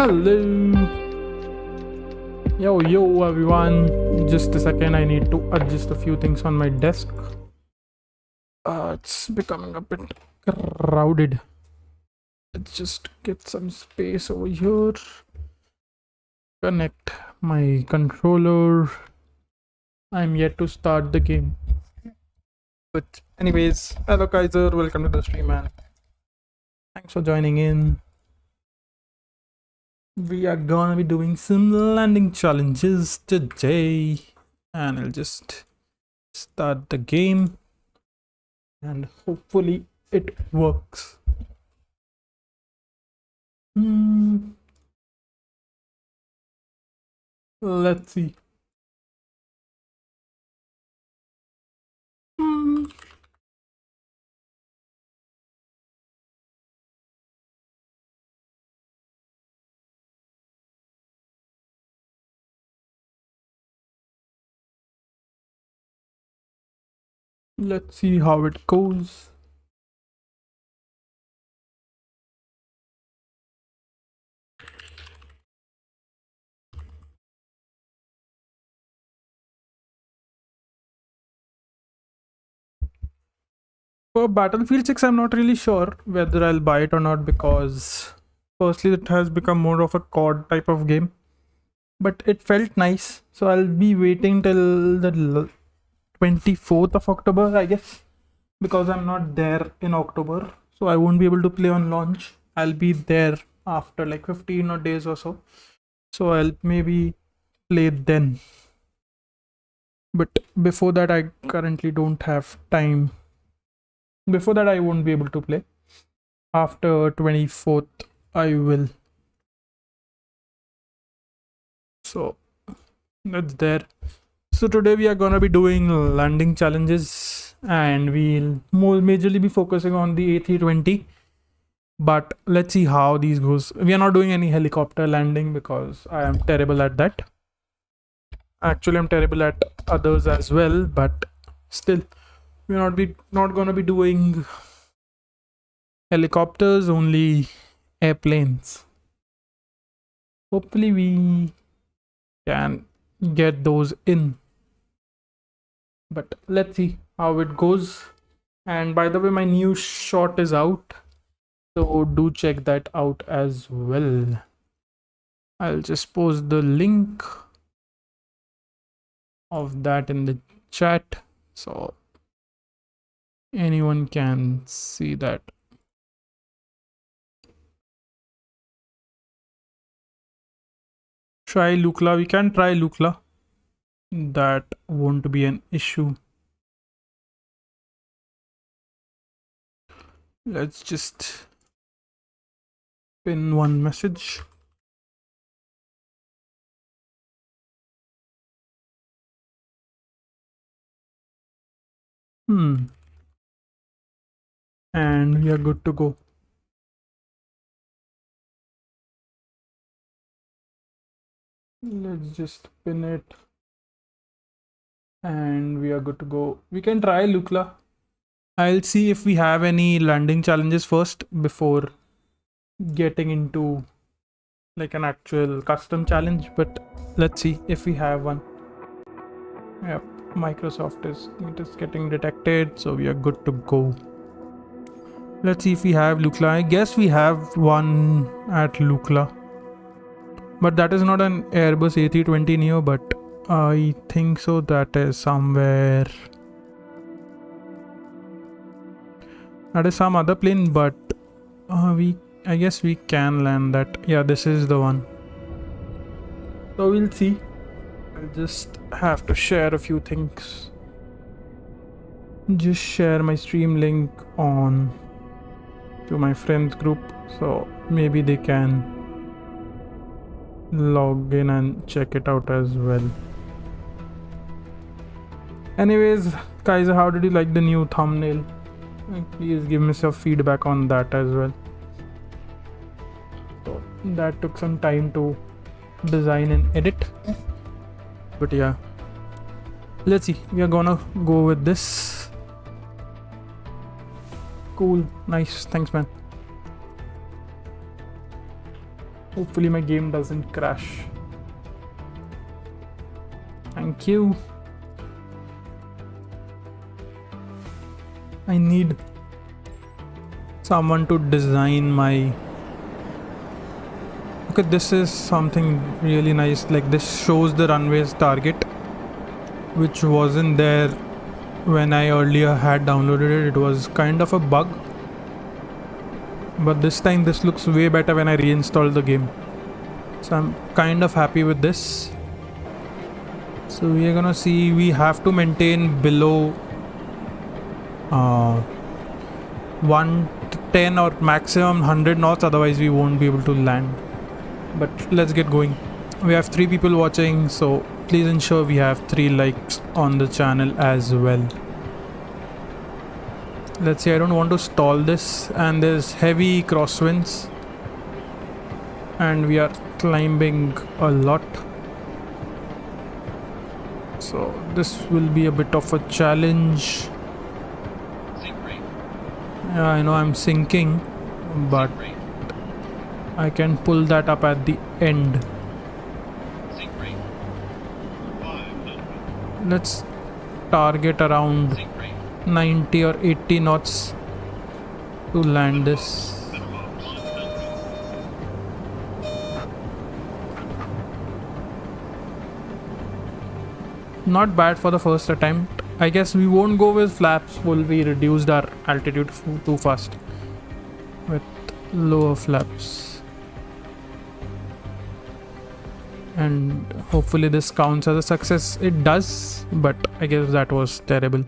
Hello. Yo everyone. Just a second, I need to adjust a few things on my desk. It's becoming a bit crowded. Let's just get some space over here. Connect my controller. I'm yet to start the game. But anyways, hello Kaiser, welcome to the stream, man. Thanks for joining in. We are gonna be doing some landing challenges today, and I'll just start the game and hopefully it works. Let's see. Let's see how it goes. For Battlefield 6, I'm not really sure whether I'll buy it or not, because firstly it has become more of a COD type of game, but it felt nice, so I'll be waiting till the 24th of October, I guess, because I'm not there in October, so I won't be able to play on launch. I'll be there after like 15 or days or so, so I'll maybe play then, but before that I currently don't have time. Before that I won't be able to play. After 24th I will. So that's there. So today we are gonna be doing landing challenges, and we'll more majorly be focusing on the A320, but let's see how these goes. We are not doing any helicopter landing because I am terrible at that. Actually, I'm terrible at others as well, but still we're not gonna be doing helicopters, only airplanes. Hopefully we can get those in, but let's see how it goes. And by the way, my new shot is out, so do check that out as well. I'll just post the link of that in the chat so anyone can see that. Try Lukla. We can try Lukla. That won't be an issue. Let's just pin one message. And we are good to go. Let's just pin it, and we are good to go. We can try Lukla. I'll see if we have any landing challenges first before getting into like an actual custom challenge, but let's see if we have one. Yep, Microsoft is getting detected, so we are good to go. Let's see if we have Lukla. I guess we have one at Lukla, but that is not an Airbus A320 Neo, but I think so that is somewhere, that is some other plane, but I guess we can land that. Yeah, this is the one, so we'll see. I'll just have to share a few things. Just share my stream link on to my friends group, so maybe they can log in and check it out as well. Anyways, Kaiser, how did you like the new thumbnail? Please give me some feedback on that as well. So that took some time to design and edit, but yeah, let's see. We are gonna go with this. Cool, nice, thanks man. Hopefully my game doesn't crash. Thank you. I need someone to design my... Okay, this is something really nice. Like, this shows the runways target, which wasn't there when I earlier had downloaded it. It was kind of a bug, but this time this looks way better when I reinstalled the game, so I'm kind of happy with this. So we are gonna see, we have to maintain below 110 or maximum 100 knots, otherwise we won't be able to land. But let's get going. We have 3 people watching, so please ensure we have 3 likes on the channel as well. Let's see, I don't want to stall this, and there's heavy crosswinds and we are climbing a lot, so this will be a bit of a challenge. Yeah, I know I'm sinking, but I can pull that up at the end. Let's target around 90 or 80 knots to land this. Not bad for the first attempt. I guess we won't go with flaps full. We reduced our altitude too fast with lower flaps. And hopefully this counts as a success. It does, but I guess that was terrible.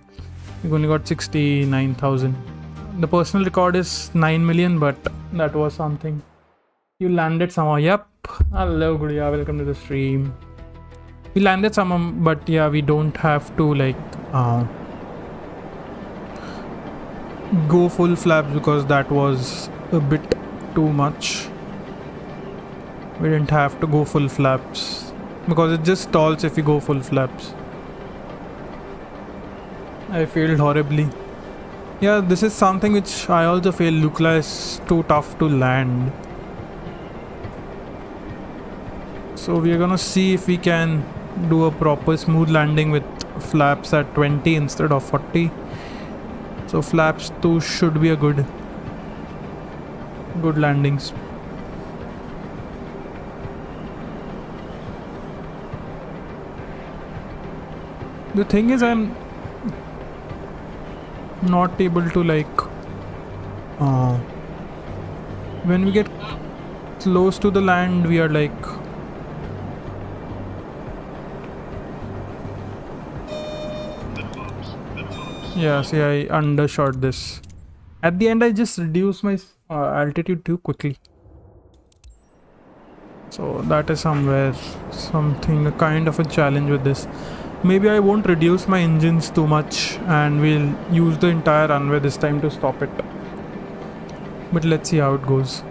We only got 69,000. The personal record is 9 million, but that was something. You landed somehow. Yep. Hello, Gudia. Welcome to the stream. We landed somehow, but yeah, we don't have to like go full flaps because that was a bit too much. We didn't have to go full flaps because it just stalls if we go full flaps. I failed horribly. Yeah, this is something which I also feel Lukla is too tough to land. So we are gonna see if we can do a proper smooth landing with flaps at 20 instead of 40. So flaps 2 should be a good landings. The thing is, I'm not able to like when we get close to the land, we are like yeah, see, I undershot this. At the end I just reduced my altitude too quickly, so that is somewhere something, a kind of a challenge with this. Maybe I won't reduce my engines too much and we'll use the entire runway this time to stop it. But let's see how it goes.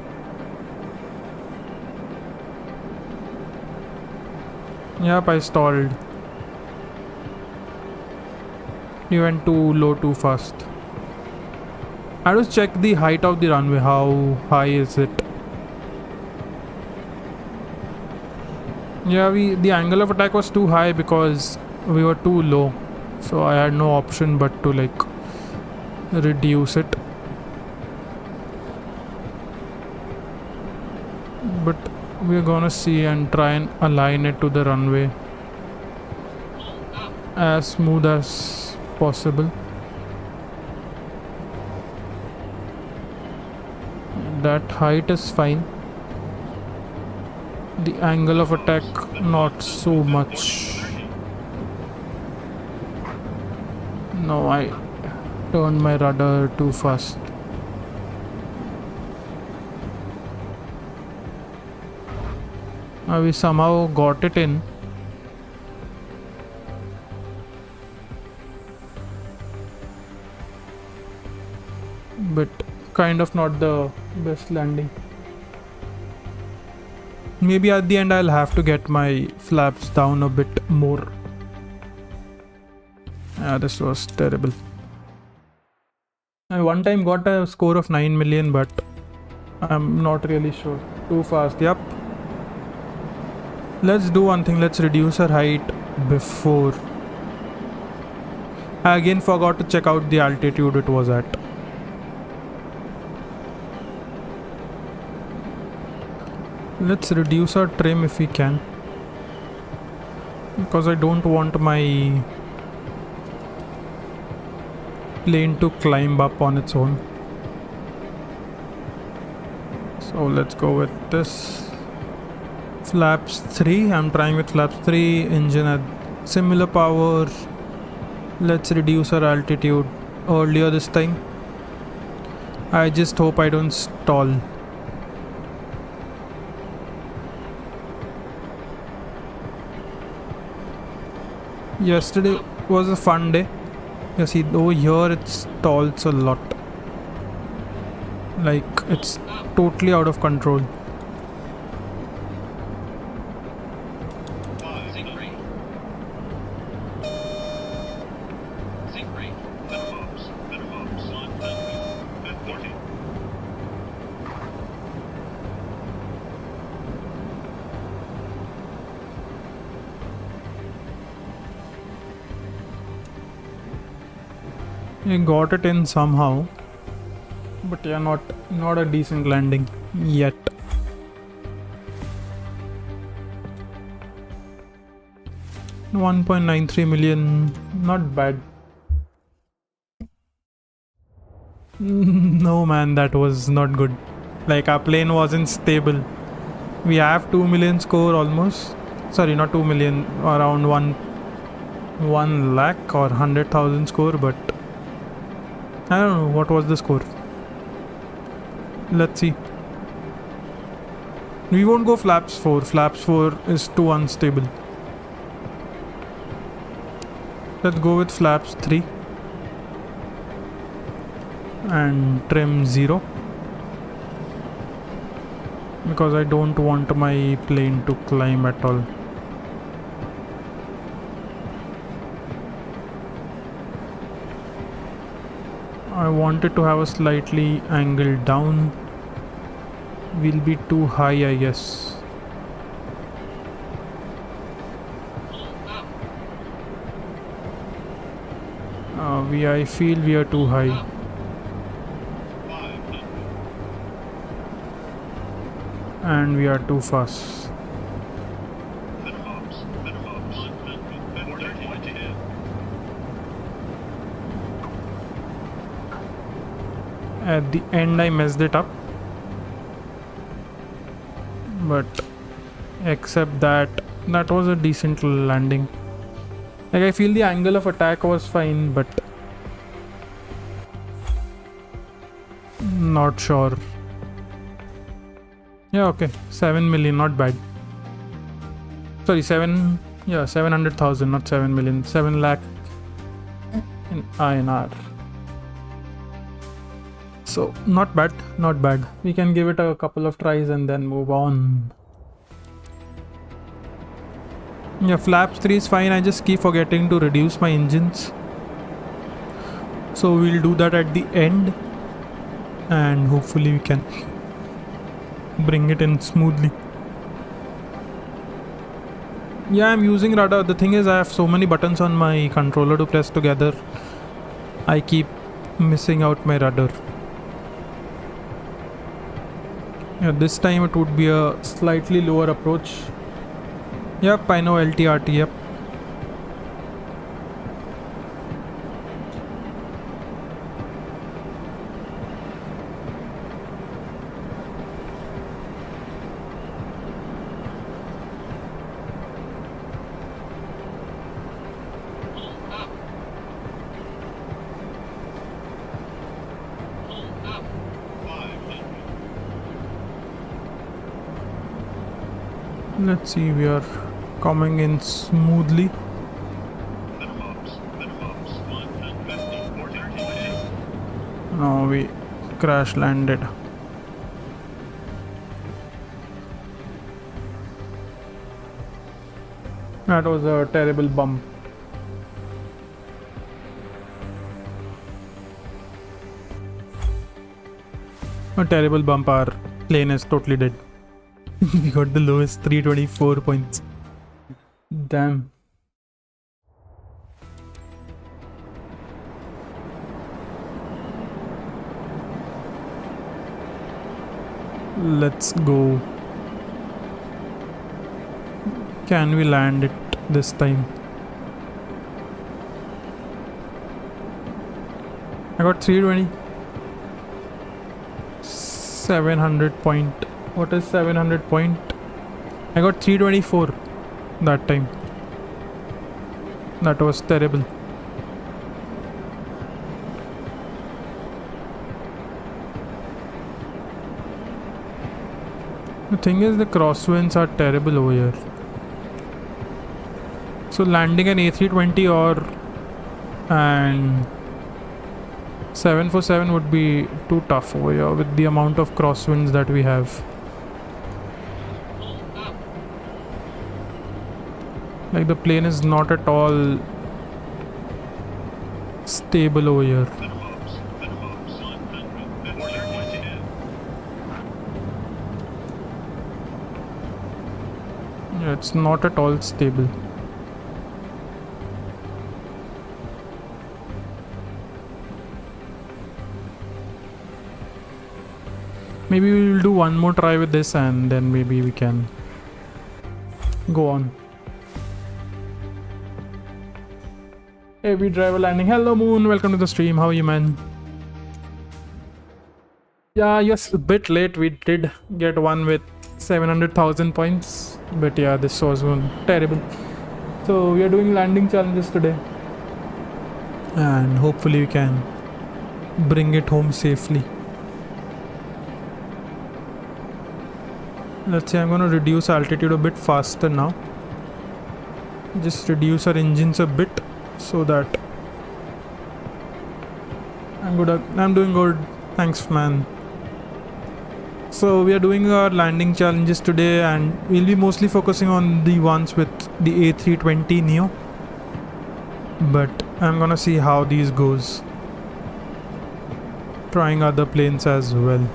Yep, I stalled. You went too low too fast. I have to check the height of the runway. How high is it? Yeah, the angle of attack was too high because we were too low, so I had no option but to like reduce it. But we're gonna see and try and align it to the runway as smooth as possible. That height is fine. The angle of attack not so much. No, I turned my rudder too fast. We somehow got it in. But kind of not the best landing. Maybe at the end I'll have to get my flaps down a bit more. Yeah, this was terrible. I one time got a score of 9 million, but I'm not really sure. Too fast. Yep, Let's do one thing. Let's reduce our height before. I again forgot to check out the altitude it was at. Let's reduce our trim if we can, because I don't want my plane to climb up on its own. So let's go with this. Flaps 3. I'm trying with flaps 3. Engine at similar power. Let's reduce our altitude earlier this time. I just hope I don't stall. Yesterday was a fun day. You see, over here it stalls a lot. Like, it's totally out of control. You got it in somehow, but yeah, not a decent landing yet. $1.93 million, not bad. No man, that was not good. Like, our plane wasn't stable. We have 2 million score almost. Sorry, not 2 million, around 1 lakh or 100,000 score, but I don't know what was the score. Let's see. We won't go flaps 4. Flaps 4 is too unstable. Let's go with flaps 3 and trim 0, because I don't want my plane to climb at all. I want it to have a slightly angled down. Will be too high, I guess. I feel we are too high. And we are too fast. At the end I messed it up, but except that was a decent landing. Like, I feel the angle of attack was fine, but not sure. Yeah, okay, 7 million, not bad. Sorry, 700,000, not 7 million, 7 lakh in INR. So, not bad, not bad. We can give it a couple of tries and then move on. Yeah, flaps 3 is fine. I just keep forgetting to reduce my engines. So, we'll do that at the end. And hopefully we can bring it in smoothly. Yeah, I'm using rudder. The thing is, I have so many buttons on my controller to press together. I keep missing out my rudder. Yeah, this time it would be a slightly lower approach. Yep, I know LTRT, yep. Let's see, we are coming in smoothly. No, we crash landed. That was a terrible bump. A terrible bump. Our plane is totally dead. We got the lowest 324 points. Damn. Let's go. Can we land it this time? I got 320. 700 point. What is 700 point? I got 324 that time. That was terrible. The thing is, the crosswinds are terrible over here. So landing an A320 or and 747 would be too tough over here with the amount of crosswinds that we have. Like, the plane is not at all stable over here. Yeah, it's not at all stable. Maybe we will do one more try with this and then maybe we can go on. Heavy driver landing. Hello Moon, welcome to the stream. How are you, man? Yeah, yes, a bit late. We did get one with 700,000 points, but yeah, this was one terrible. So we are doing landing challenges today and hopefully we can bring it home safely. Let's say I'm gonna reduce altitude a bit faster now. Just reduce our engines a bit so that I'm doing good. Thanks, man. So we are doing our landing challenges today and we'll be mostly focusing on the ones with the A320 Neo. But I'm gonna see how these goes. Trying other planes as well.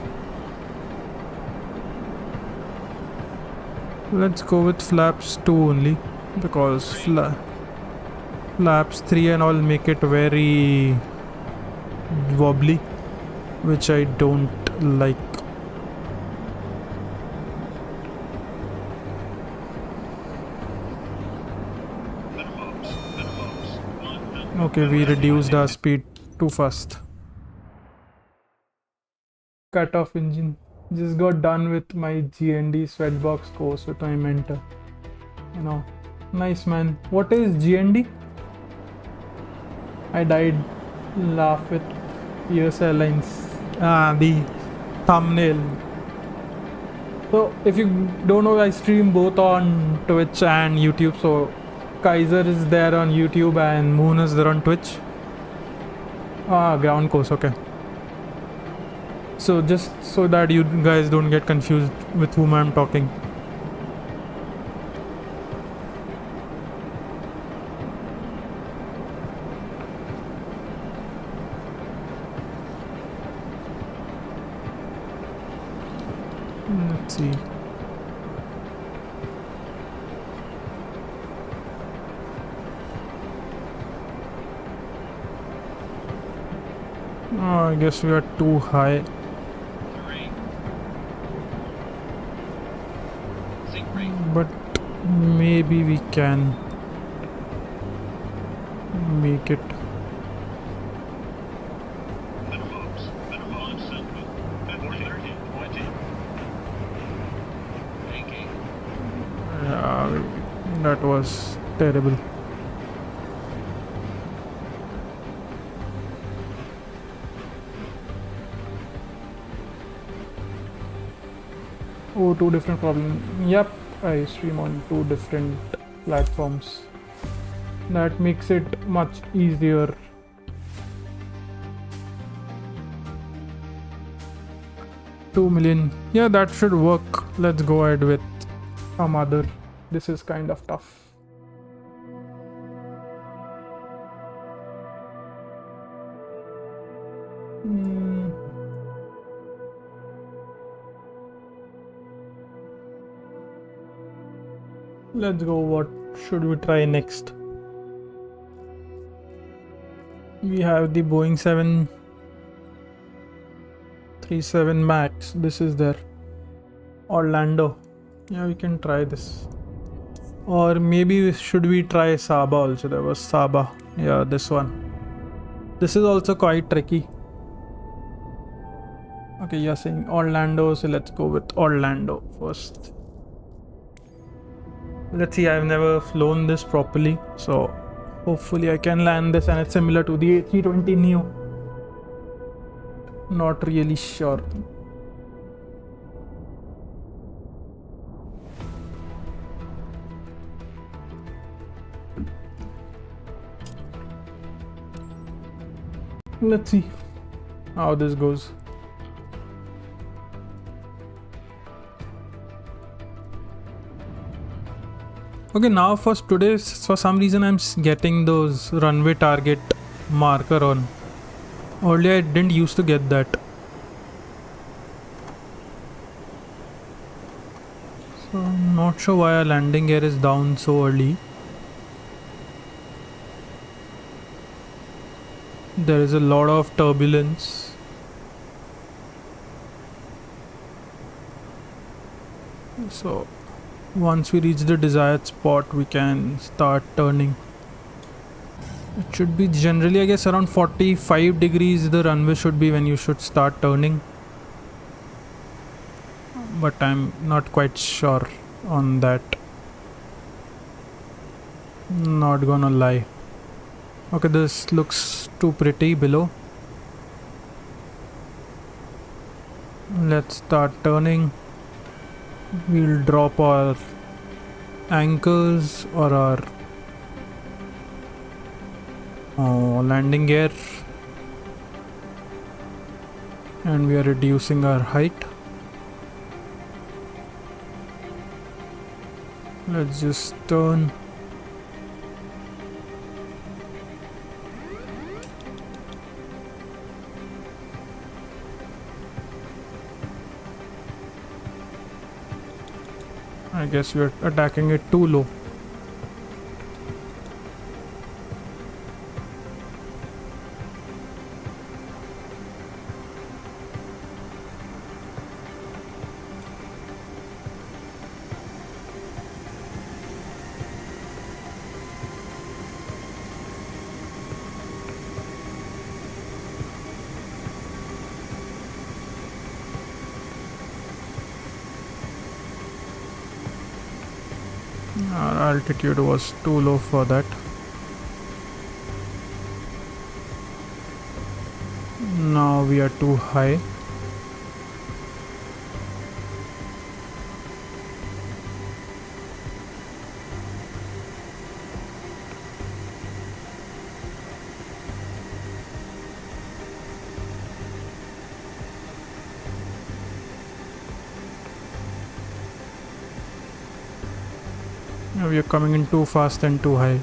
Let's go with flaps 2 only because flaps 3 and all make it very wobbly, which I don't like. Okay, we reduced our speed too fast. Cut off engine. Just got done with my GND sweatbox course with my mentor. You know, nice, man. What is GND? I died laugh with US Airlines. The thumbnail. So if you don't know, I stream both on Twitch and YouTube. So Kaiser is there on YouTube and Moon is there on Twitch. Ground course, okay. So just so that you guys don't get confused with whom I'm talking. Let's see. I guess we are too high. But maybe we can make it. Yeah, that was terrible. Oh, two different problems. Yep, I stream on two different platforms. That makes it much easier. $2 million. Yeah, that should work. Let's go ahead with some other. This is kind of tough. Let's go. What should we try next? We have the Boeing 737 Max. This is there. Orlando. Yeah, we can try this. Or maybe should we try Saba also? There was Saba. Yeah, this one. This is also quite tricky. Okay, you're saying Orlando, so let's go with Orlando first. Let's see, I've never flown this properly, so hopefully I can land this, and it's similar to the A320 Neo. Not really sure. Let's see how this goes. Okay, now for today, for some reason I'm getting those runway target marker on. Earlier I didn't used to get that. So I'm not sure why our landing gear is down so early. There is a lot of turbulence. So once we reach the desired spot, we can start turning. It should be generally, I guess, around 45 degrees the runway should be when you should start turning. But I'm not quite sure on that. Not gonna lie. Okay, this looks too pretty below. Let's start turning. We'll drop our anchors or our landing gear, and we are reducing our height. Let's just turn. I guess we are attacking it too low. Our altitude was too low for that. Now we are too high. We are coming in too fast and too high.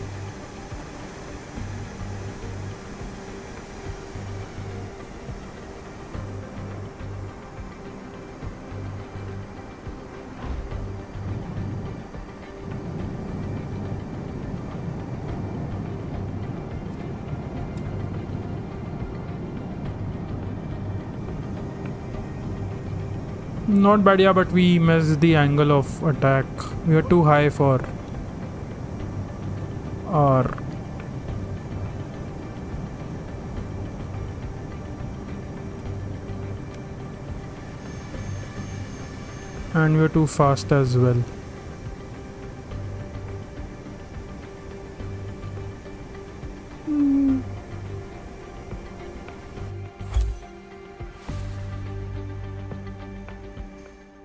Not bad, yeah, but we missed the angle of attack. We are too high for our and we are too fast as well.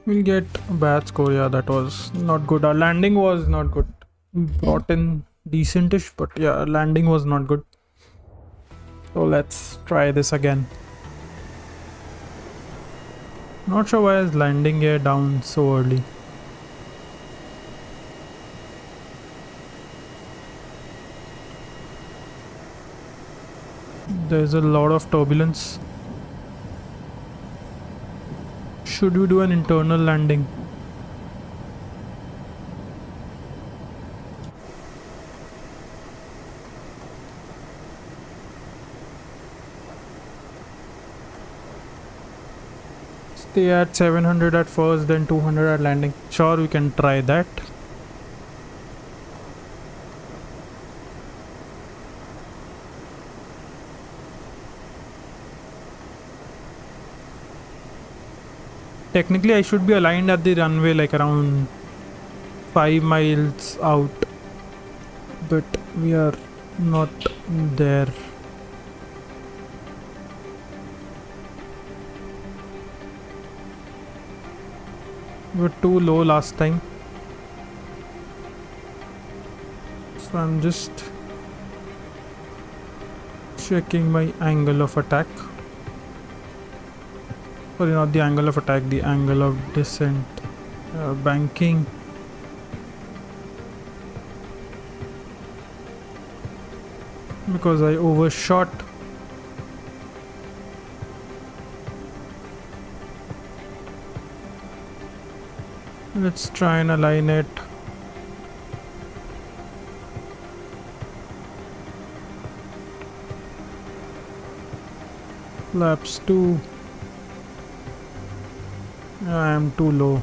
We'll get a bad score. Yeah, that was not good. Our landing was not good. We brought in decentish, but yeah, our landing was not good. So let's try this again. Not sure why is landing gear down so early. There's a lot of turbulence. Should we do an internal landing? Stay at 700 at first, then 200 at landing. Sure, we can try that. Technically, I should be aligned at the runway like around 5 miles out, but we are not there. We were too low last time, so I'm just checking my angle of attack. Sorry, not the angle of attack, the angle of descent. Banking. Because I overshot. Let's try and align it. Flaps 2. I am too low.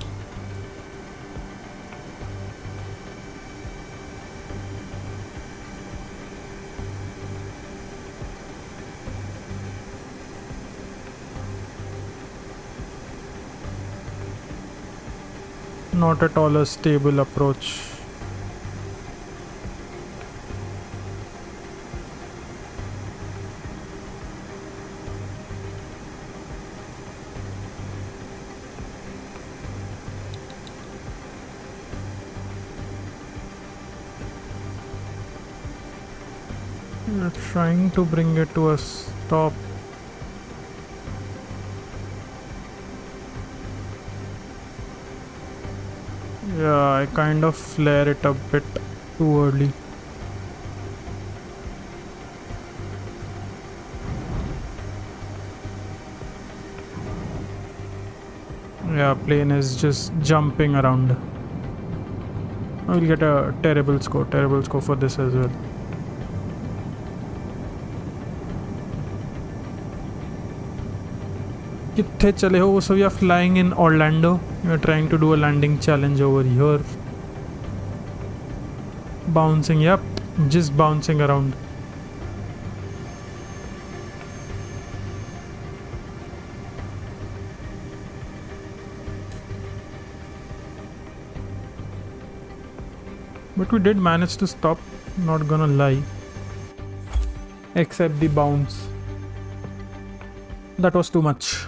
Not at all a stable approach. We're trying to bring it to a stop. Yeah, I kind of flare it a bit too early. Yeah, plane is just jumping around. I will get a terrible score for this as well. Kithe chale ho? So we are flying in Orlando. We are trying to do a landing challenge over here. Bouncing, yep, just bouncing around. But we did manage to stop, not gonna lie. Except the bounce. That was too much.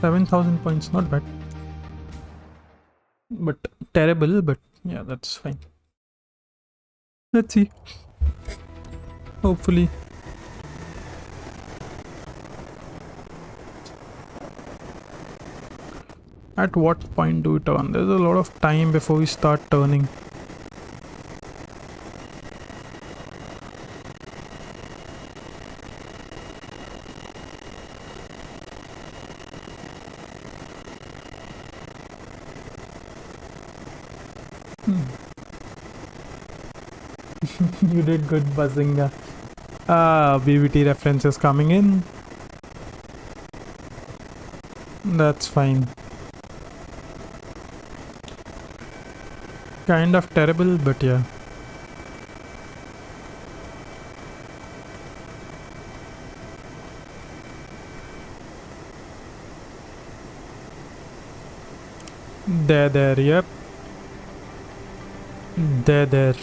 7,000 points, not bad. But terrible, but yeah, that's fine. Let's see. Hopefully. At what point do we turn? There's a lot of time before we start turning. You did good, Bazinga. BBT references coming in. That's fine. Kind of terrible, but yeah. There, yep. There.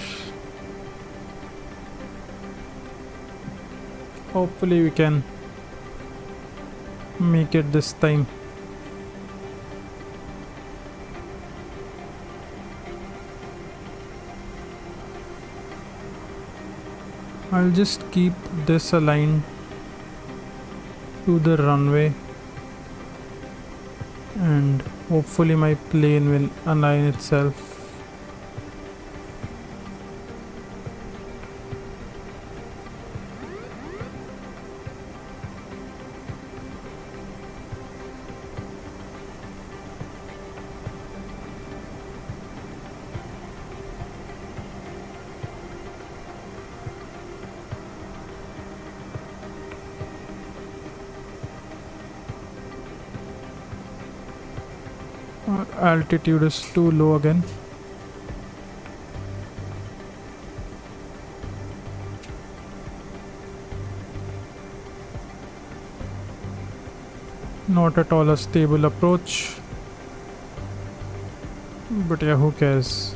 Hopefully we can make it this time. I'll just keep this aligned to the runway and hopefully my plane will align itself. altitude is too low again. Not at all a stable approach. But yeah, who cares?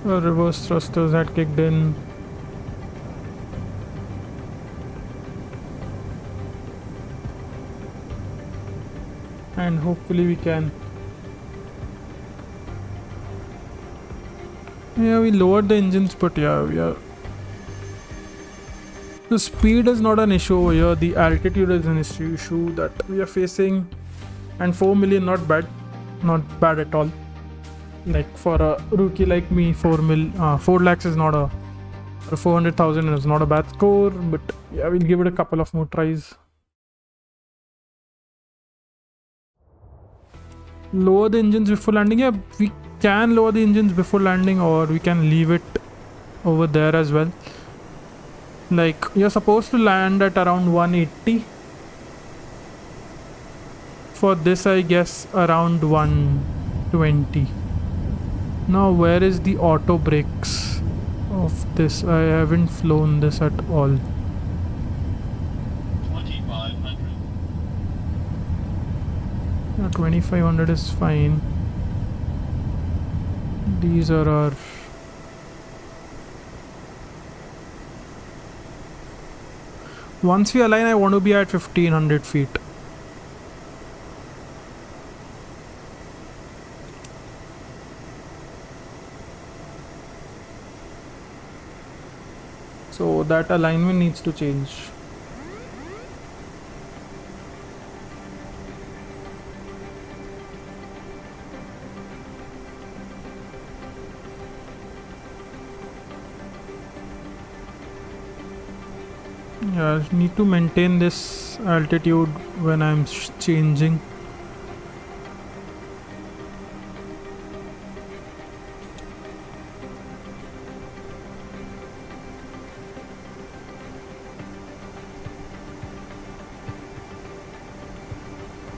Reverse thrusters had kicked in. And hopefully we can. Yeah, we lowered the engines, but yeah, we are. The speed is not an issue over here. The altitude is an issue that we are facing. And 4 million, not bad. Not bad at all. Like for a rookie like me, 4 lakhs is not a, or 400,000 is not a bad score, but yeah, we'll give it a couple of more tries. Lower the engines before landing. Yeah, we can lower the engines before landing, or we can leave it over there as well. Like, you're supposed to land at around 180. For this, I guess around 120. Now, where is the auto brakes of this? I haven't flown this at all. 2500. Yeah, 2500 is fine. These are our. Once we align, I want to be at 1500 feet. So that alignment needs to change. Yeah, I need to maintain this altitude when I'm changing.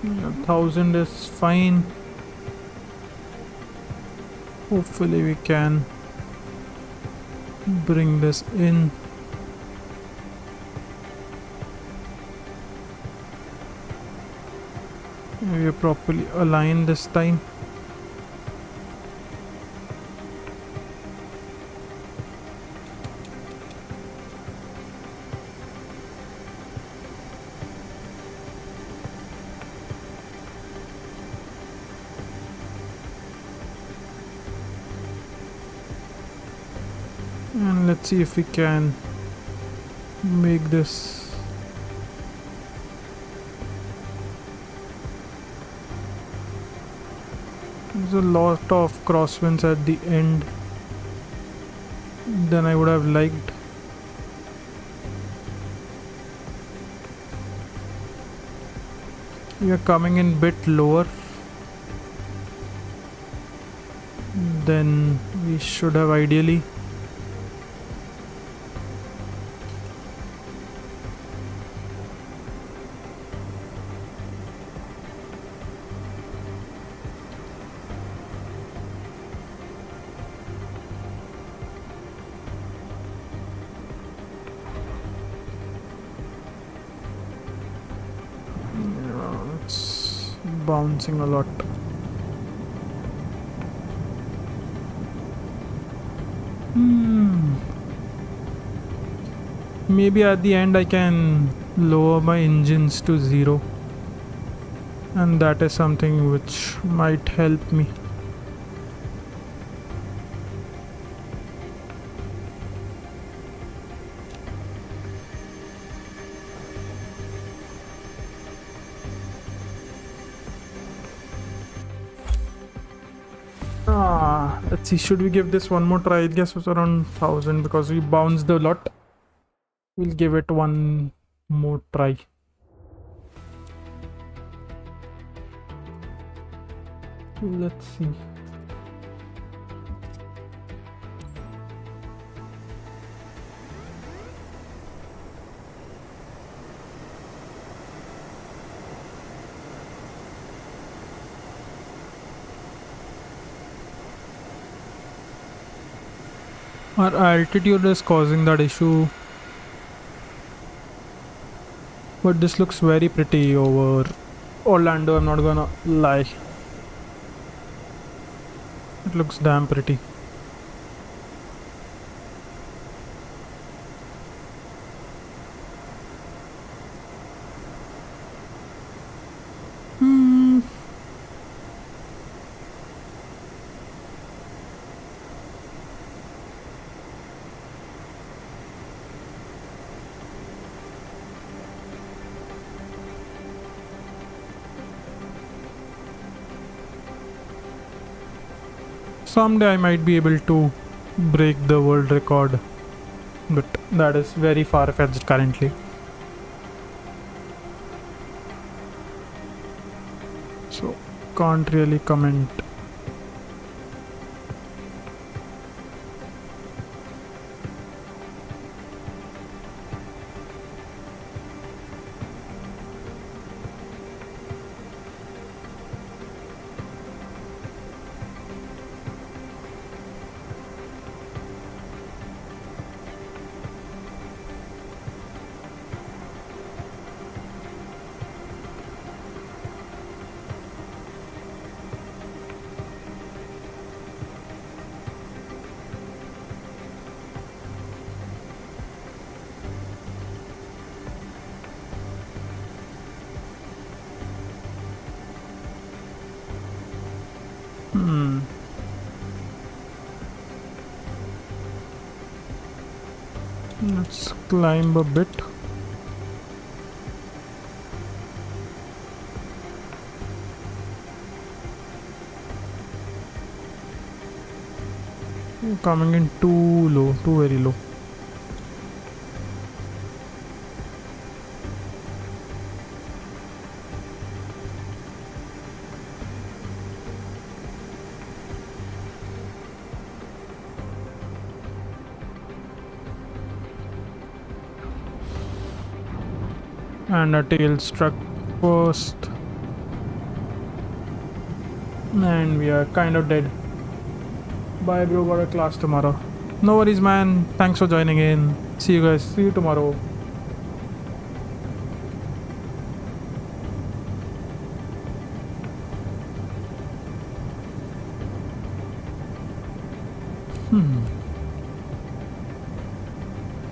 Yeah, 1000 is fine. Hopefully we can bring this in. We are properly aligned this time. And let's see if we can make this. There's a lot of crosswinds at the end than I would have liked. We are coming in bit lower than we should have ideally. Bouncing a lot. maybe at the end I can lower my engines to 0, and that is something which might help me. Let's see, should we give this one more try? I guess it's around 1000 because we bounced a lot. We'll give it one more try. Let's see. Our altitude is causing that issue, but this looks very pretty over Orlando, I'm not gonna lie. It looks damn pretty. Someday I might be able to break the world record, but that is very far-fetched currently. So can't really comment. Let's climb a bit. Coming in too low, too very low. And a tail struck first, and we are kind of dead. Bye bro, got a class tomorrow. No worries man, thanks for joining in. See you guys, see you tomorrow.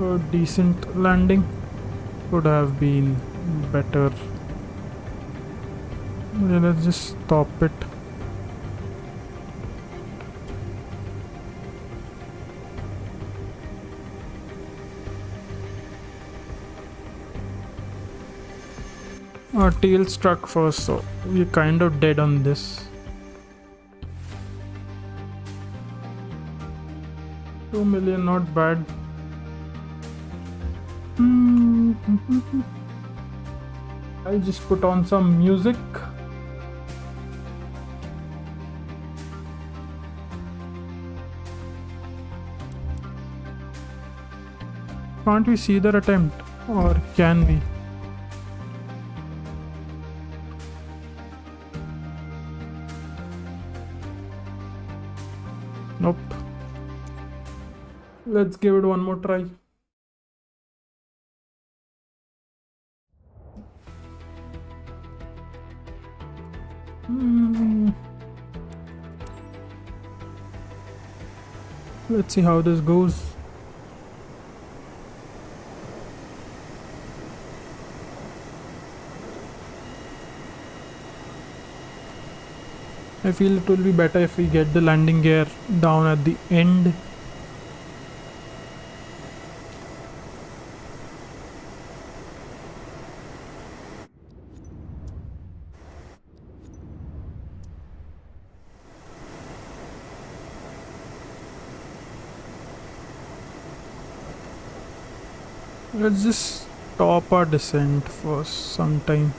A decent landing could have been better. Yeah, let's just stop it. Our tail struck first, so we're kind of dead on this. 2 million, not bad. I'll just put on some music. Can't we see their attempt, or can we? Nope. Let's give it one more try. Let's see how this goes. I feel it will be better if we get the landing gear down at the end. Let's just stop our descent for some time.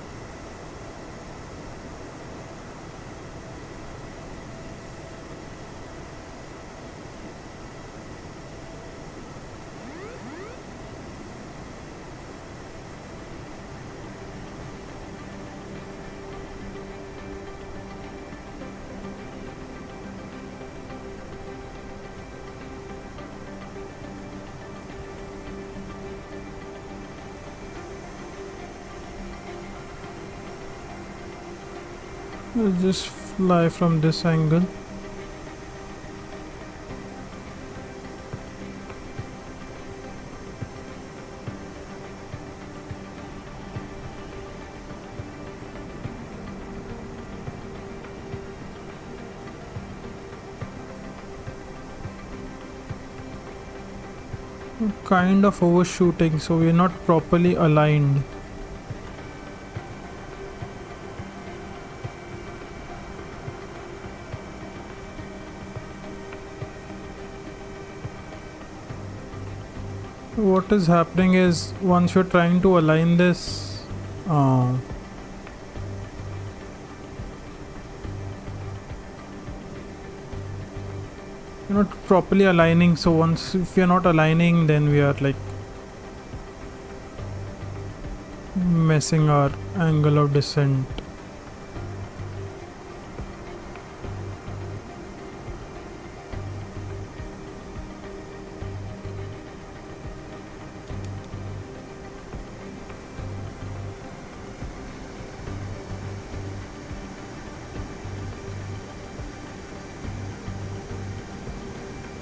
Let's just fly from this angle. We're kind of overshooting, so we're not properly aligned. What is happening is once you're trying to align this, you're not properly aligning. So once if you're not aligning, then we are like messing our angle of descent.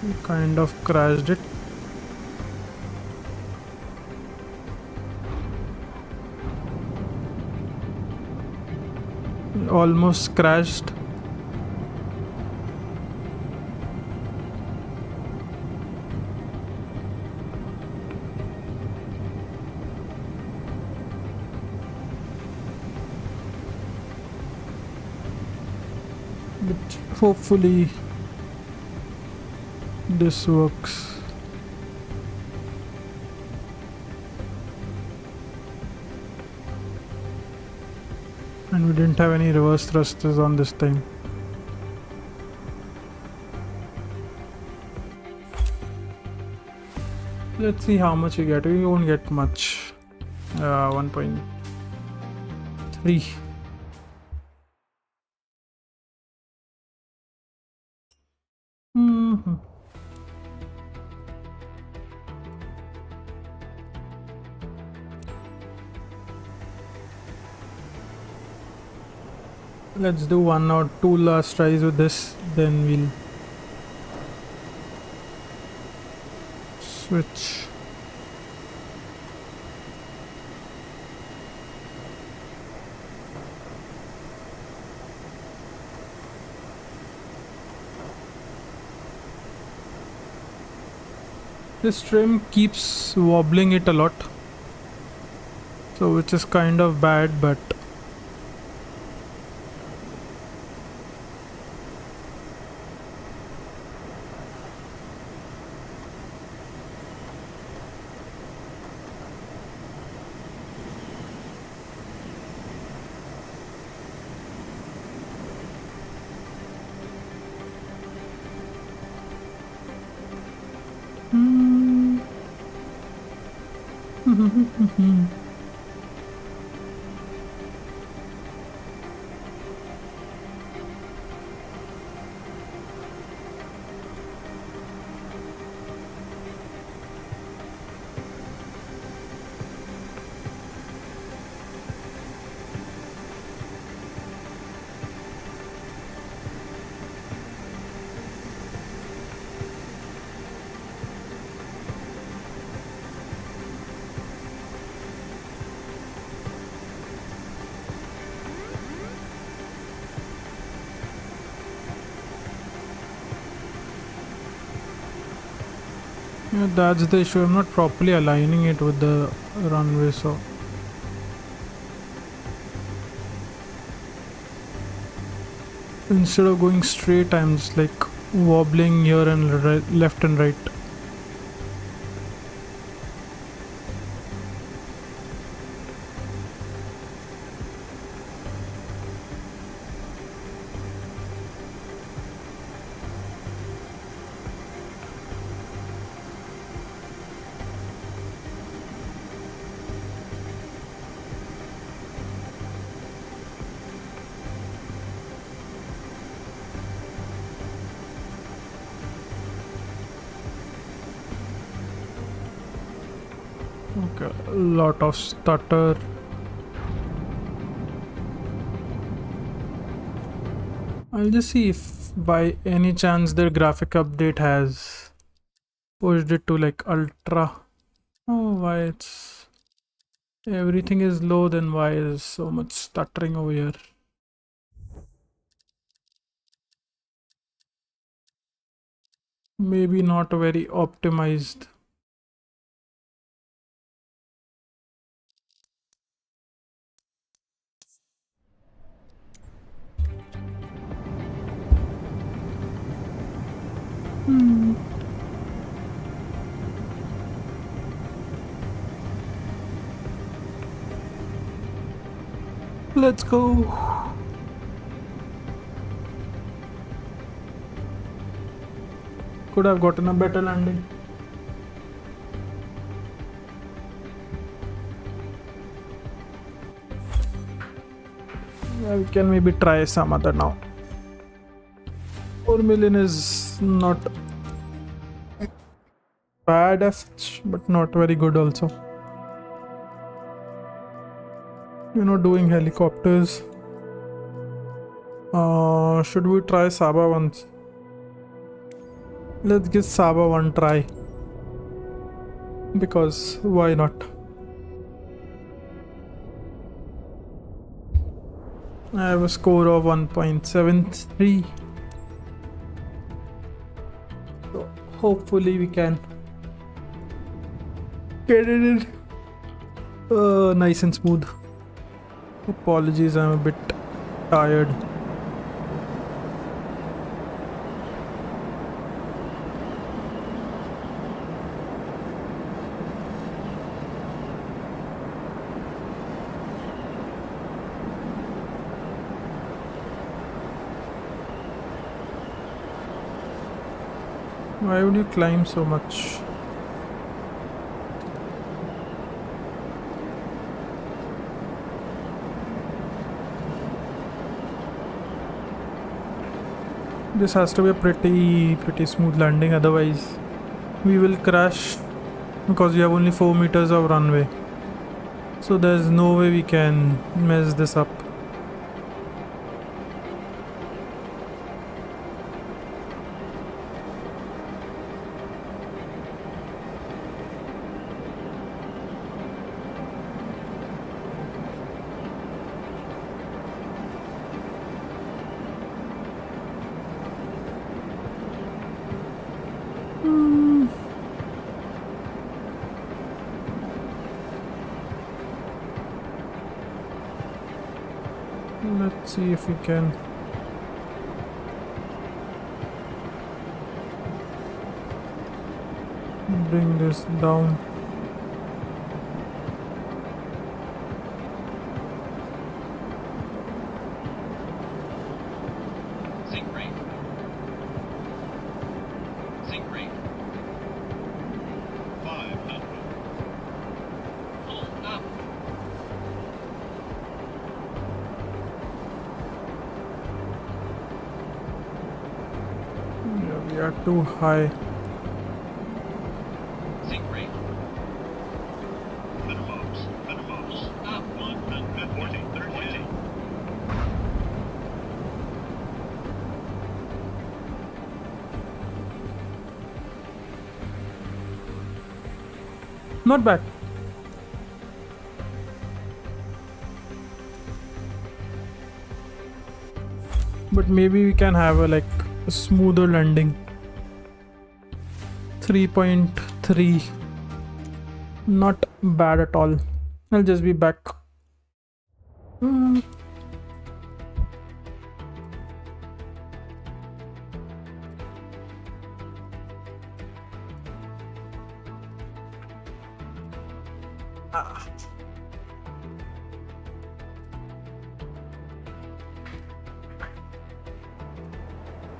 We kind of crashed it. Almost crashed. But hopefully this works. And we didn't have any reverse thrusters on this time. Let's see how much we get. We won't get much. 1.3. Let's do 1 or 2 last tries with this, then we'll switch. This trim keeps wobbling it a lot, so which is kind of bad, but Yeah, that's the issue. I'm not properly aligning it with the runway, so instead of going straight, I'm just like wobbling here and left and right. Okay, a lot of stutter. I'll just see if by any chance their graphic update has pushed it to like ultra. Oh, why it's everything is low, then why is so much stuttering over here? Maybe not very optimized. Hmm. Let's go. Could have gotten a better landing. Yeah, we can maybe try some other now. 4 million is not bad as such, but not very good also. You know, doing helicopters. Should we try Saba once? Let's give Saba one try. Because why not? I have a score of 1.73. So hopefully we can get it in. Nice and smooth. Apologies, I'm a bit tired. Why would you climb so much? This has to be a pretty smooth landing, otherwise we will crash because we have only 4 meters of runway. So there's no way we can mess this up. Let's see if we can. Bring this down. Sink rate. Sink rate. 500. Pull up. Yeah, we are too high. Sink rate. Minimums. Up. 140. 30. Not bad. But maybe we can have a like a smoother landing. 3.3 3. Not bad at all. I'll just be back. Hmm.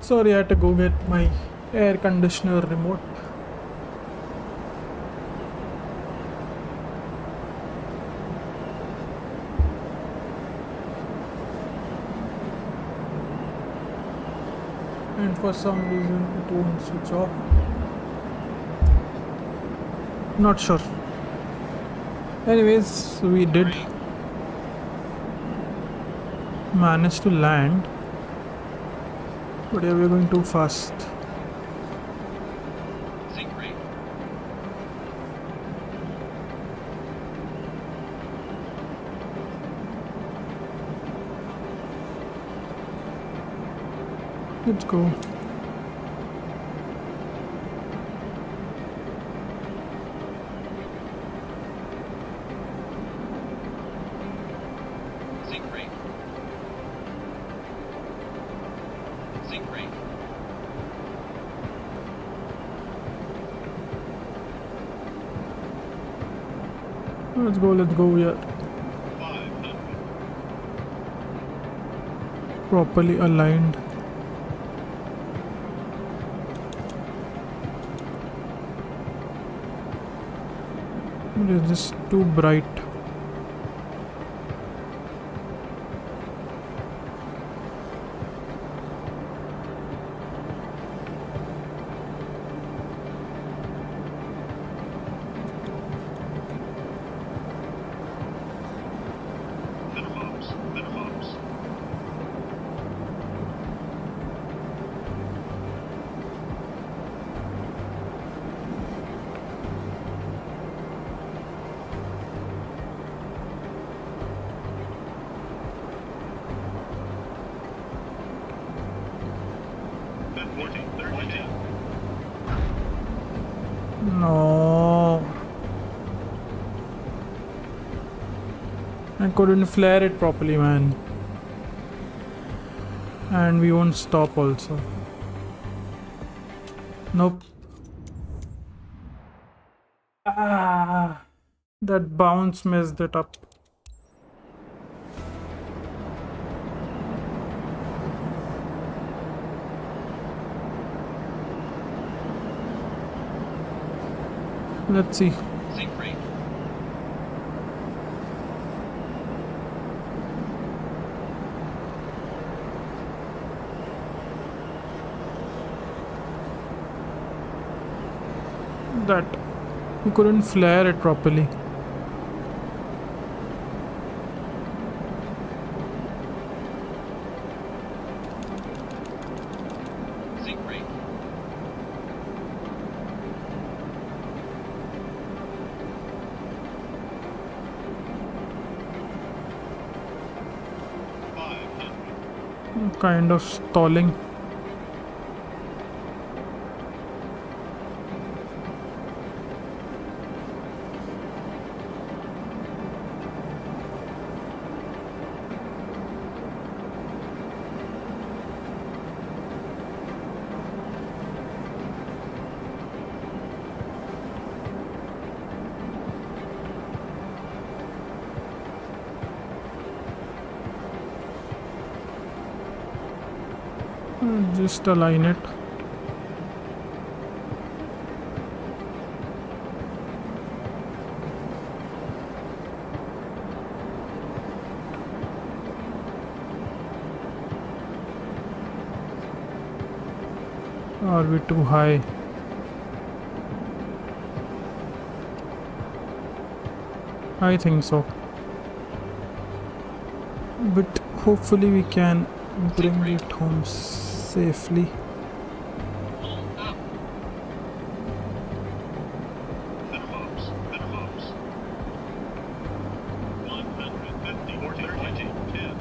Sorry, I had to go get my air conditioner remote. And for some reason it won't switch off. Not sure. Anyways, we did manage to land. But yeah, we're going too fast. Sink rate. Let's go. Sink rate. Sink rate. Let's go, yeah. 500. Properly aligned. It is just too bright. Minimums. Minimums. Then 14, 30. No. I couldn't flare it properly, man. And we won't stop also. Nope. Ah, that bounce messed it up. Let's see. Sink rate. That we couldn't flare it properly. Sink rate. Kind of stalling. Just align it. Are we too high? I think so. But hopefully we can bring it home safely. Pull up. Minimums. Minimums. 150. 40, 20, 10.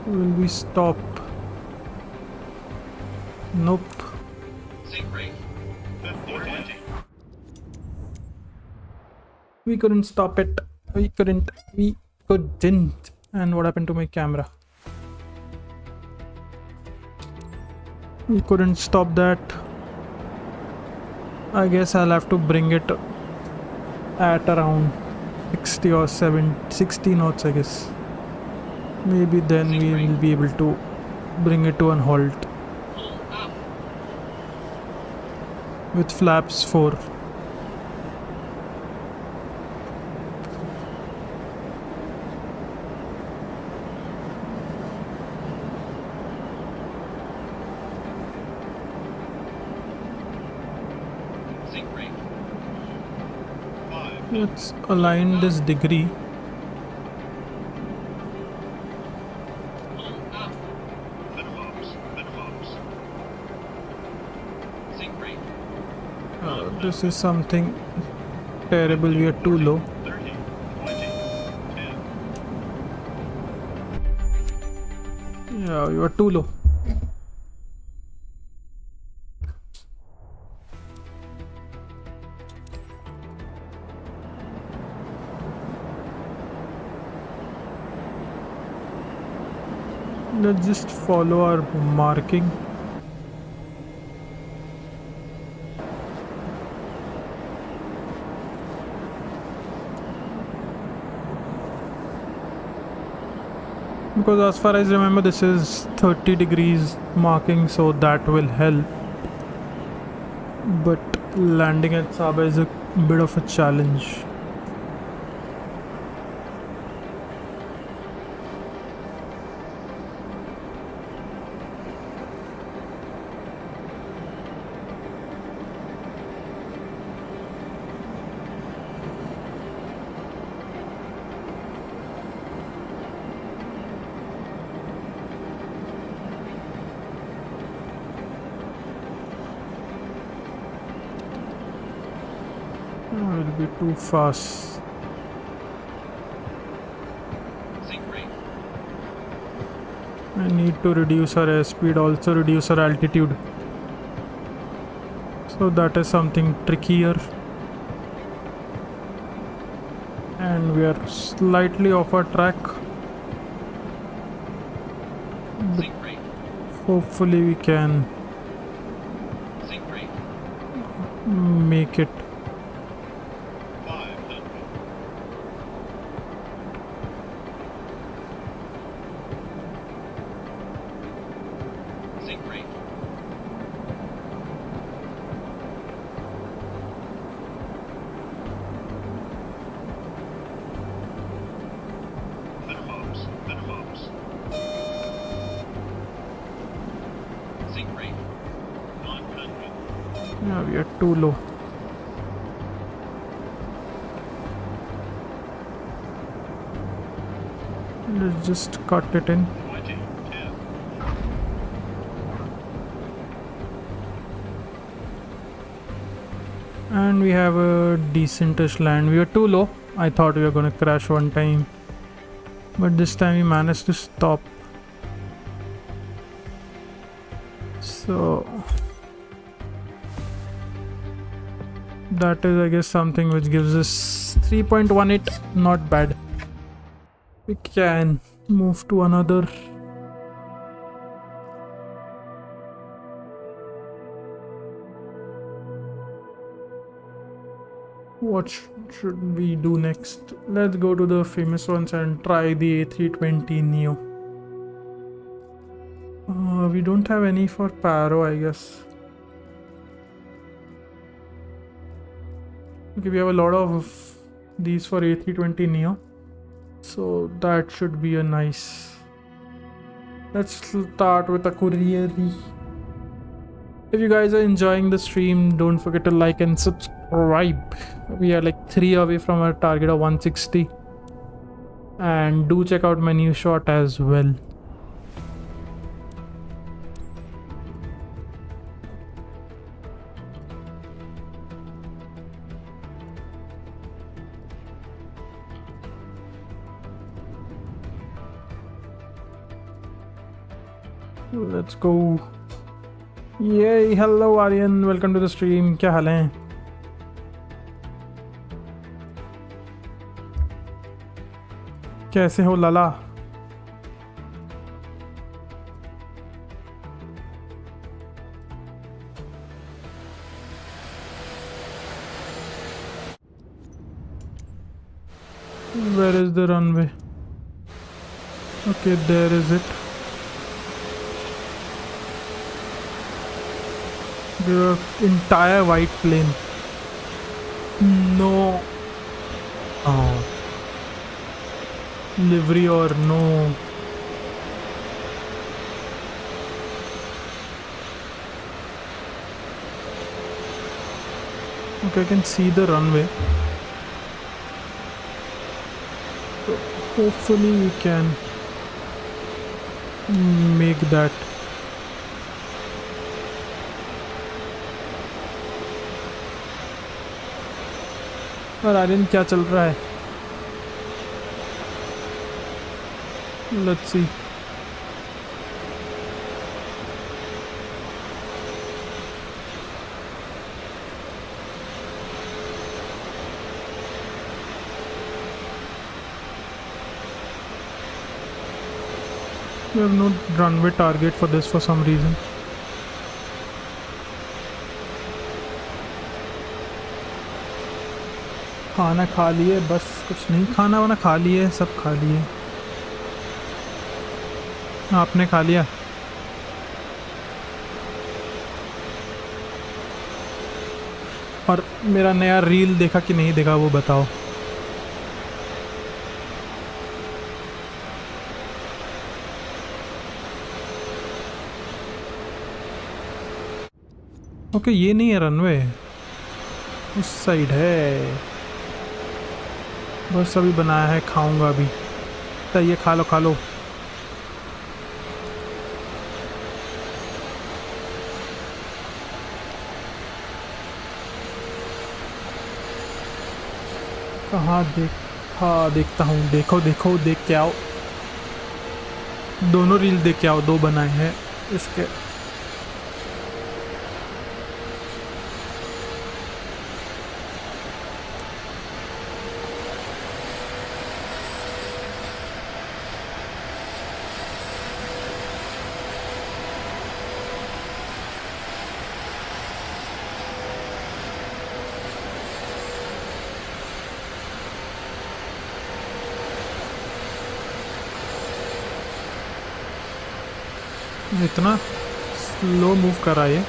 Will we stop? Nope. Sink rate. 50-20. We couldn't stop it. We couldn't. And what happened to my camera? We couldn't stop that. I guess I'll have to bring it at around 60 or 60 knots, I guess. Maybe then we will be able to bring it to a halt Pull up. with flaps 4. Sink rate. 5. Let's align this degree. Pull up. Minimums. Minimums. Sink rate. This is something terrible. We are too low. 30. 20. 10. Yeah, you are too low. Let's just follow our marking. Because as far as I remember, this is 30 degrees marking, so that will help. But landing at Saba is a bit of a challenge. Will be too fast. Sink rate. I need to reduce our airspeed, also reduce our altitude. So that is something trickier. And we are slightly off our track. Sink rate. Hopefully we can Sink rate. make it. 500. Sink rate. Minimums. Minimums. Sink rate. 100. Yeah, we are too low. Let's just cut it in. 20. 10. And we have a decentish land. We are too low. I thought we were gonna crash one time, but this time we managed to stop. So that is, I guess, something which gives us 3.18. Not bad. We can move to another. What should we do next? Let's go to the famous ones and try the A320 Neo. We don't have any for Paro, I guess. Okay, we have a lot of these for A320 Neo, so that should be a nice. Let's start with a courier. If you guys are enjoying the stream, don't forget to like and subscribe. We are like 3 away from our target of 160. And do check out my new shot as well. Let's go. Yay, hello Aryan, welcome to the stream. क्या हाल है? कैसे हो लाला? Where is the runway? Okay, there is it. The entire white plane. No. Oh. Livery or no. Okay, I can see the runway. So hopefully we can make that. और आर्यन क्या चल रहा है? Let's see. We have no runway target for this for some reason. खाना खा लिए, बस कुछ नहीं, खाना वाना खा लिए, सब खा लिए. आपने खा लिया? और मेरा नया रील देखा कि नहीं देखा वो बताओ. ओके, ये नहीं है रनवे, उस साइड है. बस अभी बनाया है, खाऊंगा अभी. ये खा लो खा लो. कहाँ देखता हूँ. देखो देखो, देख के आओ. दोनों रील देख के आओ, दो बनाए हैं इसके. इतना स्लो मूव करा ये.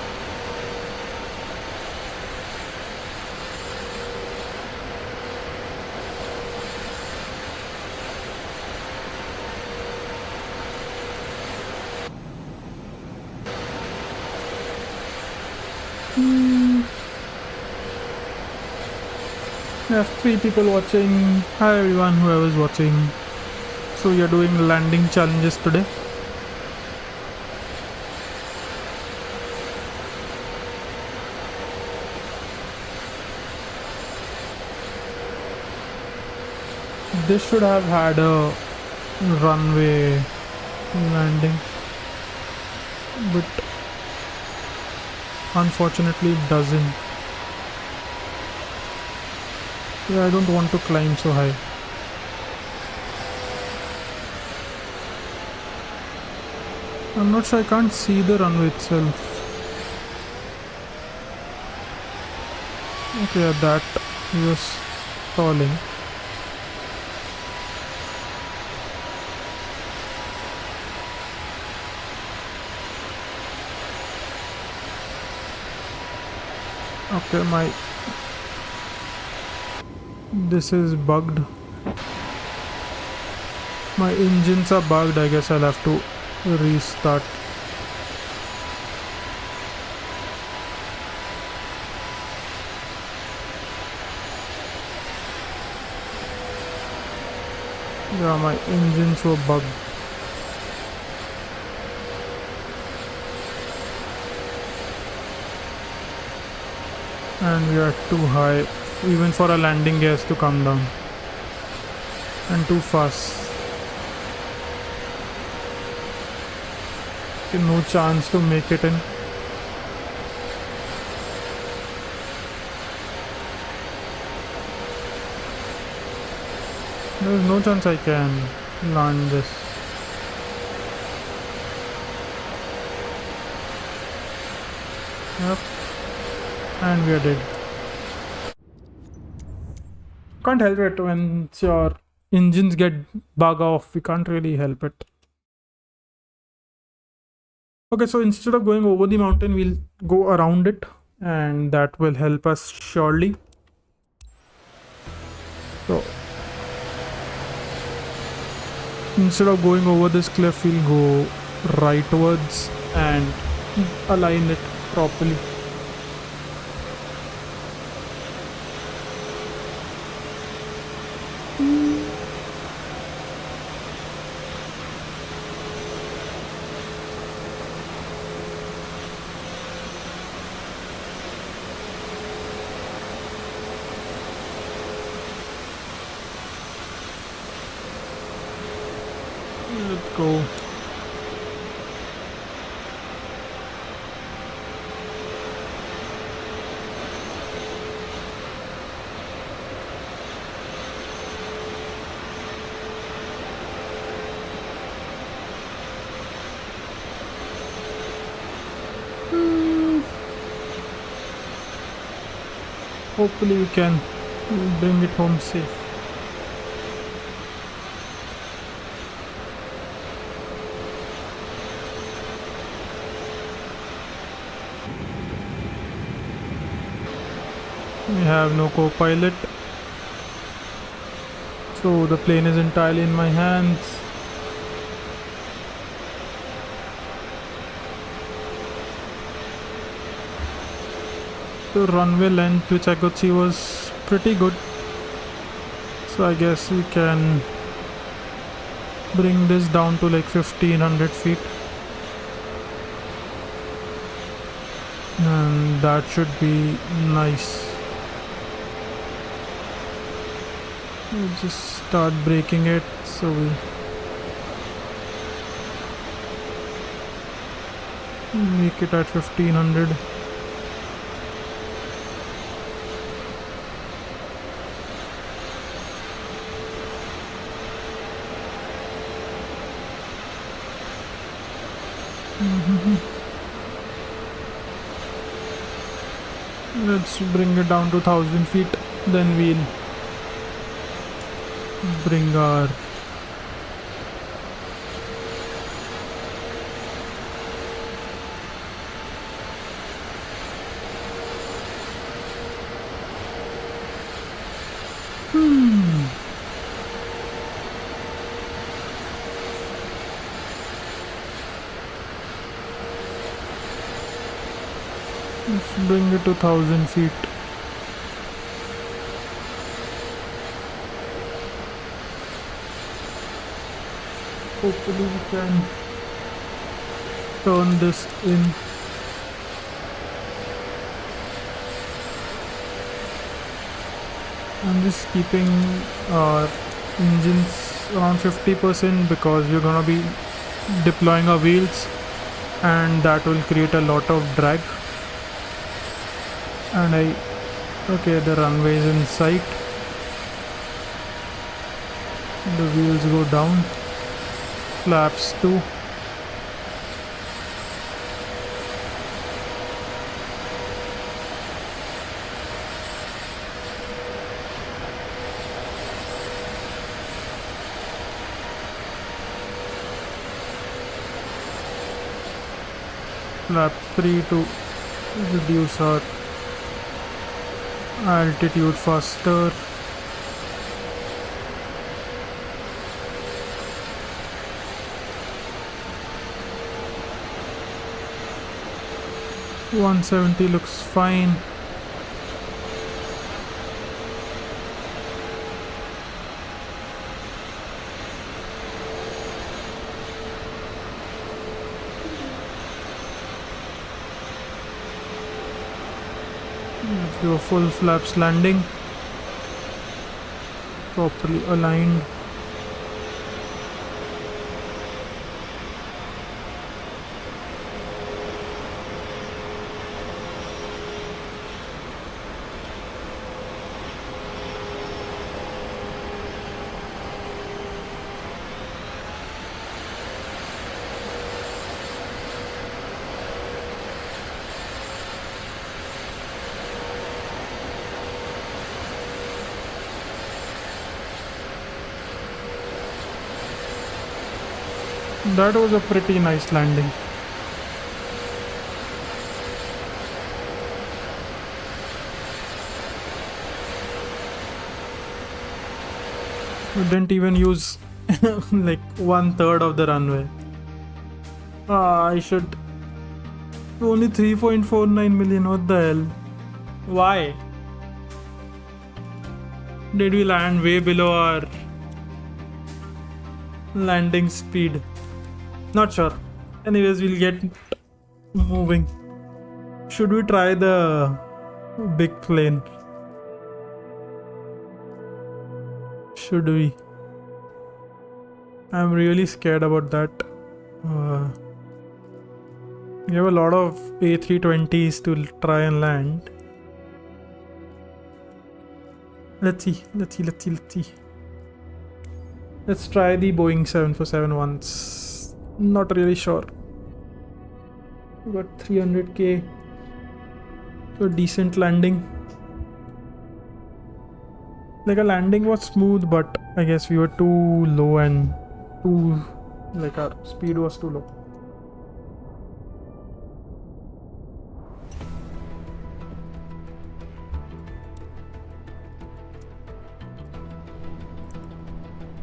I have 3 people watching. Hi everyone, whoever's watching. So you're doing landing challenges today. This should have had a runway landing, but unfortunately it doesn't. Yeah, I don't want to climb so high. I'm not sure, I can't see the runway itself. Okay, that was stalling. Okay, this is bugged. My engines are bugged. I guess I'll have to restart. Yeah, my engines were bugged. And we are too high, even for a landing gears to come down, and too fast. No chance to make it in. There's no chance I can land this. Yep. And we are dead. Can't help it when your engines get bug off. We can't really help it. Okay, so instead of going over the mountain, we'll go around it, and that will help us surely. So instead of going over this cliff, we'll go rightwards and align it properly. Let's go. Hopefully we can bring it home safe. We have no co-pilot, so the plane is entirely in my hands. The runway length which I could see was pretty good, so I guess we can bring this down to like 1500 feet, and that should be nice. We'll just start breaking it so we make it at 1500. Let's bring it down to 1000 feet, then we'll bring our let's bring it to 1000 feet. Hopefully we can turn this in. I'm just keeping our engines around 50% because we're gonna be deploying our wheels, and that will create a lot of drag. And okay, the runway is in sight. The wheels go down. Flaps too. Flap 3 to reduce our altitude faster. $170 looks fine. Let's do a full flaps landing, properly aligned. That was a pretty nice landing. We didn't even use like 1/3 of the runway. I should. Only 3.49 million. What the hell? Why? Did we land way below our landing speed? Not sure. Anyways, we'll get moving. Should we try the big plane? Should we? I'm really scared about that. We have a lot of A320s to try and land. Let's see. Let's try the Boeing 747 once. Not really sure. We got 300k. So decent landing. Like our landing was smooth, but I guess we were too low and our speed was too low.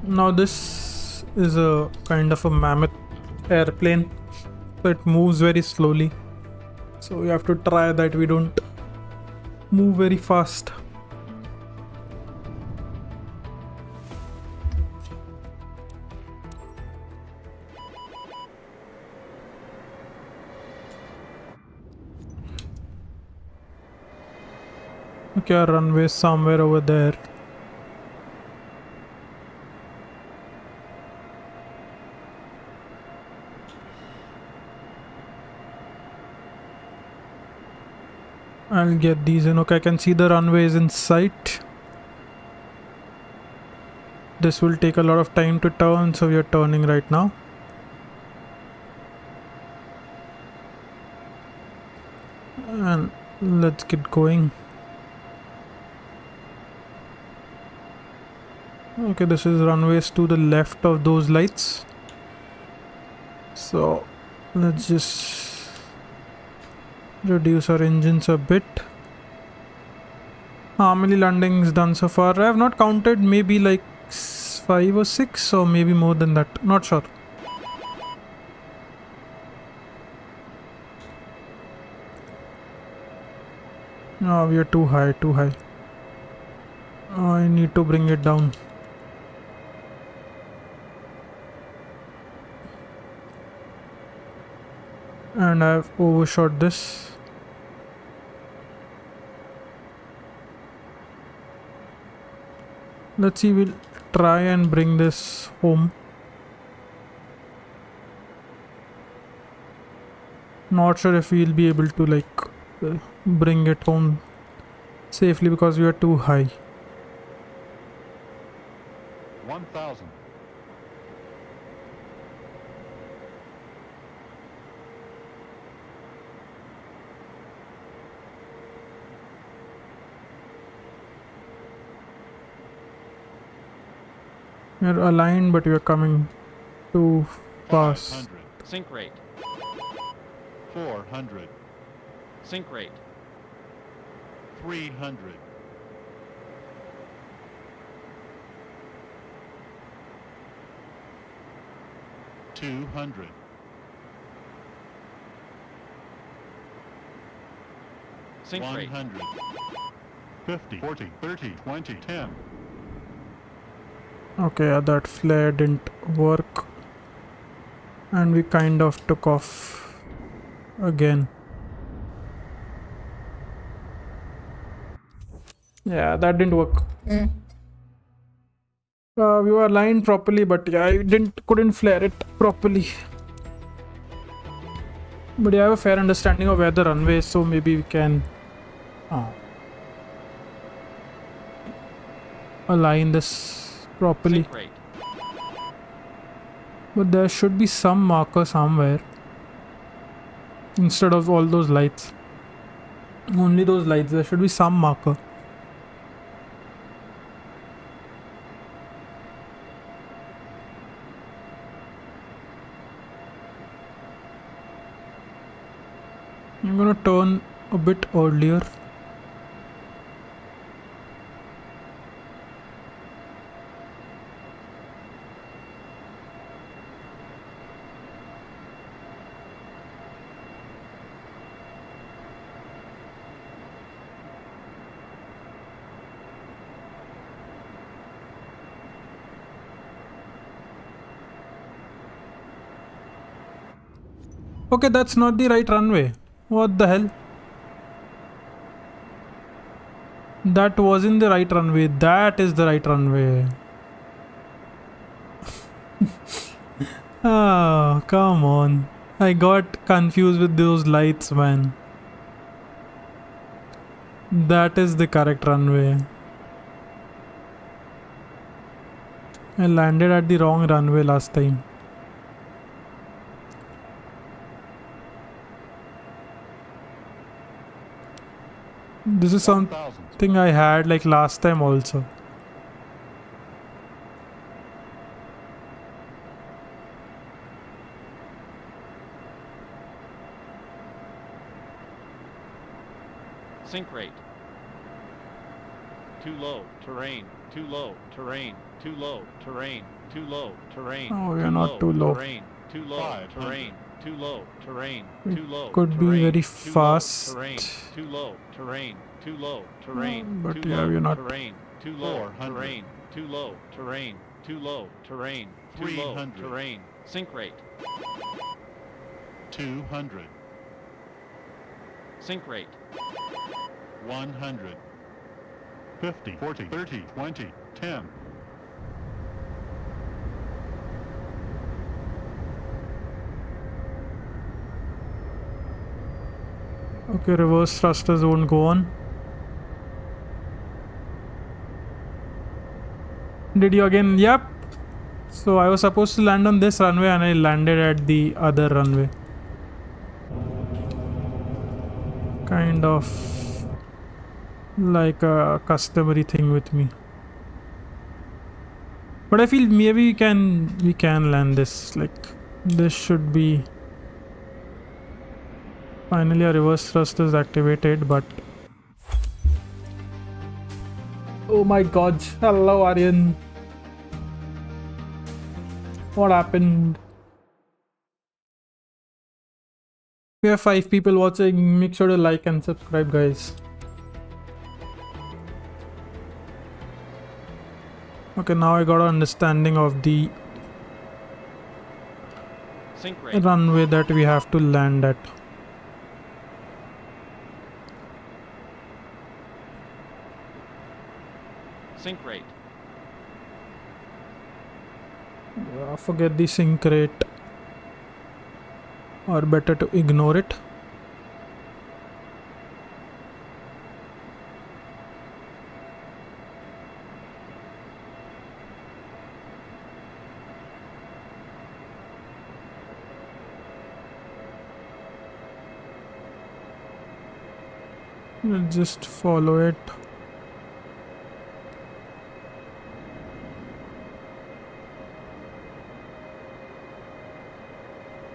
Now this is a kind of a mammoth airplane, so it moves very slowly. So we have to try that we don't move very fast. Okay, our runway is somewhere over there. I'll get these in. Okay, I can see the runway is in sight. This will take a lot of time to turn, so we are turning right now. And let's get going. Okay, this is runways to the left of those lights. So let's just reduce our engines a bit. How many landings done so far? I have not counted, maybe like 5 or 6 or maybe more than that, not sure. No, we are too high. I need to bring it down. And I've overshot this. Let's see, we'll try and bring this home. Not sure if we'll be able to bring it home safely because we are too high. 1,000. We're aligned, but we are coming too fast. 500. Sink rate. 400. Sink rate. 300. 200. 100. 50, 40, 30, 20, 10. Okay, that flare didn't work. And we kind of took off again. Yeah, that didn't work. We were aligned properly, but yeah, I couldn't flare it properly. But yeah, I have a fair understanding of where the runway is, so maybe we can align this properly. But there should be some marker somewhere instead of all those lights. Only those lights, there should be some marker. I'm gonna turn a bit earlier. Okay, that's not the right runway. What the hell? That wasn't the right runway. That is the right runway. Oh, come on. I got confused with those lights, man. That is the correct runway. I landed at the wrong runway last time. This is 1,000. something I had like last time also. Sink rate. Too low. Terrain. Too low. Terrain. Too low. Terrain. Too low. Terrain. Oh, we are not too low. Terrain. Too low. 500. Terrain. Too low. Terrain. It Too low. could be terrain, very too low, fast. Terrain. Too low. Terrain. Too low. Terrain. But Too yeah, low, we're not. Terrain. Too low. 400. Terrain. Too low. Terrain. Too low. Terrain. Too low. 300. Terrain. Sink rate. 200. Sink rate. 100. 50, 40, 30, 20, 10. Okay, reverse thrusters won't go on. Did you again? Yep. So I was supposed to land on this runway and I landed at the other runway. Kind of like a customary thing with me. But I feel maybe we can land this. Like this should be finally a reverse thrust is activated, but oh my god. Hello Aryan. What happened? We have 5 people watching. Make sure to like and subscribe, guys. Okay, now I got an understanding of the Sink rate. runway that we have to land at. Sink rate. Yeah, forget the sink rate. Or better to ignore it. Let's just follow it.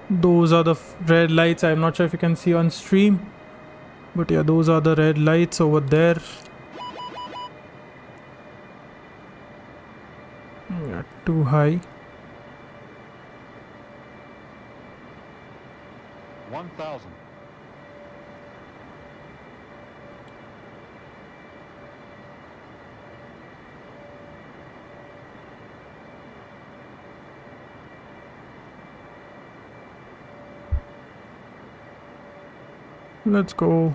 Those are the red lights. I'm not sure if you can see on stream, but yeah, those are the red lights over there. Yeah, too high. 1,000. Let's go.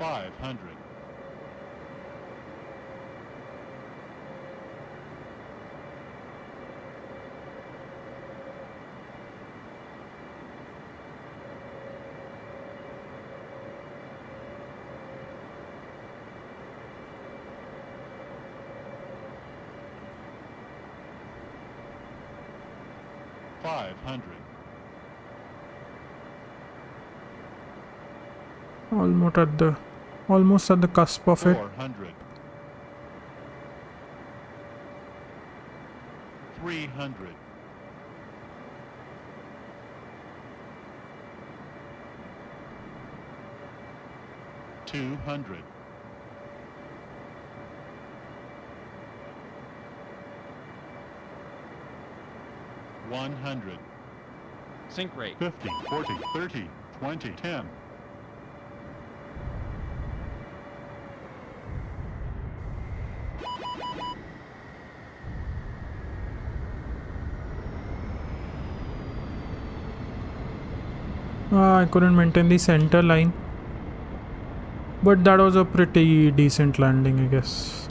$500. $500. almost at the cusp of it. 400. 300. 200. 100. Sink rate. 50, 40, 30, 20, 10. I couldn't maintain the center line, but that was a pretty decent landing, I guess.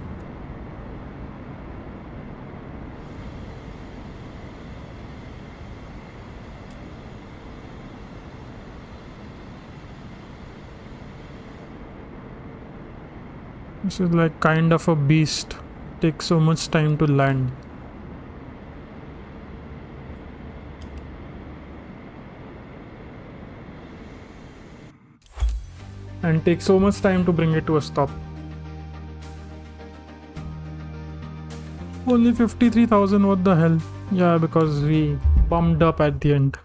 This is like kind of a beast. Takes so much time to land. And takes so much time to bring it to a stop. Only 53,000, what the hell? Yeah, because we bumped up at the end.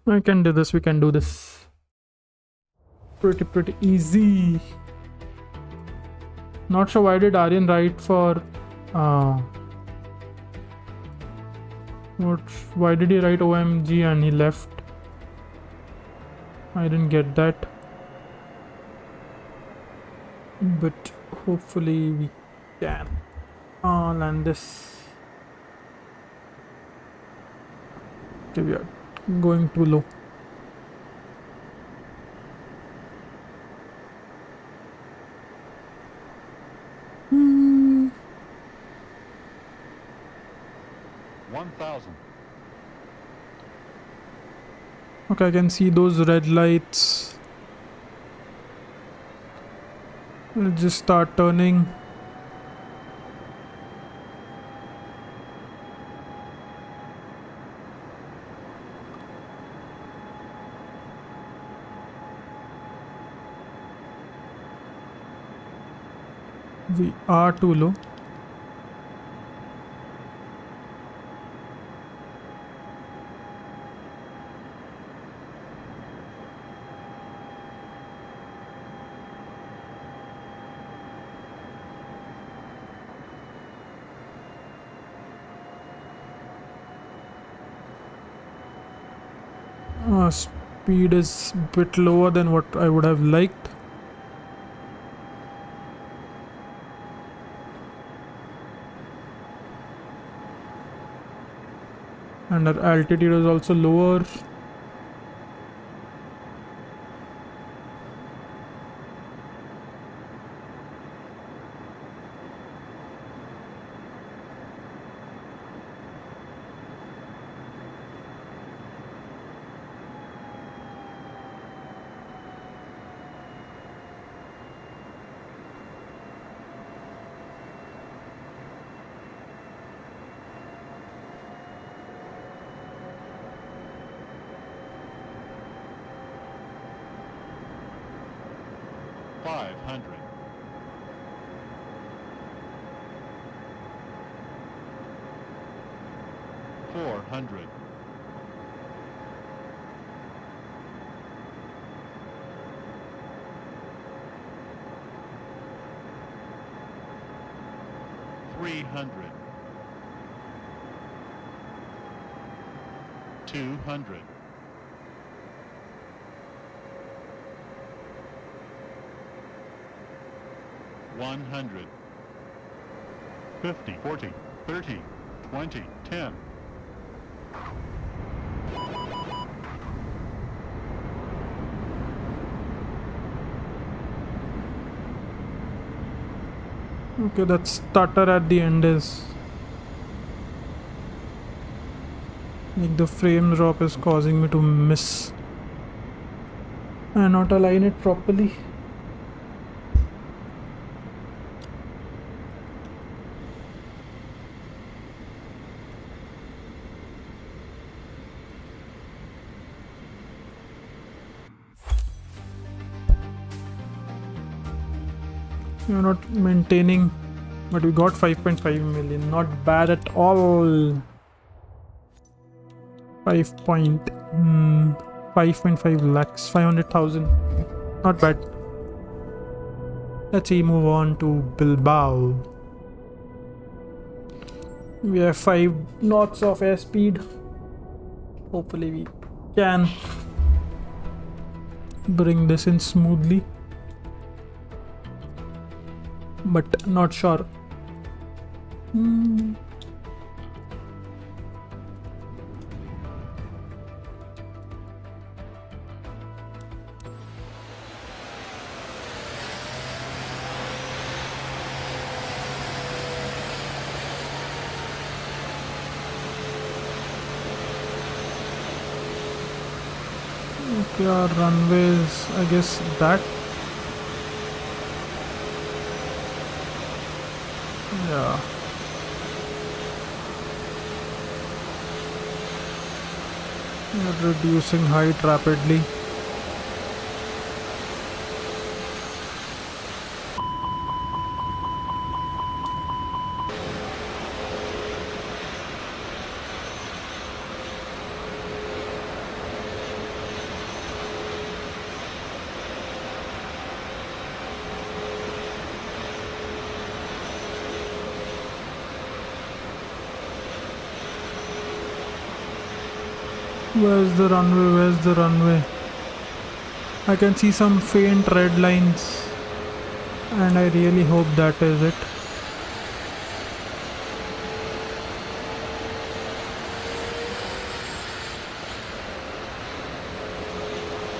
We can do this, we can do this. Pretty easy. Not sure why did Aryan write for why did he write OMG and he left? I didn't get that. But hopefully we can land this. Okay, we are going too low. Hmm. 1,000. Okay, I can see those red lights. We'll just start turning. We are too low. Speed is a bit lower than what I would have liked. And our altitude is also lower. $500. 400. 300. 200. 100. 50, 40, 30, 20, 10. Okay, that stutter at the end is like the frame drop is causing me to miss and not align it properly. We're not maintaining, but we got 5.5 million. Not bad at all. 5.5 lakhs, 500,000. Not bad. Let's see, move on to Bilbao. We have 5 knots of airspeed. Hopefully we can bring this in smoothly, but not sure. Okay, our runways, I guess that. Yeah. We're reducing height rapidly. Where's the runway? Where's the runway? I can see some faint red lines, and I really hope that is it.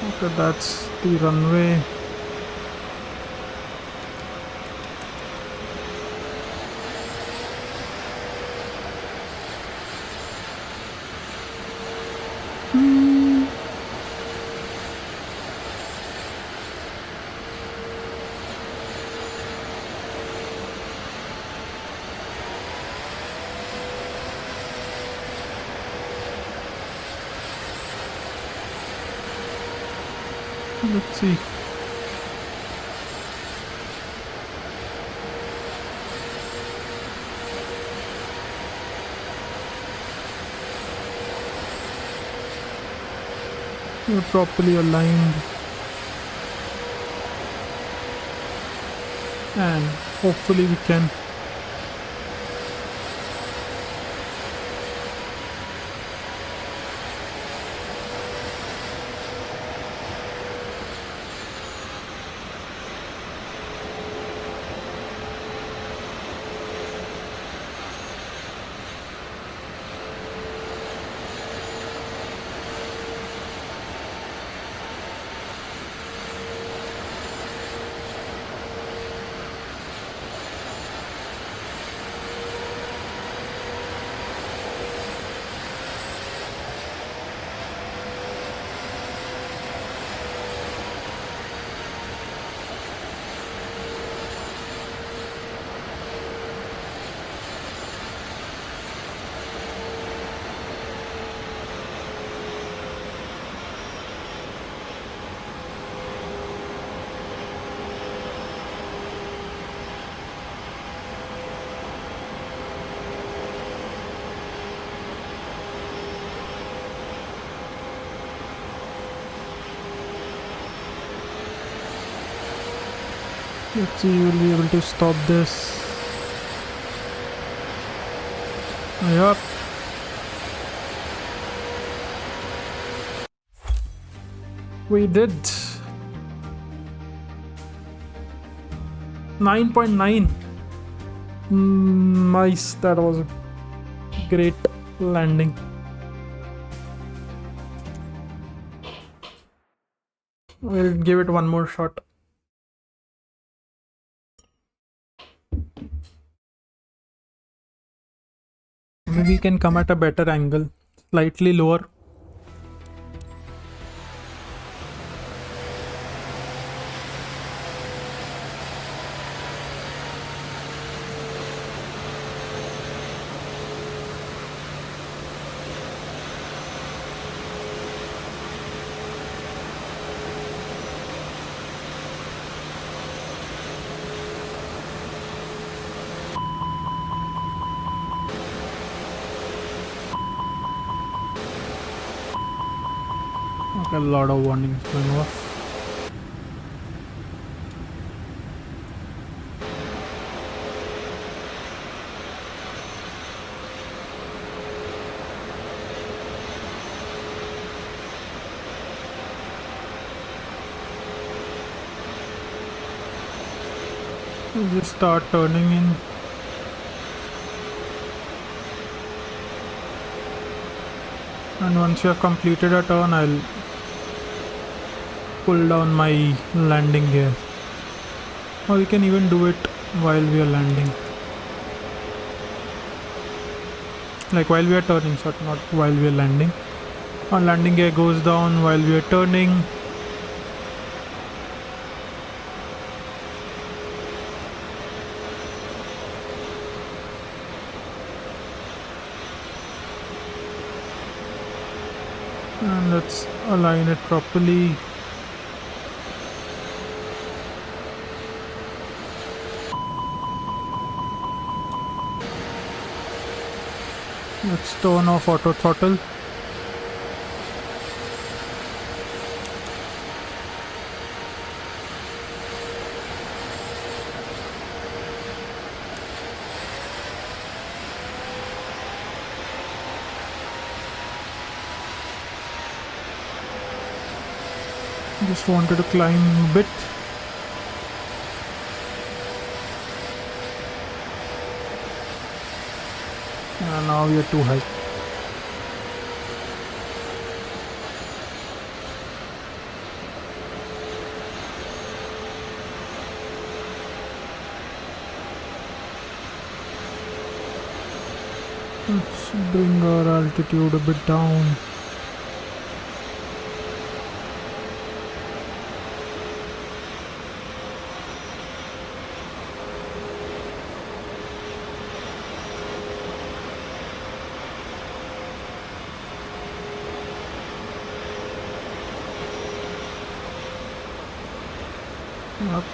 Okay, that's the runway. Let's see. We're properly aligned, and hopefully we can let's see, we'll be able to stop this. Yup. We did 9.9. Nice, that was a great landing. We'll give it one more shot. Maybe we can come at a better angle, slightly lower. A lot of warnings going off. Just start turning in. And once you have completed a turn, I'll pull down my landing gear. Or we can even do it while we are landing. Like while we are turning, so not while we are landing. Our landing gear goes down while we are turning. And let's align it properly. Let's turn off auto throttle. Just wanted to climb a bit. And now we are too high. Let's bring our altitude a bit down. Up.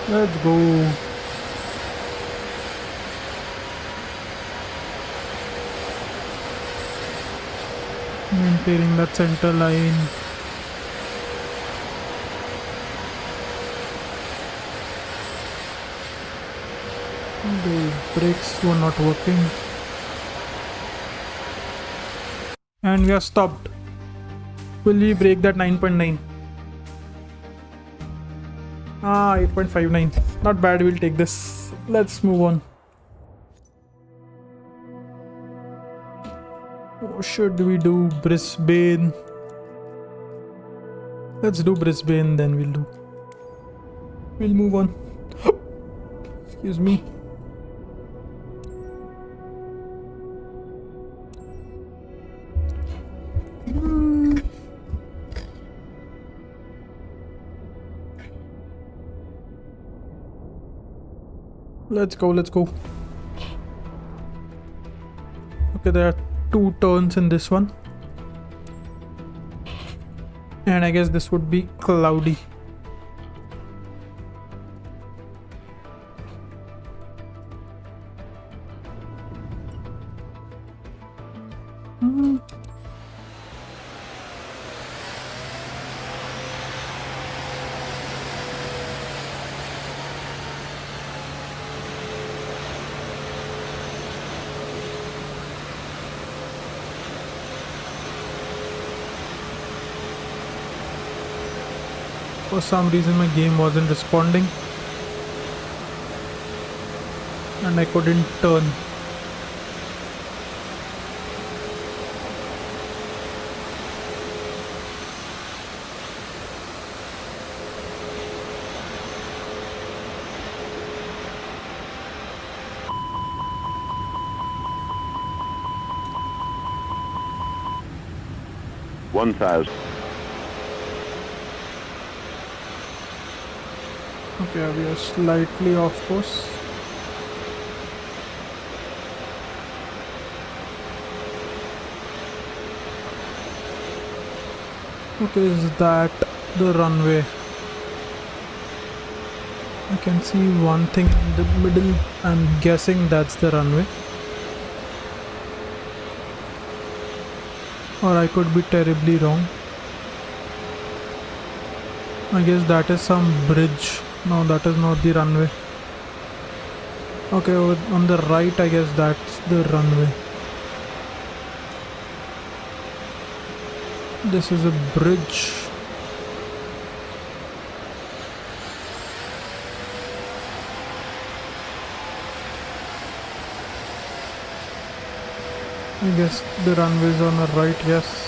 Let's go. Maintaining that center line. Those brakes were not working. And we are stopped. Will we break that 9.9? Ah, 8.59. Not bad, we'll take this. Let's move on. What should we do? Brisbane. Let's do Brisbane, then we'll move on. Excuse me. Let's go. Okay, there are 2 turns in this one. And I guess this would be cloudy. For some reason my game wasn't responding and I couldn't turn. Okay, we are slightly off course. Okay, is that the runway? I can see one thing in the middle. I'm guessing that's the runway. Or I could be terribly wrong. I guess that is some bridge. No, that is not the runway. Okay, on the right, I guess that's the runway. This is a bridge. I guess the runway is on the right, yes.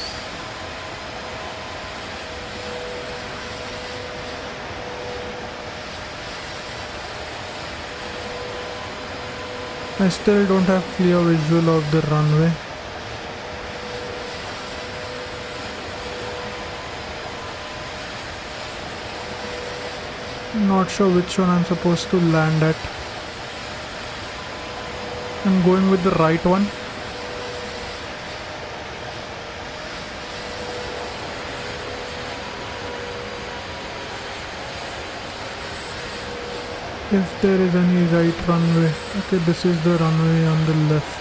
I still don't have clear visual of the runway. Not sure which one I'm supposed to land at. I'm going with the right one. If there is any right runway. Okay, this is the runway on the left.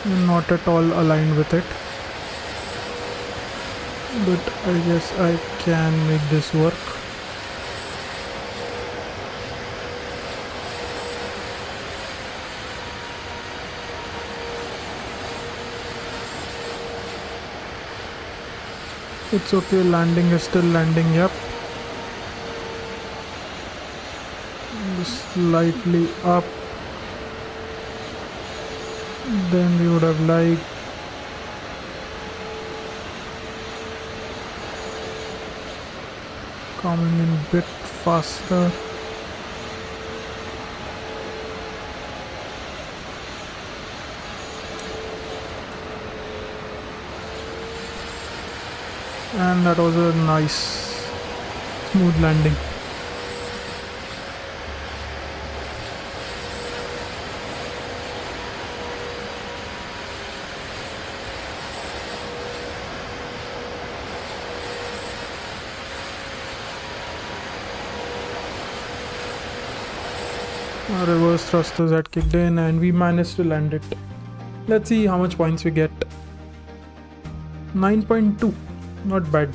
I'm not at all aligned with it. But I guess I can make this work. It's okay, landing is still landing, yep. Slightly up, then we would have like coming in a bit faster. And that was a nice smooth landing. Our reverse thrusters had kicked in and we managed to land it. Let's see how much points we get. 9.2, not bad.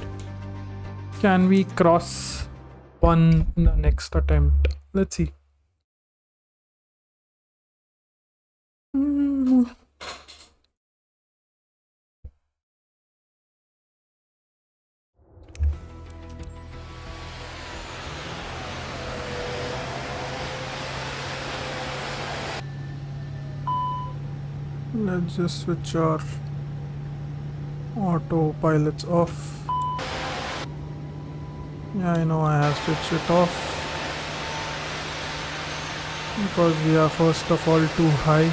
Can we cross 1 in the next attempt? Let's see. Let's just switch our autopilots off. Yeah, I know I have switched it off because we are first of all too high.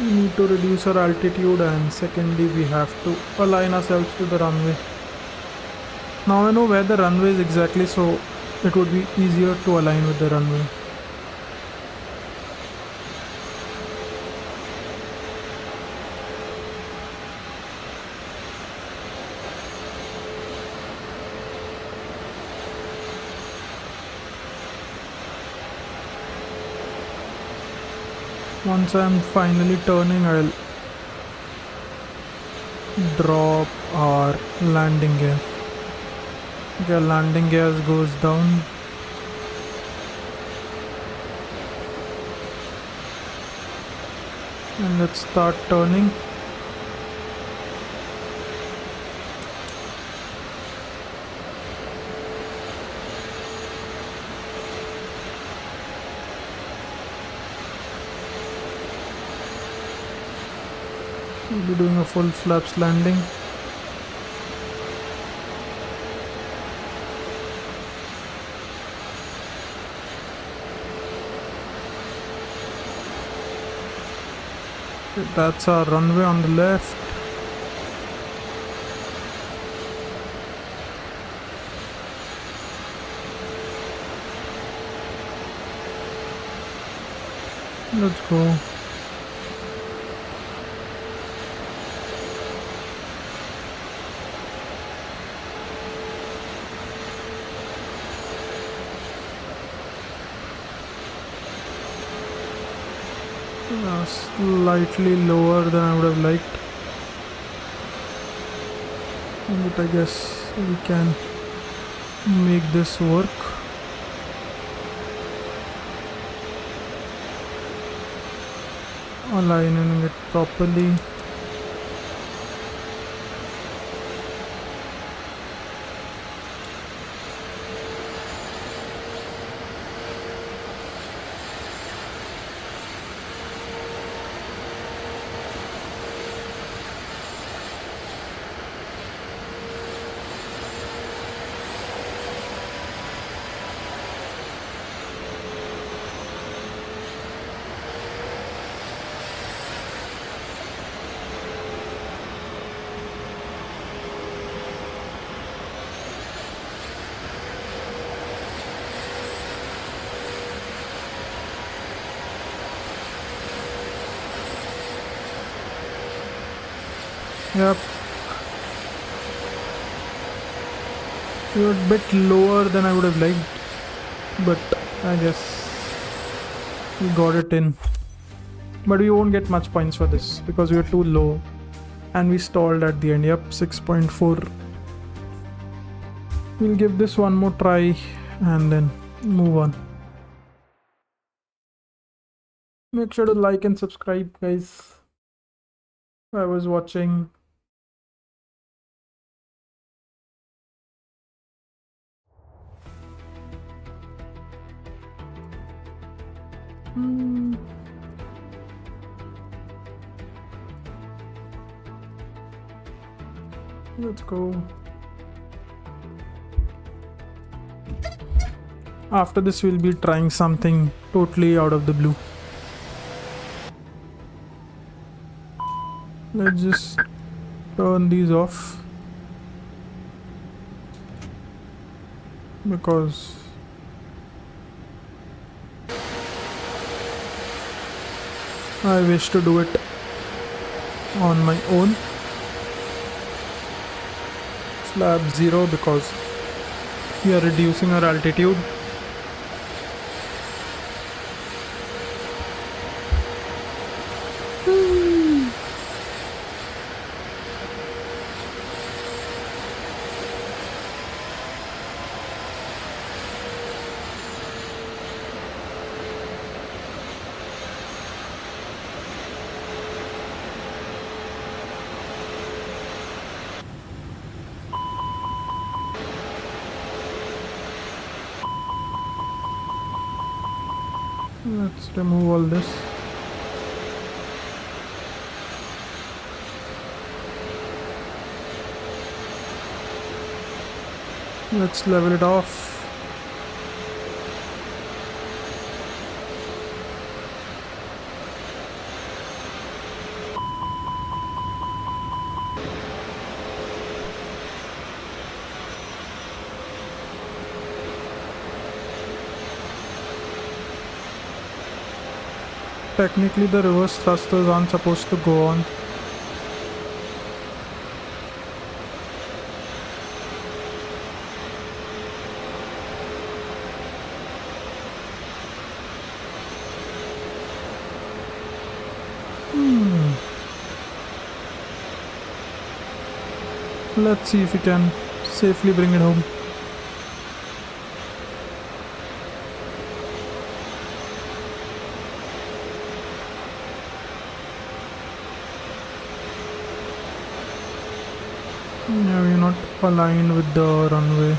We need to reduce our altitude, and secondly we have to align ourselves to the runway. Now I know where the runway is exactly, so it would be easier to align with the runway. Once I'm finally turning, I'll drop our landing gear. Okay, landing gears goes down. And let's start turning. We'll be doing a full flaps landing. Okay, that's our runway on the left. Let's go. Slightly lower than I would have liked, but I guess we can make this work. Aligning it properly. Yep. You're a bit lower than I would have liked, but I guess we got it in. But we won't get much points for this because we were too low and we stalled at the end. Yep, 6.4. We'll give this one more try and then move on. Make sure to like and subscribe, guys. I was watching. Let's go. After this, we'll be trying something totally out of the blue. Let's just turn these off because I wish to do it on my own. Flap 0 because we are reducing our altitude. Let's remove all this. Let's level it off. Technically, the reverse thrusters aren't supposed to go on. Let's see if we can safely bring it home. Yeah, we're not aligned with the runway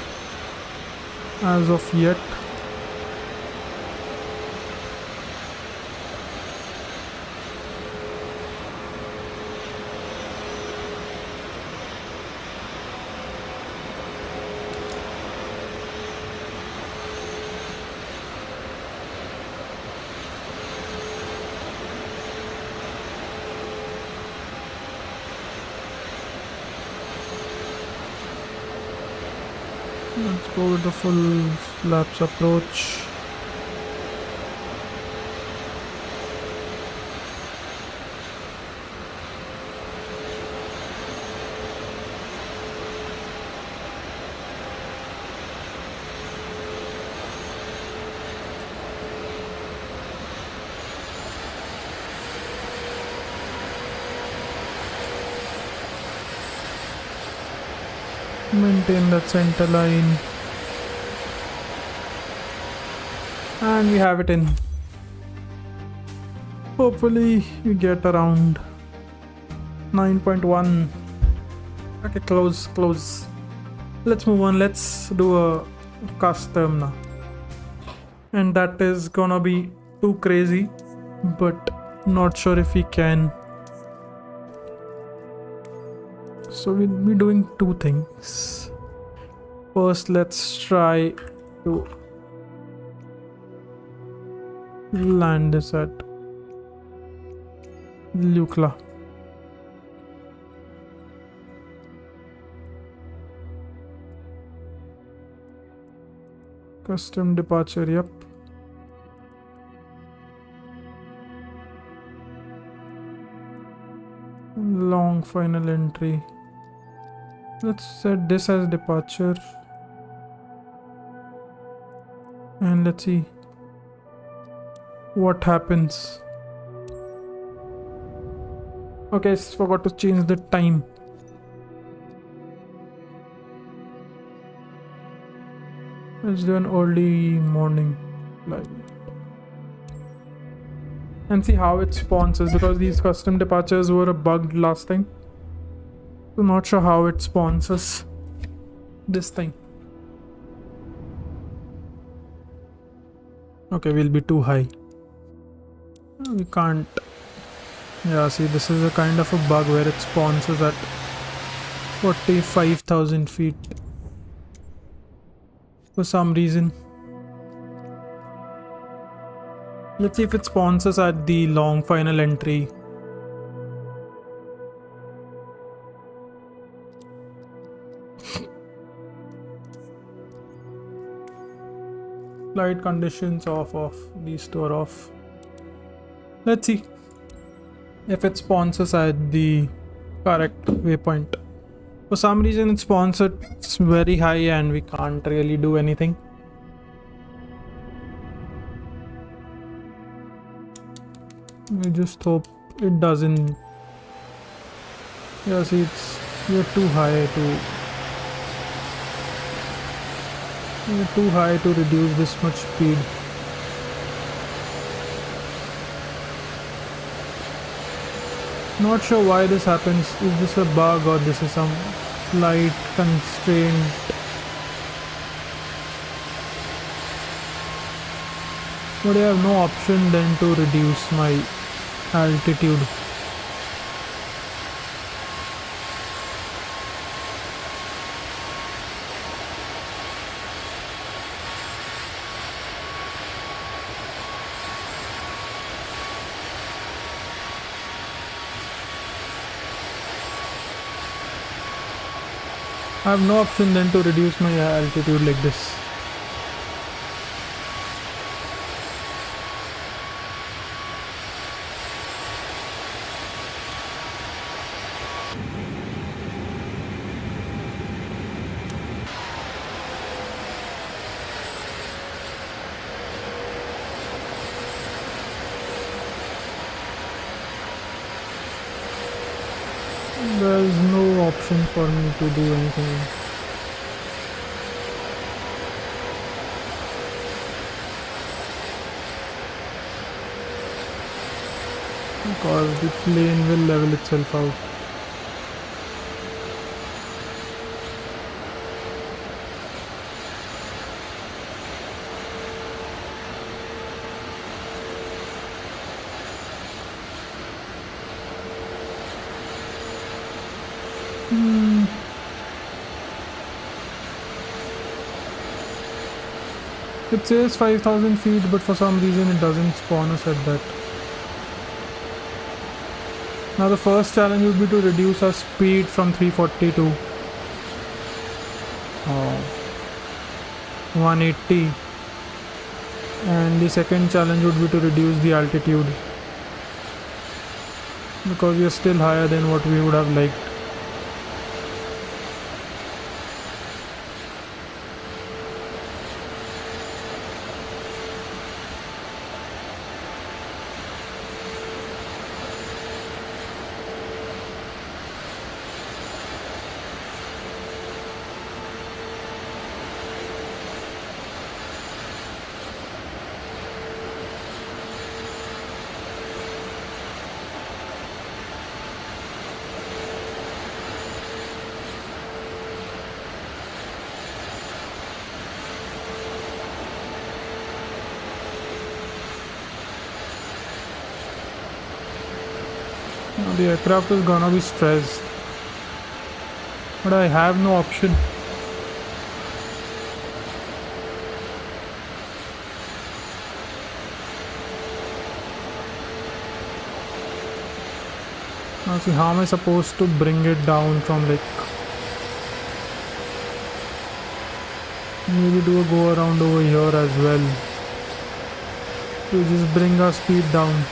as of yet. Let's go with the full flaps approach. Maintain that center line. And we have it in. Hopefully we get around 9.1. Okay, close. Let's move on. Let's do a custom now. And that is gonna be too crazy, but not sure if we can. So we'll be doing two things. First, let's try to land this at Lukla. Custom departure, yep. Long final entry. Let's set this as departure. And let's see what happens. Okay, I forgot to change the time. Let's do an early morning flight. And see how it sponsors, because these custom departures were bugged last time. So not sure how it sponsors this thing. Okay, we'll be too high. We can't. Yeah, see, this is a kind of a bug where it sponsors at 45,000 feet for some reason. Let's see if it sponsors at the long final entry. Flight conditions off. These two are off. Let's see if it sponsors at the correct waypoint. For some reason it's sponsored very high and we can't really do anything. We just hope it doesn't. Yeah, see, you're too high to reduce this much speed. Not sure why this happens. Is this a bug or this is some flight constraint? But I have no option then to reduce my altitude. I have no option then to reduce my altitude like this. There's no option for me to do anything. Because the plane will level itself out. It says 5,000 feet, but for some reason it doesn't spawn us at that. Now the first challenge would be to reduce our speed from 340 to 180. And the second challenge would be to reduce the altitude, because we are still higher than what we would have liked. Now the aircraft is gonna be stressed. But I have no option. Now see, how am I supposed to bring it down from like... Maybe do a go around over here as well. To just bring our speed down.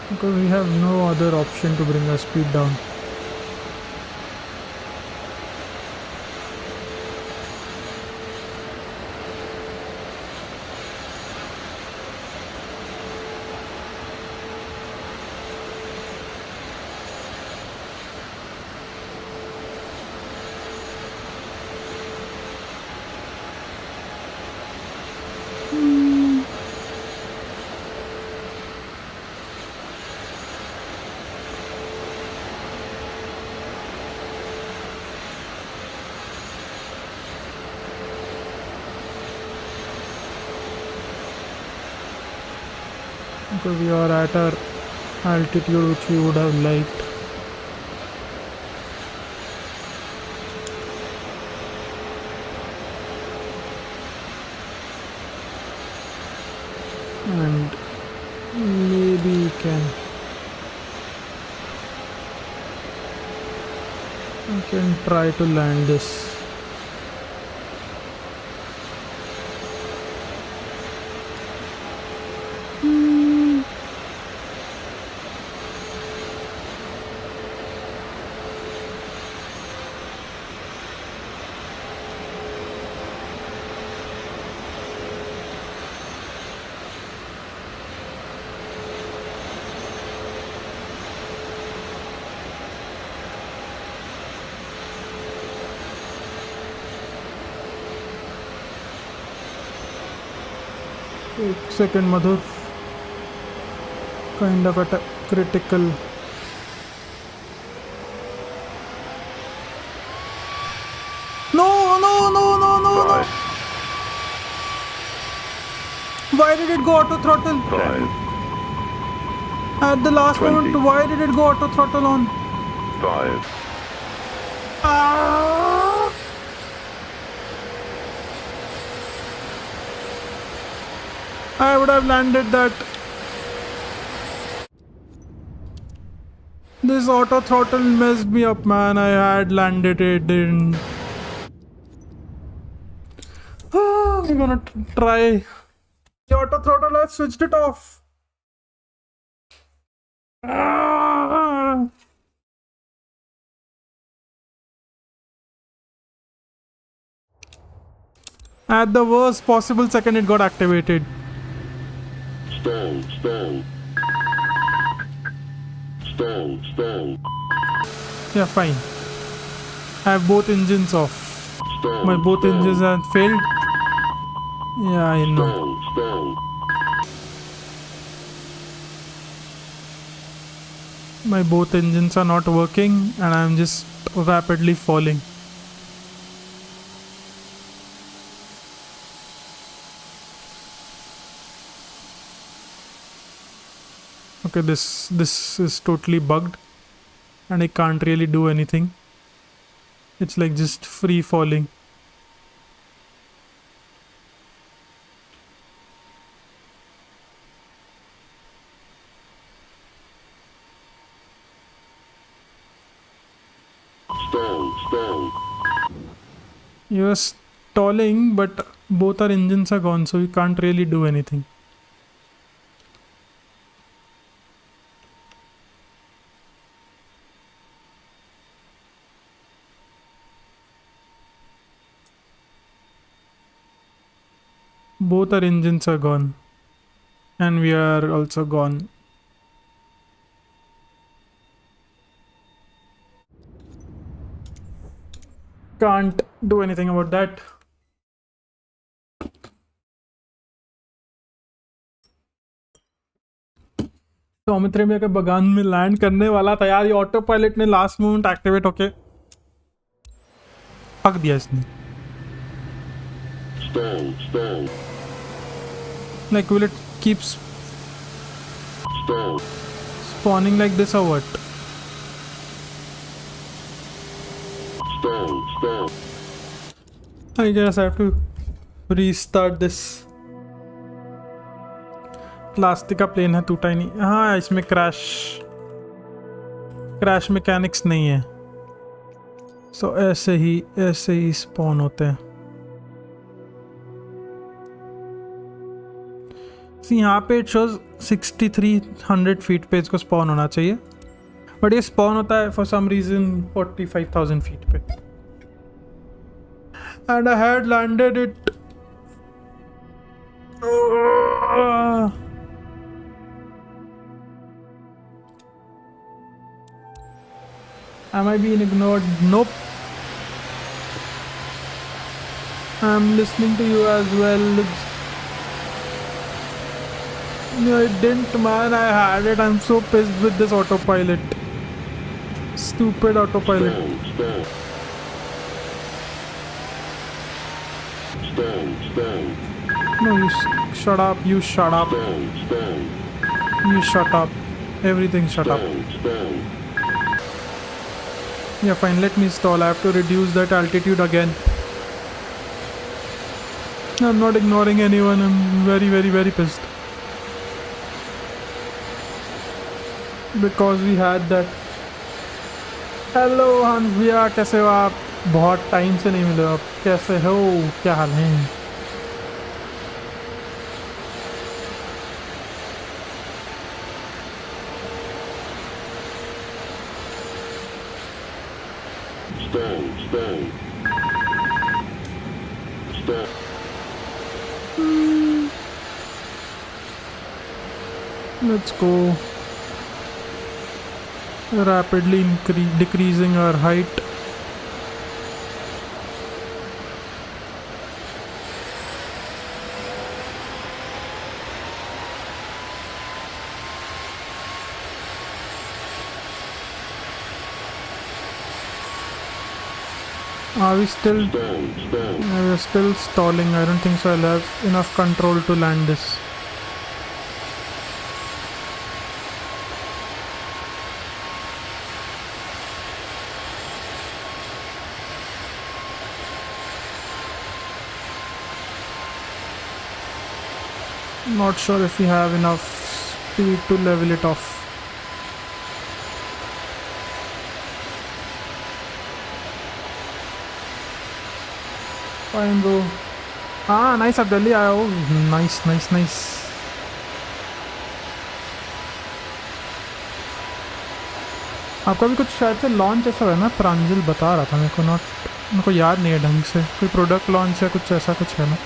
Because we have no other option to bring our speed down. Because we are at our altitude which we would have liked. And maybe we can try to land this. एक second Madhur, kind of at a critical. No. Five, Why did it go auto throttle? 5, At the last 20. moment, why did it go auto throttle on? 5, Ah! I would have landed that. This auto throttle messed me up, man. I had landed it, didn't. We're gonna try. The auto throttle, I switched it off. Ah! At the worst possible second, it got activated. stall, Yeah, fine. I have both engines off. stall, My both engines have failed. Yeah, I know. stall, My both engines are not working and I'm just rapidly falling. Okay, this is totally bugged and I can't really do anything. It's like just free falling. stall, You're stalling, but both our engines are gone, so we can't really do anything. Both our engines are gone. And we are also gone. Can't do anything about that. तो अमित रेमिया के बगान में land करने वाला था यार, ये auto pilot ने लास्ट मोमेंट एक्टिवेट होके पक दिया इसने. stall, Like, will it keep Stall. spawning like this or what? Stall. Stall. I guess I have to restart this. Plastic का प्लेन है, टूटा ही नहीं. हाँ, इसमें क्रैश मैकेनिक्स नहीं है. सो ऐसे ही स्पॉन होते हैं. यहाँ पे इट शोज 6300 फीट पे इसको स्पॉन होना चाहिए, बट ये स्पॉन होता है फॉर सम रीजन 45,000 फीट पे. And I had landed it. Am I being ignored? Nope. I'm listening to you as well. No, it didn't, man. I had it. I'm so pissed with this autopilot. Stupid autopilot. Stall. Stall. Stall. No, you shut up. You shut up. Stall. Stall. You shut up. Everything shut up. Stall. Stall. Yeah, fine. Let me stall. I have to reduce that altitude again. I'm not ignoring anyone. I'm very, very, very pissed. Because we had that. Hello हंस भैया, कैसे हो आप? बहुत time से नहीं मिले आप. कैसे हो? क्या हाल है? Stall. Stall. Stall. Let's go. Rapidly decreasing our height. Are we still? Stall. Stall. We're still stalling. I don't think so. I'll have enough control to land this. Not sure if we have enough speed to level it off. Fine bro. हाँ nice, आप जल्दी आए हो. Nice nice nice. आपका भी कुछ शायद से लॉन्च ऐसा है ना, प्रांजल बता रहा था मेरे को याद नहीं है ढंग से. कोई प्रोडक्ट लॉन्च या कुछ ऐसा कुछ है ना.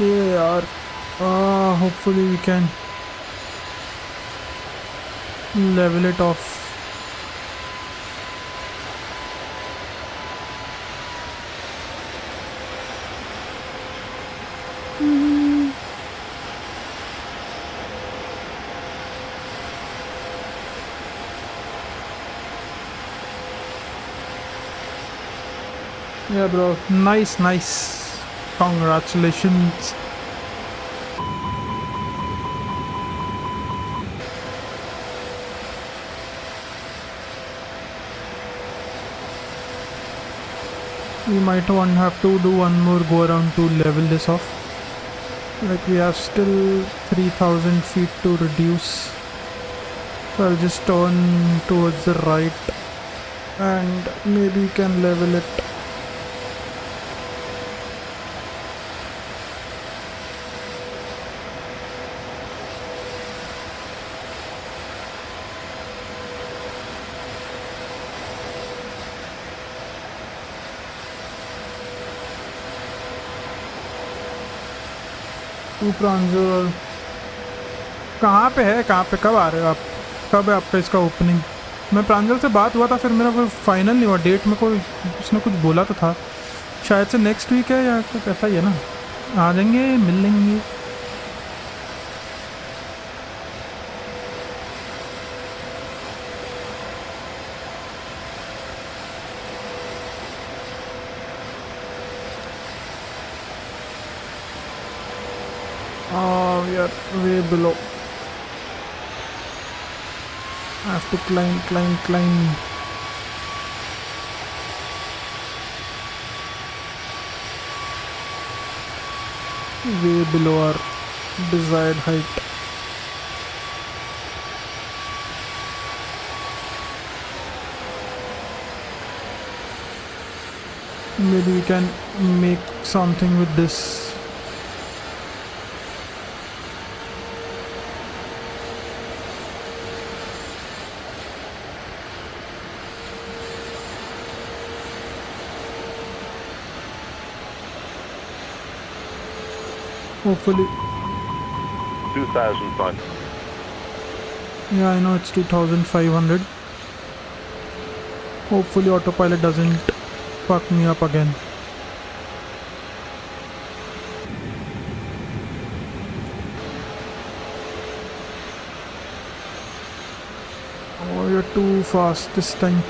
ये यार, hopefully we can level it off. Yeah bro, nice. Congratulations. We might have to do one more go around to level this off. Like we have still 3,000 feet to reduce. So I'll just turn towards the right and maybe we can level it. प्रांजल कहाँ पे है, कब आ रहे हो आप? कब है आपका इसका ओपनिंग? मैं प्रांजल से बात हुआ था, फिर मेरा कोई फाइनल नहीं हुआ डेट में. कोई उसने कुछ बोला तो था, शायद से नेक्स्ट वीक है या कुछ ऐसा ही है ना. आ जाएंगे, मिल लेंगे। Oh, we are way below. I have to climb, climb, climb. Way below our desired height. Maybe we can make something with this. Hopefully. 2,500. Yeah, I know it's 2,500. Hopefully autopilot doesn't fuck me up again. Oh, you're too fast this time.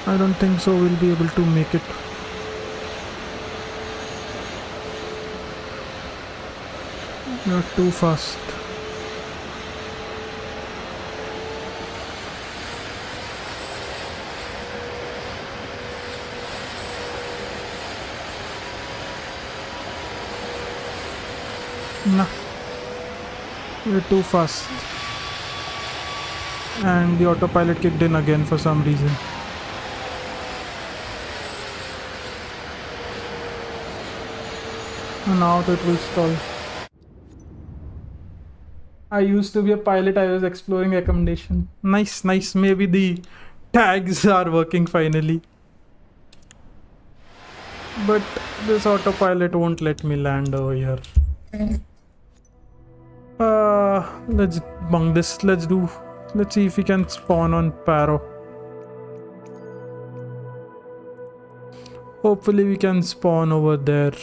I don't think so we'll be able to make it. You're too fast. Nah, you're too fast. And the autopilot kicked in again for some reason. And now it will stall. I used to be a pilot, I was exploring accommodation. Nice, nice. Maybe the tags are working finally. But this autopilot won't let me land over here. Let's bung this. Let's see if we can spawn on Paro. Hopefully we can spawn over there.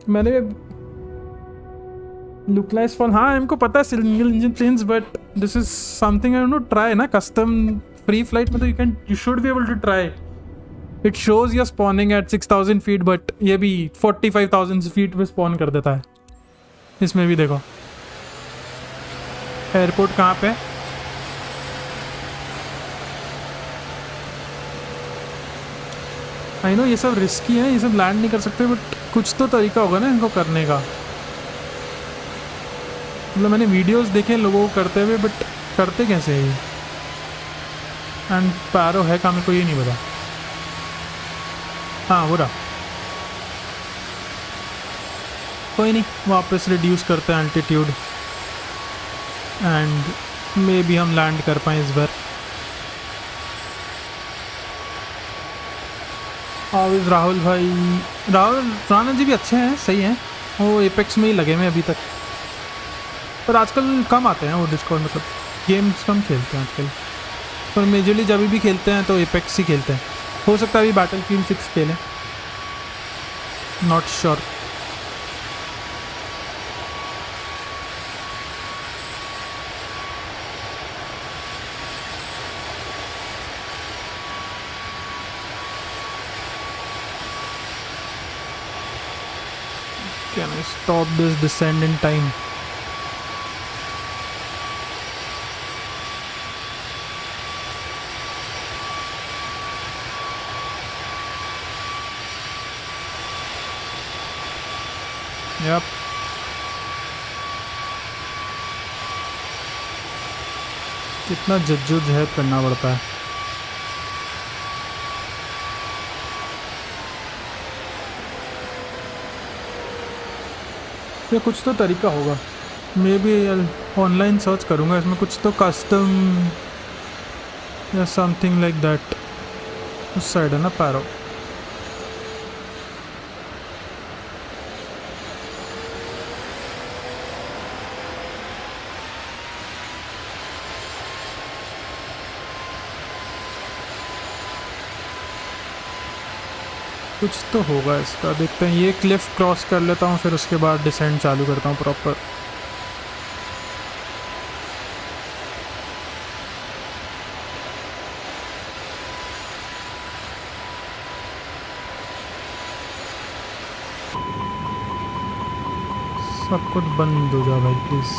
मैंने localized fall, हाँ हमको पता है single engine planes, but this is something I want to try ना. Custom free flight में तो you should be able to try. It shows you're spawning at 6,000 feet, but ये भी 45,000 feet पे spawn कर देता है. इसमें भी देखो एयरपोर्ट कहाँ पे है. आई नो ये सब रिस्की है, ये सब लैंड नहीं कर सकते, बट कुछ तो तरीका होगा ना इनको करने का. मतलब मैंने वीडियोस देखे लोगों को करते हुए, बट करते कैसे है ये. एंड पैरो है कहाँ, मेरे को ये नहीं पता. हाँ हो रहा, कोई नहीं, वापस रिड्यूस करते हैं एल्टीट्यूड एंड मे बी हम लैंड कर पाएँ इस बार. और राहुल भाई, राणा जी भी अच्छे हैं, सही हैं. वो एपेक्स में ही लगे हुए अभी तक, पर आजकल कम आते हैं वो डिस्कॉर्ड. मतलब गेम्स कम खेलते हैं आजकल, पर मेजरली जब भी खेलते हैं तो एपेक्स ही खेलते हैं. हो सकता है अभी बैटलफील्ड 6 खेलें, not sure. Can I stop this descent in time? Yep. कितना जद्दोजहद करना पड़ता है. ये कुछ तो तरीका होगा, मे बी ऑनलाइन सर्च करूँगा. इसमें कुछ तो कस्टम या समथिंग लाइक दैट. उस साइड है ना पैरो. कुछ तो होगा इसका, देखते हैं। ये क्लिफ क्रॉस कर लेता हूँ, फिर उसके बाद डिसेंड चालू करता हूँ प्रॉपर। सब कुछ बंद हो जा भाई प्लीज़।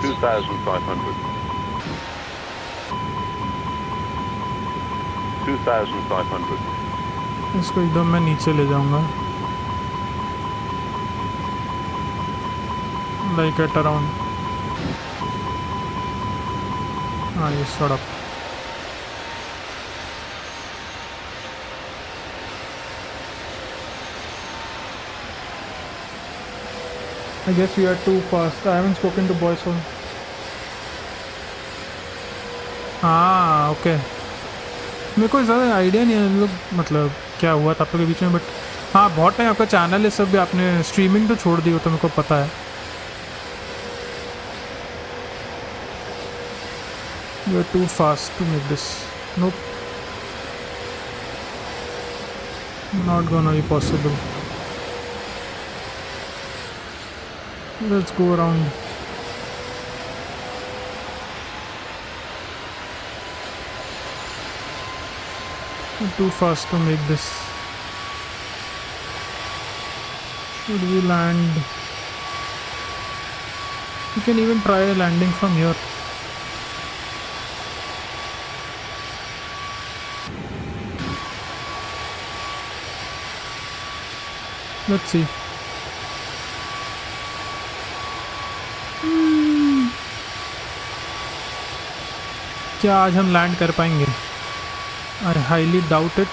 2,500. 2,500. इसको एकदम मैं नीचे ले जाऊंगा, लाइक एट अराउंड, हाँ ये सड़क। I guess we are too fast. I haven't spoken to boys phone. हाँ ओके, मेरे को ज़्यादा आइडिया नहीं है लोग, मतलब क्या हुआ था आप लोग के बीच में, बट हाँ बहुत टाइम आपका चैनल है सब भी, आपने स्ट्रीमिंग तो छोड़ दी हो तो मेरे को पता है। You are too fast to make this. Nope. Not gonna be possible. Let's go around. You're too fast to make this. Should we land? You can even try landing from here. Let's see. क्या आज हम land कर पाएंगे? I highly doubt it,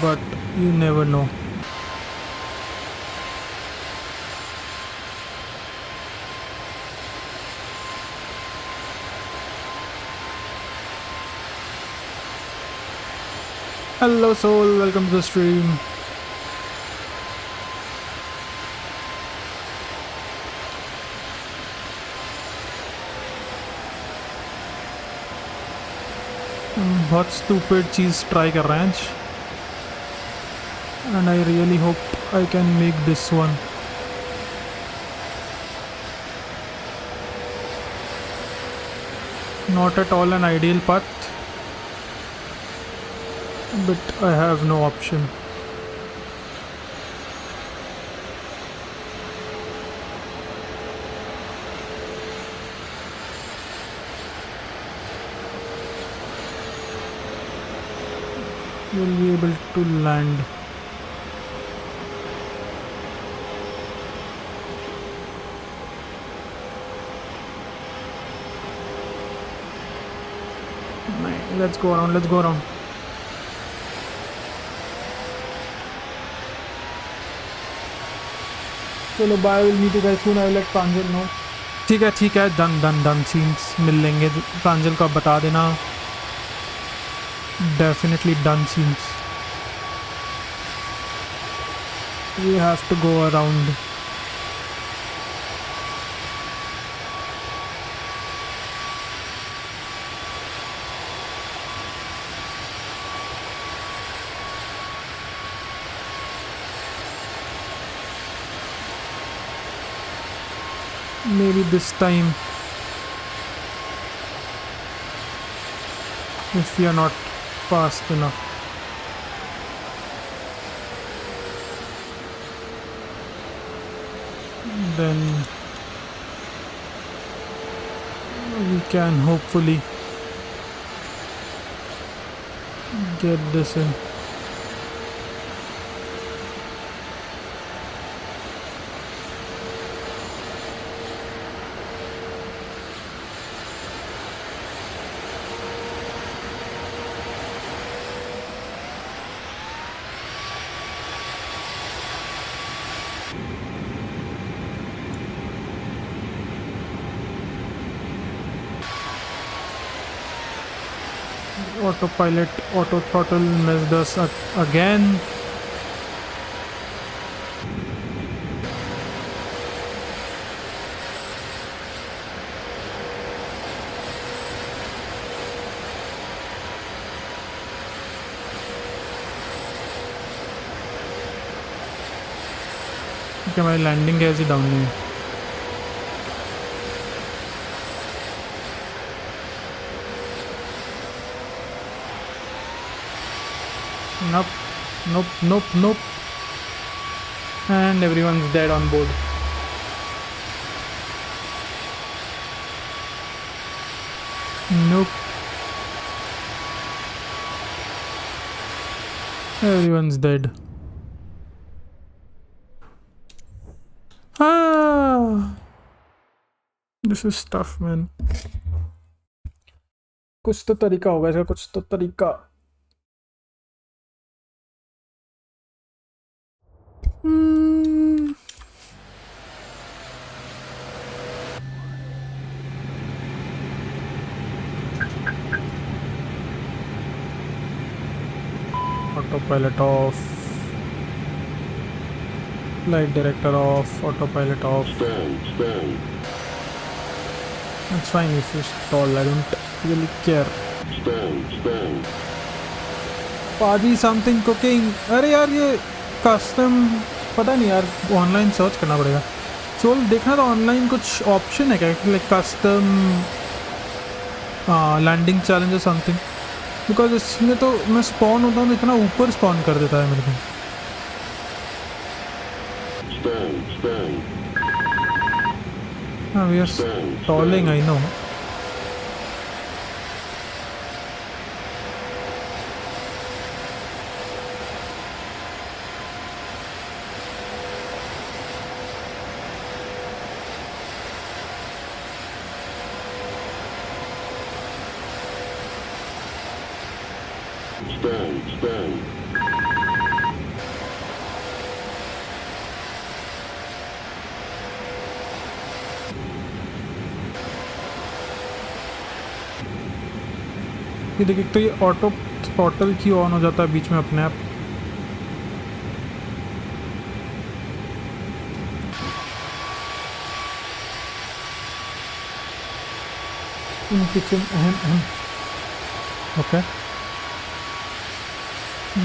but you never know. Hello soul, welcome to the stream. बहुत stupid चीज़ try कर रहे हैं आज, and I really hope I can make this one. Not at all an ideal path, but I have no option. You'll be able to land. Let's go around, let's go around. चलो bye, will meet you guys soon, I will let Pranjal know. ठीक है, done done done scenes, मिल लेंगे। प्रांजल को आप बता देना, definitely done scenes. We have to go around. Maybe this time, if we are not fast enough. Then we can hopefully get this in. Autopilot, auto throttle messed us up again. क्योंकि हमारी landing gear ही down नहीं है। Nope, nope, nope, nope. And everyone's dead on board. Nope. Everyone's dead. Ah, this is tough, man. कुछ तो तरीका होगा इसका, कुछ तो तरीका। Autopilot off. Flight director off. Autopilot off. Stall. It's fine if you stall. I don't really care. Stall. Party something cooking. अरे यार ये कस्टम पता नहीं यार, ऑनलाइन सर्च करना पड़ेगा। चल देखना था ऑनलाइन कुछ ऑप्शन है क्या, like custom landing challenge something, because इसमें तो मैं स्पॉन होता हूँ तो इतना ऊपर स्पॉन कर देता है मेरे को। Stall. हाँ we are stalling, I know. Stall. ये देखिए तो ये ऑटो थ्रॉटल क्यों ऑन हो जाता है बीच में अपने आप। In kitchen okay,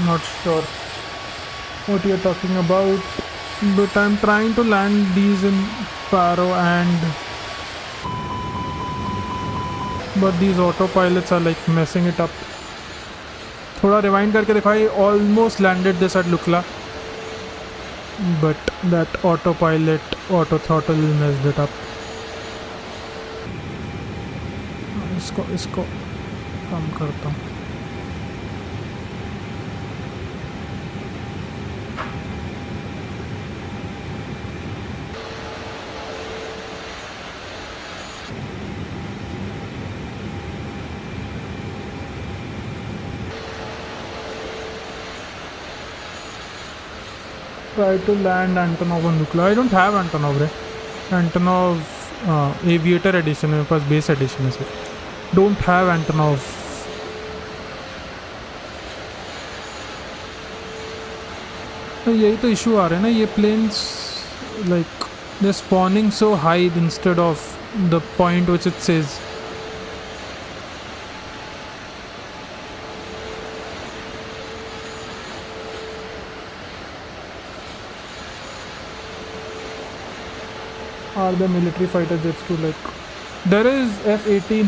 not sure what you're talking about, but I'm trying to land these in Paro but these autopilots are like messing it up. थोड़ा rewind करके देखा, I almost landed this at Lukla, but that autopilot auto throttle messed it up. इसको कम करता हूँ। Try to land Antonov on Nukla. I don't have Antonov रे, Antonov Aviator edition है मेरे पास, base addition है सिर्फ, don't have Antonov। तो यही तो इशू आ रहा है ना, ये planes like they're spawning so high instead of the point which it says. Are the military fighter jets to like there is F-18।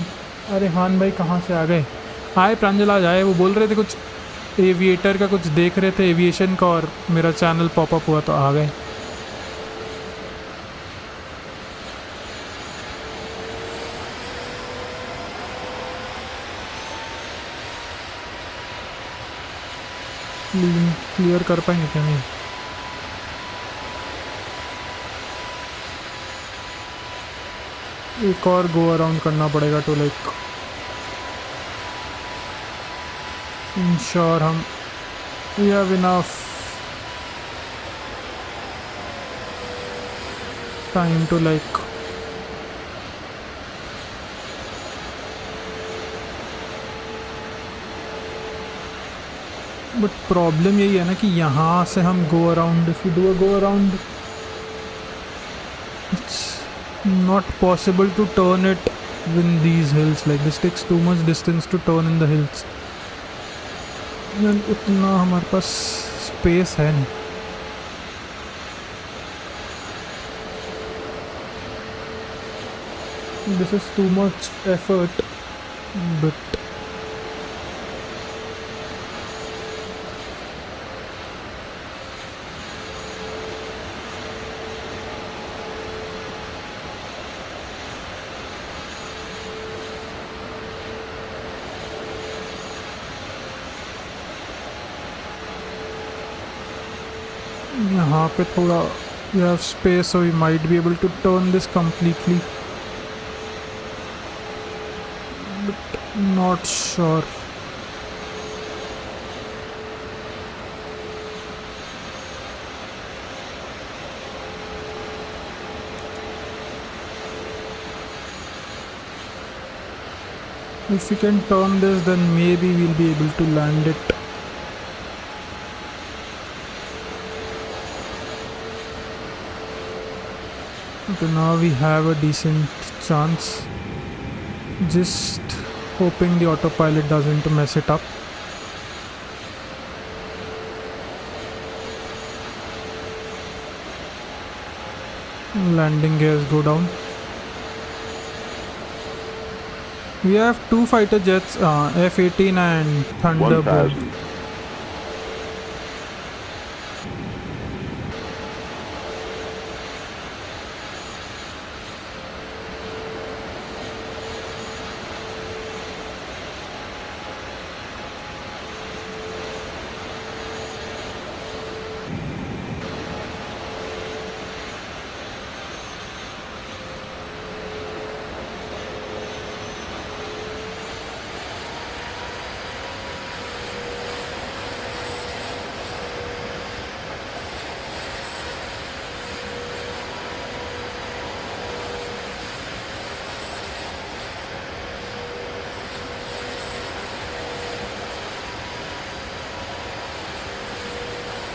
अरे हान भाई कहाँ से आ गए? आए प्रांजल आज आए, वो बोल रहे थे कुछ एविएटर का कुछ देख रहे थे, एविएशन का, और मेरा चैनल पॉपअप हुआ तो आ गए। क्लियर कर पाएंगे क्या? नहीं, एक और गो अराउंड करना पड़ेगा टू लाइक इंश्योर हम we have enough time to like but problem यही है ना कि यहाँ से हम go around, if you do a go around it's not possible to turn it in these hills, like this takes too much distance to turn in the hills, and उतना हमारे पास space है नहीं। This is too much effort, but यहाँ पे थोड़ा we have space, so we might be able to turn this completely, but not sure. If we can turn this, then maybe we'll be able to land it. Okay, now we have a decent chance. Just hoping the autopilot doesn't mess it up. Landing gears go down. We have two fighter jets, F-18 and Thunderbird. 1,000.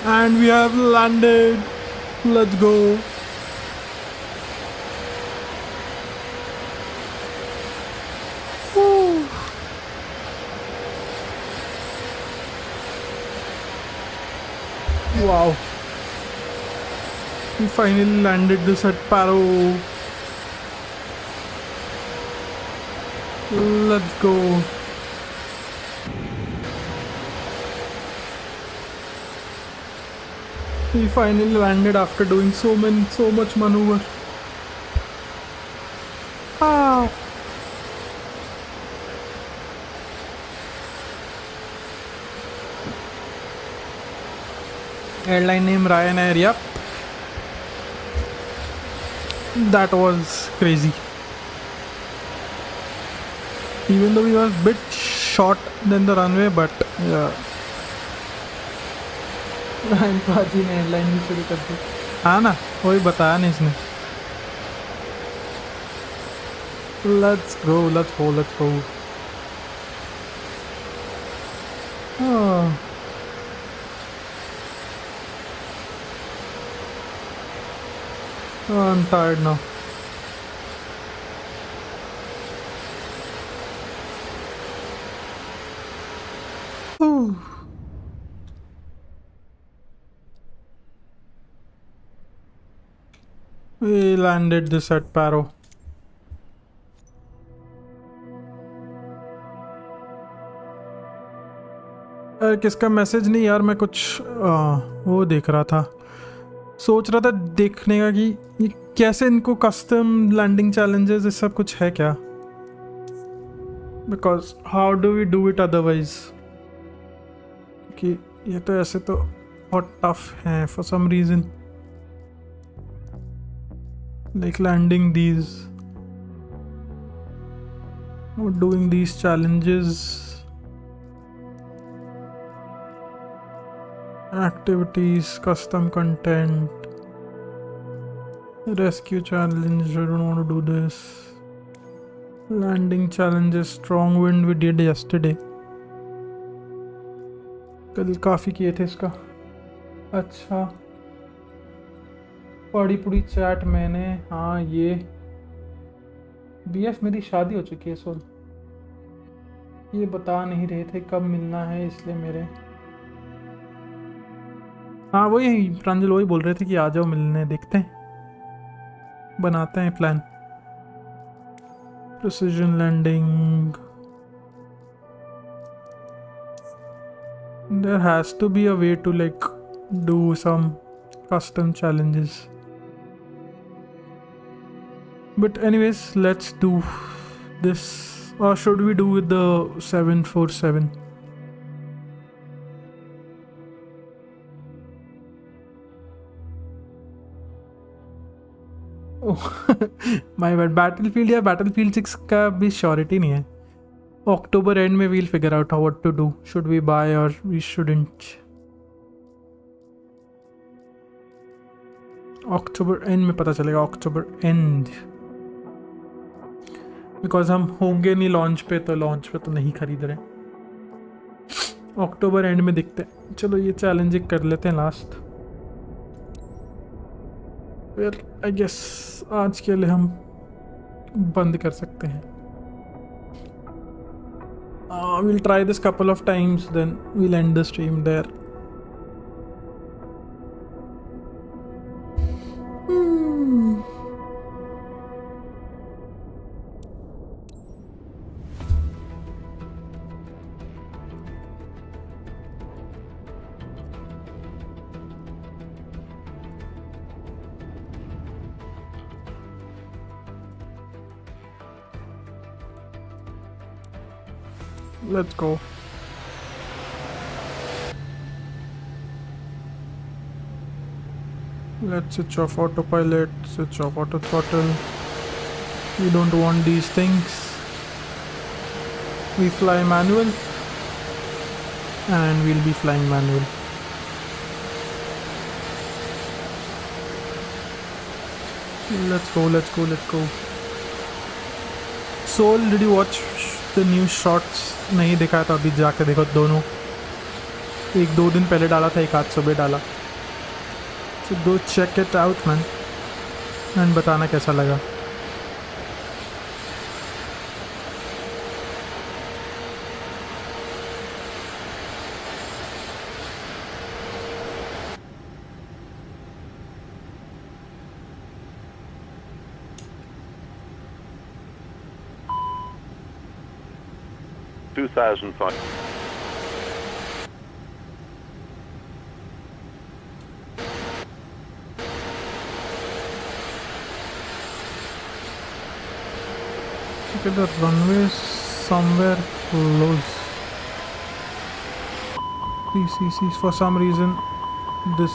And we have landed. Let's go. Woo. Wow. We finally landed this at Paro. Let's go. We finally landed after doing so much maneuver. Ah. Airline name Ryanair, yep. That was crazy. Even though we were a bit short than the runway, but yeah. राजी ने airline भी शुरू कर दी। हाँ ना, वही बताया नहीं इसने। Let's go, let's go, let's go. Oh. Oh, I'm tired now. Ooh. We landed this at Paro. अरे किसका मैसेज नहीं यार, मैं कुछ वो देख रहा था, सोच रहा था देखने का कि ये कैसे इनको कस्टम लैंडिंग चैलेंजेस ये सब कुछ है क्या, because how do we do it otherwise, कि ये तो ऐसे तो बहुत टफ है for some reason, like landing these or doing these challenges, activities, custom content, rescue challenge. I don't want to do this. Landing challenges, strong wind we did yesterday. कल काफ़ी किए थे इसका। अच्छा, पढ़ी पूरी चैट मैंने, हाँ ये बीएफ मेरी शादी हो चुकी है सोल, ये बता नहीं रहे थे कब मिलना है, इसलिए मेरे, हाँ वही प्रांजल वही बोल रहे थे कि आ जाओ मिलने, देखते हैं बनाते हैं plan. Precision landing. There has to be a way to like do some custom challenges. But anyways, let's do this. Or should we do with the 747? My bad. Battlefield या Battlefield 6 का भी श्योरिटी नहीं है. October end में we'll figure out what to do. Should we buy or we shouldn't? October end में पता चलेगा. October end. Because हम होंगे नहीं लॉन्च पे तो नहीं खरीद रहे. October end में दिखते हैं. चलो ये चैलेंज कर लेते हैं लास्ट. फिर आई गेस आज के लिए हम बंद कर सकते हैं. We'll try this couple of times, then we'll end the stream there. Hmm. Let's go. Let's switch off autopilot, switch off auto throttle. We don't want these things. We fly manual and we'll be flying manual. Let's go, let's go, let's go. Soul, did you watch the new shorts? नहीं देखा तो अभी जाके देखो दोनों. एक 2 दिन पहले डाला था, एक आज सुबह डाला. So go check it out man and बताना कैसा लगा. Two 2005. Look at the runway somewhere close. See, for some reason this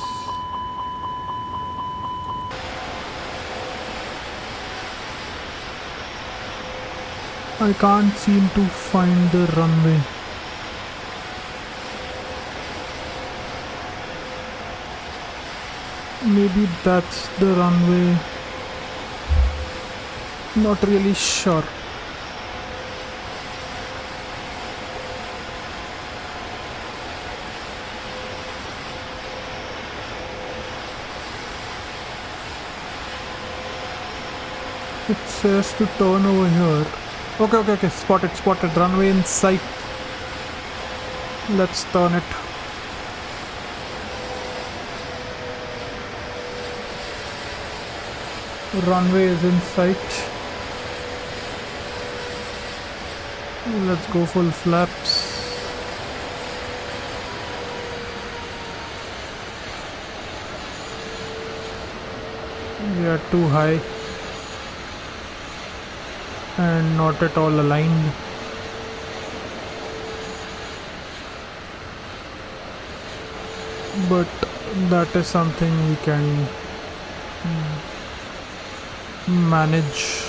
I can't seem to find the runway. Maybe that's the runway. Not really sure. It says to turn over here. Okay. Spotted. Runway in sight. Let's turn it. Runway is in sight. Let's go full flaps. We are too high and not at all aligned. But that is something we can manage.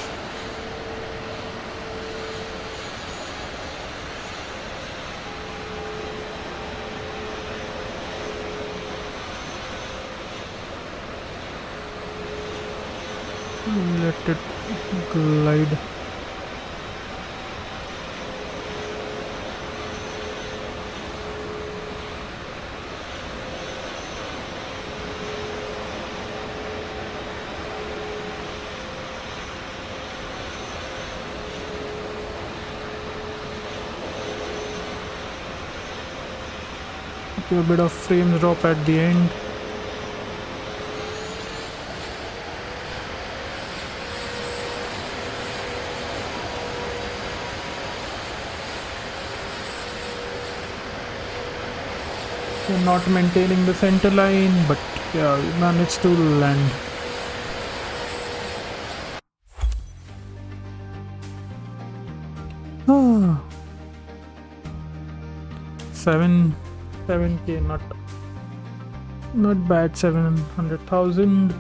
Let it glide. A bit of frame drop at the end. We're not maintaining the center line, but yeah, we managed to land. Ah. 7k, not bad. 700,000.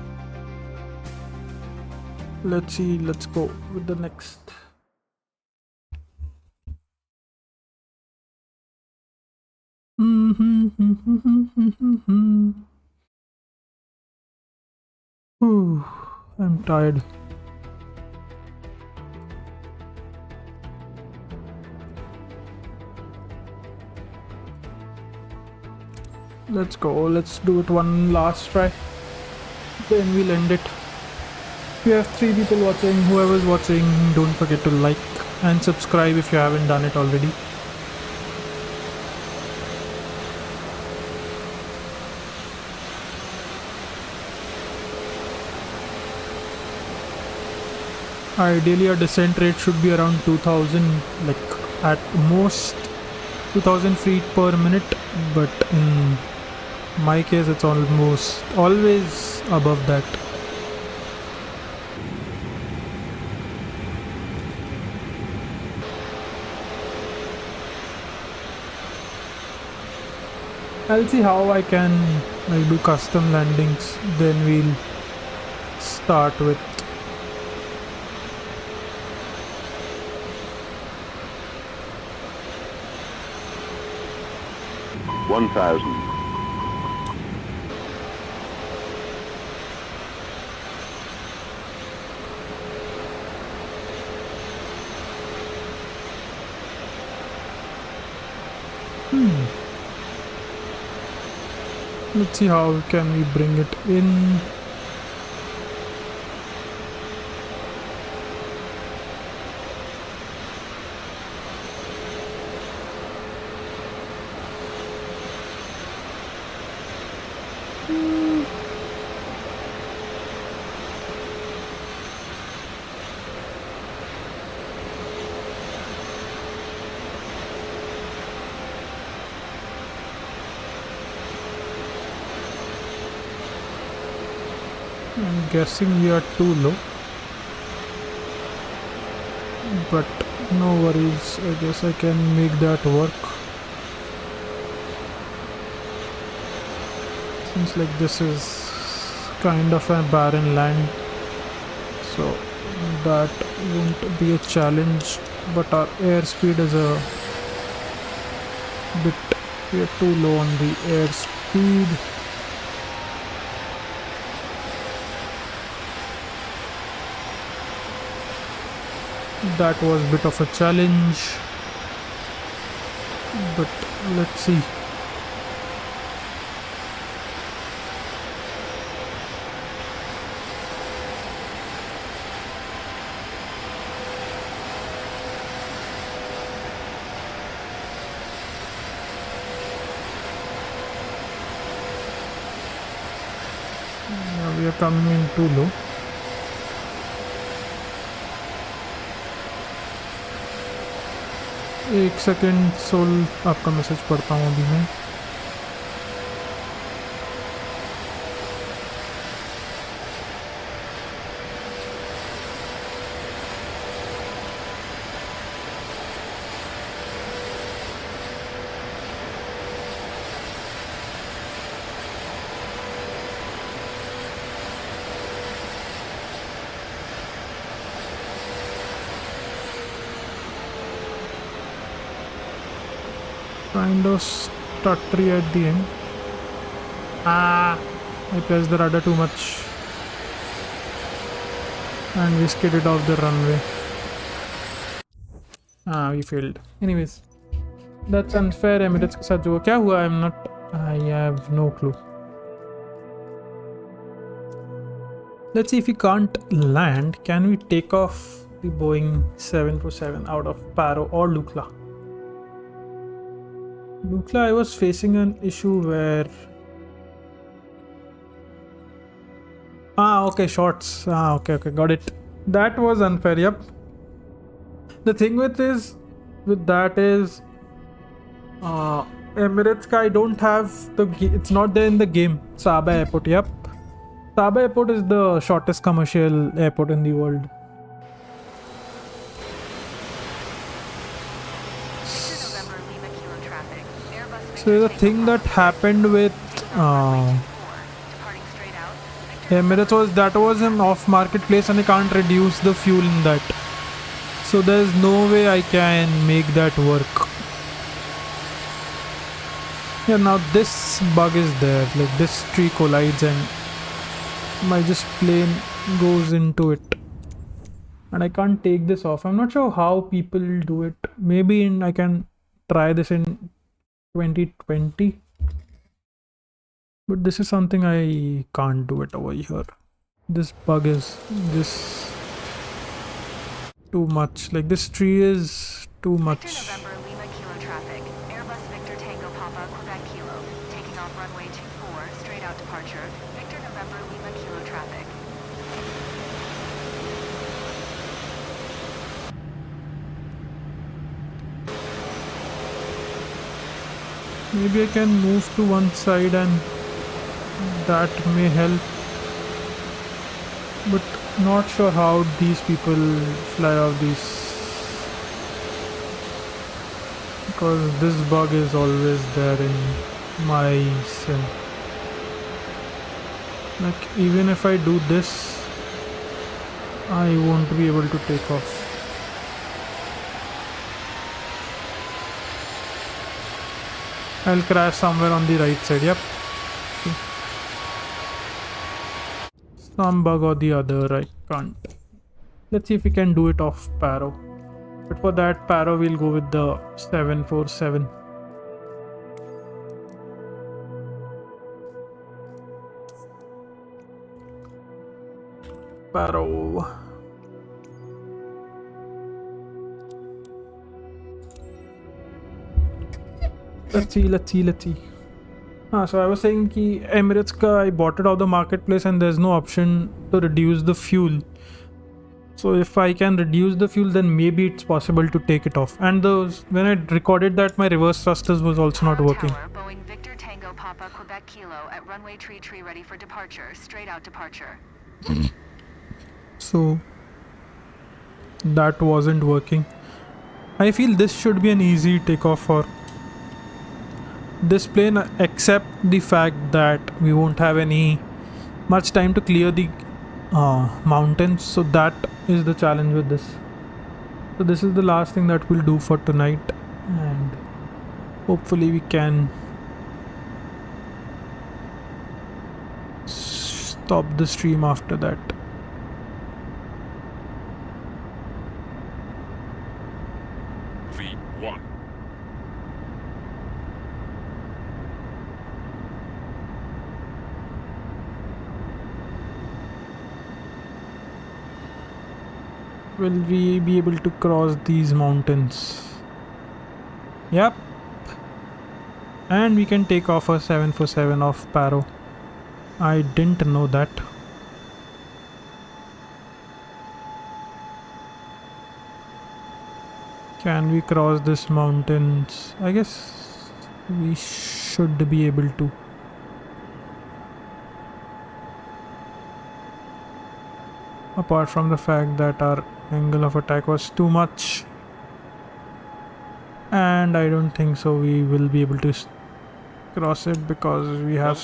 Let's see, let's go with the next. Ooh, I'm tired. Let's go, let's do it one last try, then we'll end it. We have 3 people watching. Whoever's watching, don't forget to like and subscribe if you haven't done it already. Ideally a descent rate should be around 2000, like at most 2000 feet per minute, but in my case it's almost always above that. I'll see how I can like do custom landings, then we'll start with 1,000. Let's see how can we bring it in. I'm guessing we are too low, but no worries, I guess I can make that work. Seems like this is kind of a barren land, so that won't be a challenge, but our airspeed is a bit, we are too low on the airspeed. That was a bit of a challenge, but let's see. We are coming in too low. एक second soul आपका message पढ़ता हूँ अभी मैं. Kind of stuttery at the end. I pressed the rudder too much and we skidded off the runway. We failed. Anyways, that's unfair. Emirates के साथ जो क्या हुआ? I have no clue. Let's see if we can't land. Can we take off the Boeing 747 out of Paro or Lukla? Lukla, I was facing an issue where okay, shorts. Okay, got it. That was unfair. Yep. The thing with that is Emirates ka I don't have it's not there in the game. Sabah Airport, yep. Sabah Airport is the shortest commercial airport in the world. November Lima Kilo traffic. Airbus So the thing that happened with departing straight out. Emirates was an off-market place and I can't reduce the fuel in that. So there's no way I can make that work. Yeah, now this bug is there. Like this tree collides and my just plane goes into it. And I can't take this off. I'm not sure how people do it. Maybe I can try this in 2020. But this is something I can't do it over here. This bug is just too much. Like this tree is too much. November Lima Kilo traffic. Airbus Victor Tango Papa Quebec Kilo. Taking off runway 24, straight out departure. Victor November Lima Kilo traffic. Maybe I can move to one side and that may help. But not sure how these people fly off these. Because this bug is always there in my sim. Like even if I do this, I won't be able to take off. I'll crash somewhere on the right side, yep. Some bug or the other, I can't. Let's see if we can do it off Paro. But for that Paro, we'll go with the 747. Paro. Let's see. So I was saying कि Emirates का I bought it off the marketplace and there's no option to reduce the fuel. So if I can reduce the fuel, then maybe it's possible to take it off. And when I recorded that, my reverse thrusters was also not working. Tower, Boeing Victor Tango Papa Quebec Kilo at runway tree ready for departure. Straight out departure. So that wasn't working. I feel this should be an easy takeoff for this plane, except the fact that we won't have much time to clear the mountains. So that is the challenge with this. So this is the last thing that we'll do for tonight, and hopefully we can stop the stream after that. V1. Will we be able to cross these mountains? Yep. And we can take off a 747 off Paro. I didn't know that. Can we cross this mountains? I guess we should be able to. Apart from the fact that our angle of attack was too much, and I don't think so we will be able to cross it because we have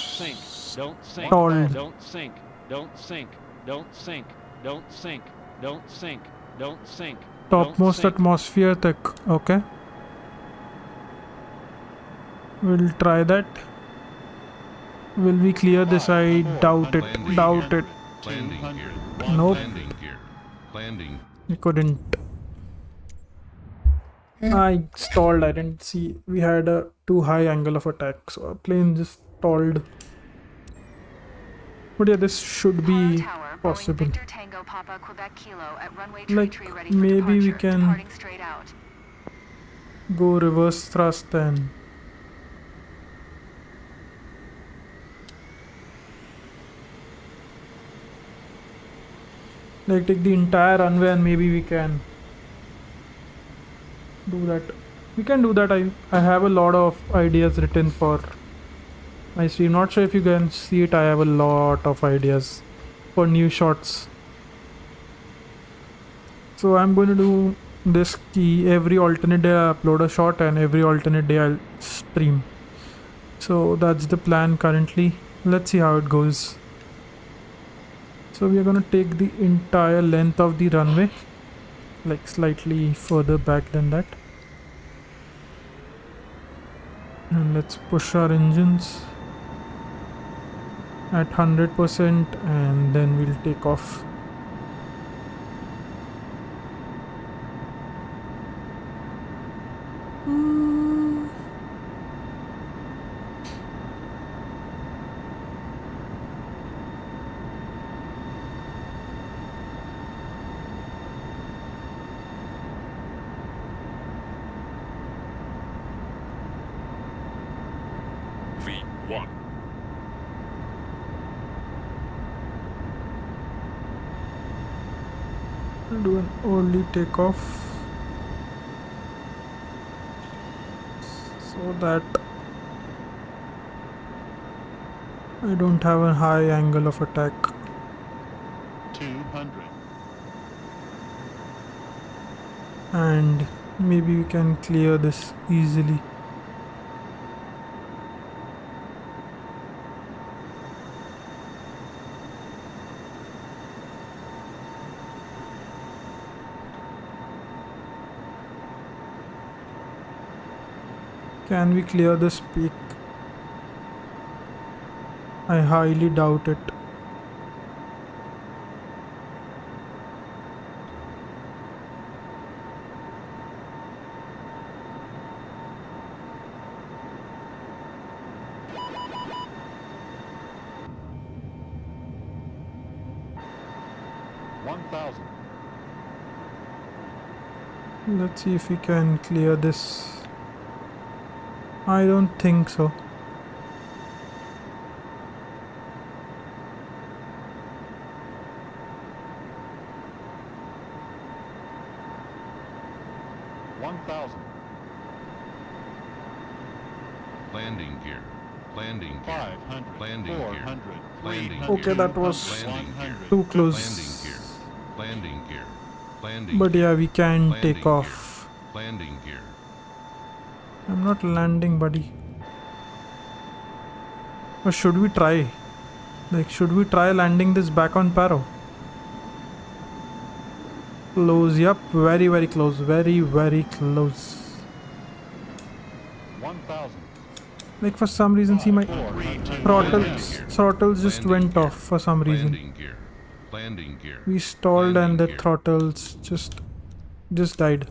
Don't sink. stalled. Don't sink. Don't sink. Don't sink. Don't sink. Don't sink. Don't sink. Topmost atmosphere tech. Okay, we'll try that. Will we clear this? I doubt it. Doubt it. Landing gear. Nope. Landing gear. Landing. We couldn't. I stalled. I didn't see. We had a too high angle of attack, so our plane just stalled. But yeah, this should be Tower, possible. Boeing Victor Tango Papa Quebec Kilo at runway Like, tree ready for maybe we departure. can Departing straight out. go reverse thrust then. Like take the entire runway and maybe we can do that. We can do that. I have a lot of ideas written for my stream. Not sure if you can see it. I have a lot of ideas for new shots. So I'm going to do this key every alternate day. I upload a shot, and every alternate day I'll stream. So that's the plan currently. Let's see how it goes. So we are going to take the entire length of the runway, like slightly further back than that. And let's push our engines at 100% and then we'll take off. V1. We'll do an early takeoff so that I don't have a high angle of attack. 200. And maybe we can clear this easily. Can we clear this peak? I highly doubt it. Let's see if we can clear this. I don't think so. Landing gear. Landing gear. 500. Landing 400. Gear. Landing okay, gear. that was Landing gear. too close. Landing gear. Landing gear. Landing But yeah, we can landing take gear. off. Landing gear. I'm not landing, buddy. Or should we try? Like, should we try landing this back on Paro? Close, yep, very, very close. Very, very close. 1000. Like, for some reason, see my throttles just went off for some reason. Landing gear. Landing gear. We stalled and the Landing gear. throttles just died.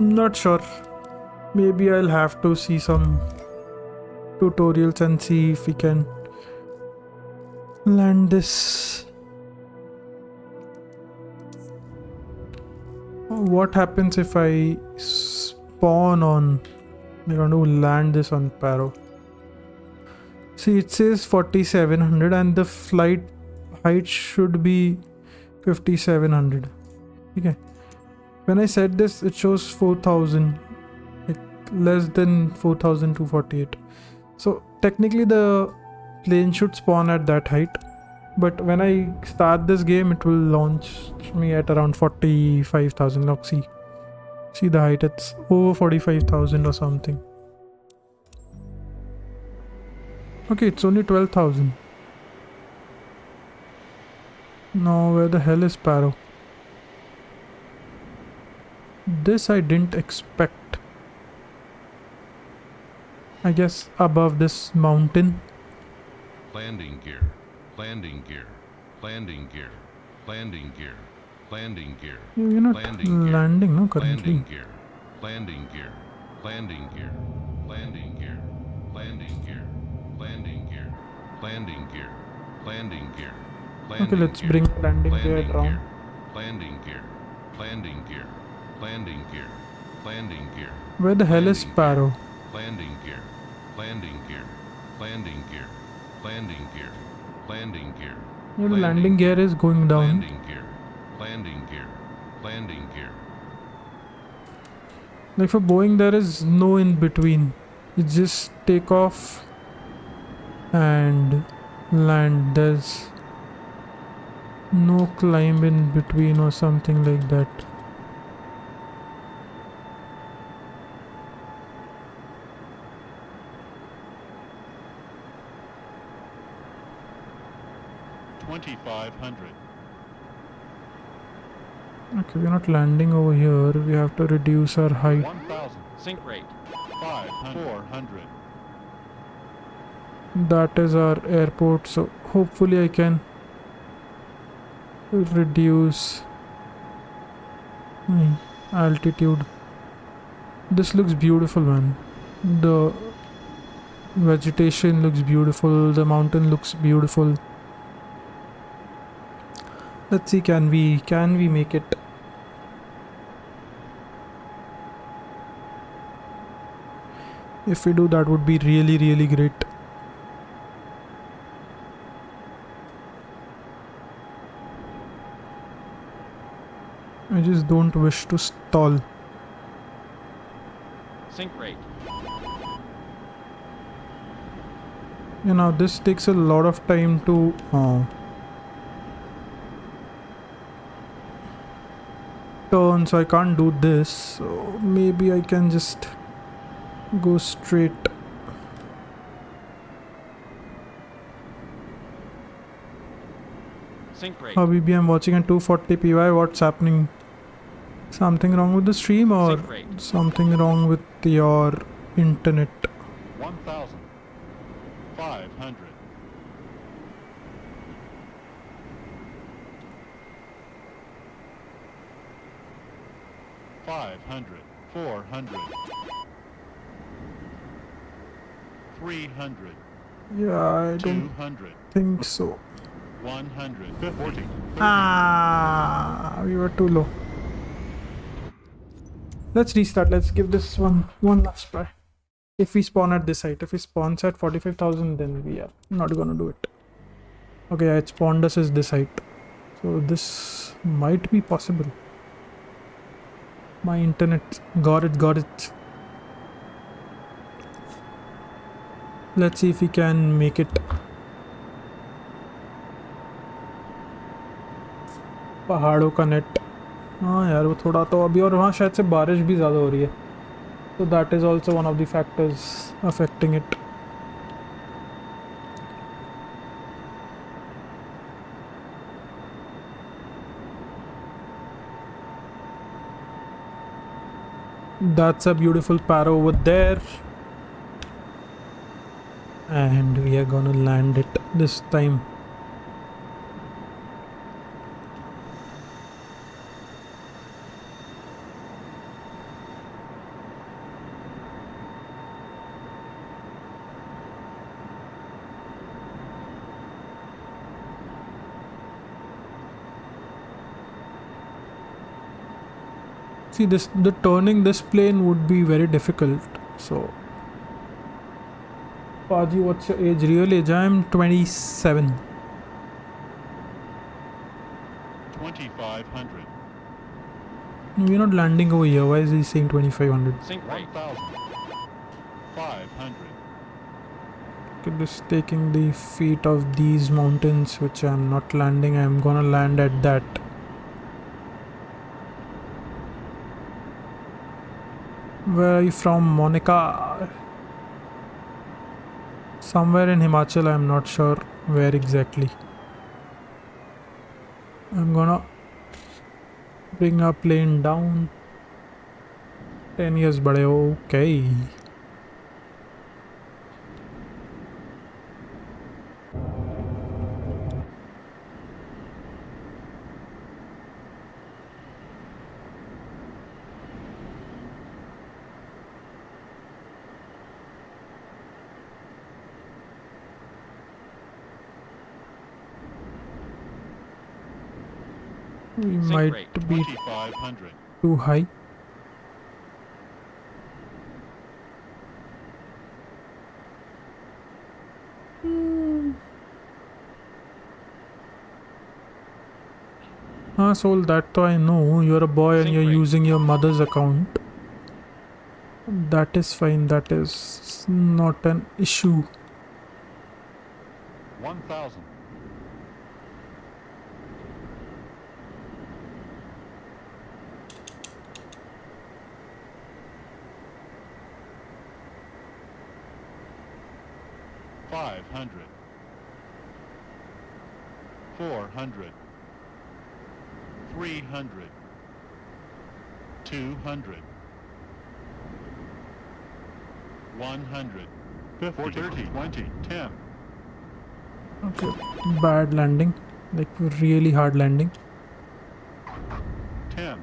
Not sure. Maybe I'll have to see some tutorials and see if we can land this. What happens if I spawn on? I want to land this on Paro. See, it says 4700 and the flight height should be 5700. Okay. When I said this, it shows 4000, like less than 4248. So technically the plane should spawn at that height, but when I start this game, it will launch me at around 45,000. Look, see the height, it's over 45,000 or something. Okay, it's only 12,000. Now where the hell is Paro? This I didn't expect. I guess above this mountain. Landing gear. Landing gear. Landing gear. Landing gear. Landing gear. You're not Landing gear. landing, no, currently. Landing gear. Landing gear. Landing gear. Landing gear. Landing gear. Landing gear. Landing gear. Landing gear. Okay, let's bring landing gear around. Landing gear. Landing gear. Landing gear. Landing gear. Where the hell is Paro? Landing gear. Landing gear. Landing gear. Landing gear. Landing gear. Your landing gear is going down. Landing gear. Landing gear. Landing gear. Like for Boeing, there is no in between. You just take off and land. There's no climb in between or something like that. Okay, we're not landing over here. We have to reduce our height. 1,000. Sink rate. 500. 400. That is our airport, so hopefully I can reduce my altitude. This looks beautiful, man. The vegetation looks beautiful, the mountain looks beautiful. Let's see, can we make it? If we do, that would be really, really great. I just don't wish to stall. Sink rate. You know, this takes a lot of time to turn, so I can't do this. So maybe I can just go straight. Sink rate. Habibi, I'm watching at 240p. Why? What's happening? Something wrong with the stream or Sink rate. something wrong with your internet? 1,000. 500. 500. 400. 300. Yeah, I don't 200. think so. 100. 40. Ah, we were too low. Let's restart. Let's give this one last try. If we spawn at this height, if we spawn at 45,000, then we are not gonna do it. Okay, yeah, it spawned us as this height, so this might be possible. My internet got it. Let's see if we can make it. पहाड़ों का net, हाँ यार वो थोड़ा तो अभी, और वहाँ शायद से बारिश भी ज़्यादा हो रही है, so that is also one of the factors affecting it. That's a beautiful parrot over there, and we are gonna land it this time. See, the turning this plane would be very difficult. So, Paji, what's your age? Real age? I'm 27. 2,500. We're not landing over here. Why is he saying 2,500? Sink rate. 1,000. 500. Okay, this taking the feet of these mountains, which I'm not landing. I'm gonna land at that. Where are you from, Monica? Somewhere in Himachal, I'm not sure where exactly. I'm gonna bring our plane down. 10 years bade, okay. We Sink might rate. be 2,500. too high. Soul, that though I know. You're a boy and Sink you're rate. using your mother's account. that is fine. That is not an issue. 1,000. $500. 400. 300. 200. 100. 50. 30. 20. 10. Okay, bad landing, like really hard landing. 10.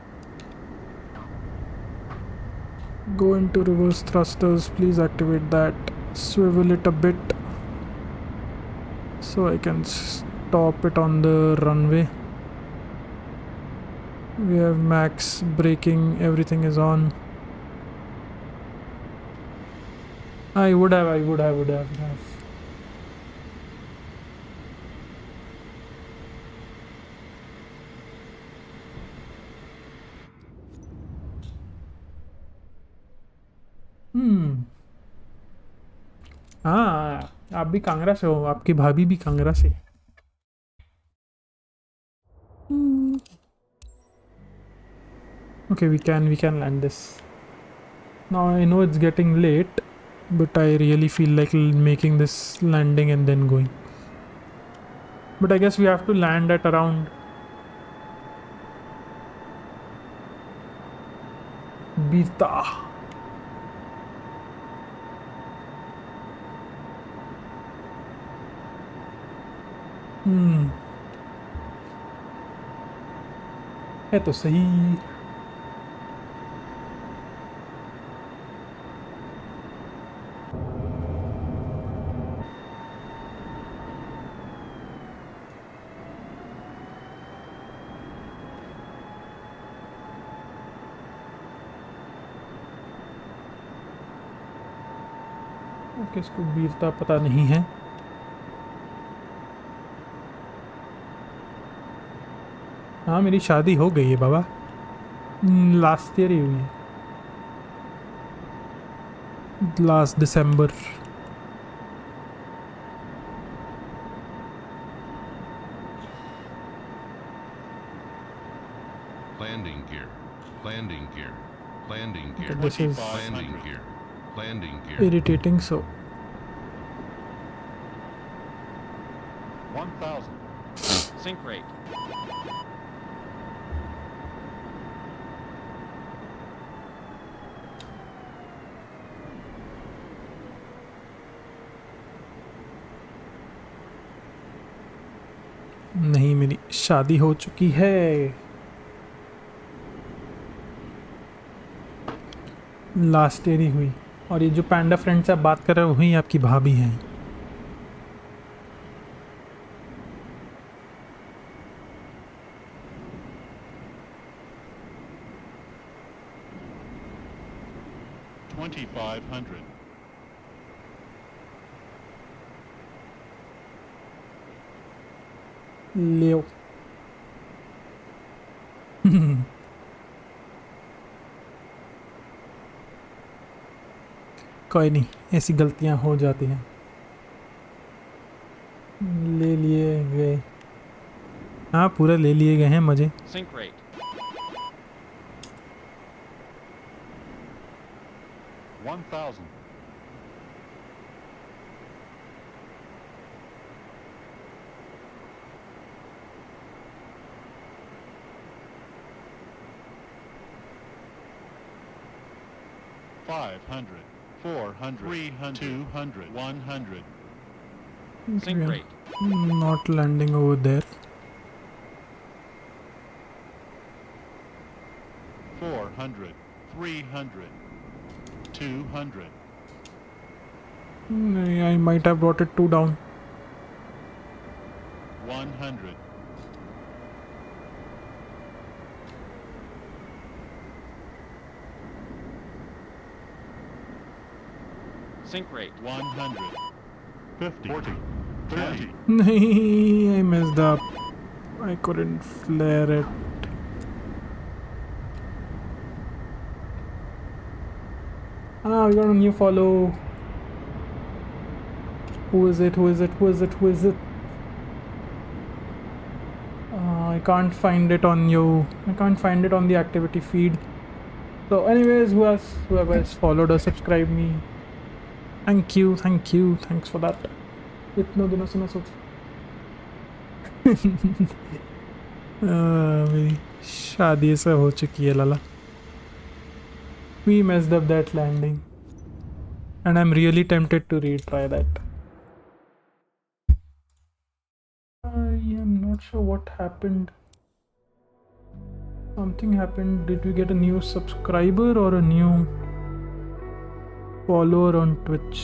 Go into reverse thrusters, please activate that. Swivel it a bit so I can stop it on the runway. We have max braking, everything is on. I would have. हाँ, आप भी कांगड़ा से हो, आपकी भाभी भी कांगड़ा से। Okay, we can land this. Now I know it's getting late, but I really feel like making this landing and then going. But I guess we have to land at around Birta. है तो सही। किसको वीरता पता नहीं है। हाँ, मेरी शादी हो गई है बाबा, लास्ट ईयर ही हुई है, last December. Landing gear. Landing gear. Landing gear. This is Landing gear. Landing gear. irritating. So 1,000. Sink rate. नहीं, मेरी शादी हो चुकी है। लास्ट ईयर ही हुई। और ये जो पैंडा फ्रेंड से आप बात कर रहे हो वही आपकी भाभी हैं। $2,500. ले कोई नहीं, ऐसी गलतियां हो जाती हैं। ले लिए गए। हाँ, पूरा ले लिए गए हैं मजे। Sink rate. 1,000. $500. 400. 300. 200. 100. Sink rate. Not landing over there. 400. 300. 200. I might have brought it too down. 100. Sink rate. 100. 50. 40. 30. नहीं, I messed up. I couldn't flare it. . 1,000. Ah, we got a new follow. Who is it? Who is it? Who is it? Who is it? I can't find it on you. I can't find it on the activity feed. So, anyways, whoever has followed or subscribed me, thank you, thanks for that. इतने दिनों से मैं सोच मेरी शादी से हो चुकी है लाला. We messed up that landing, and I'm really tempted to retry that. I am not sure what happened. Something happened. Did we get a new subscriber or a new follower on Twitch?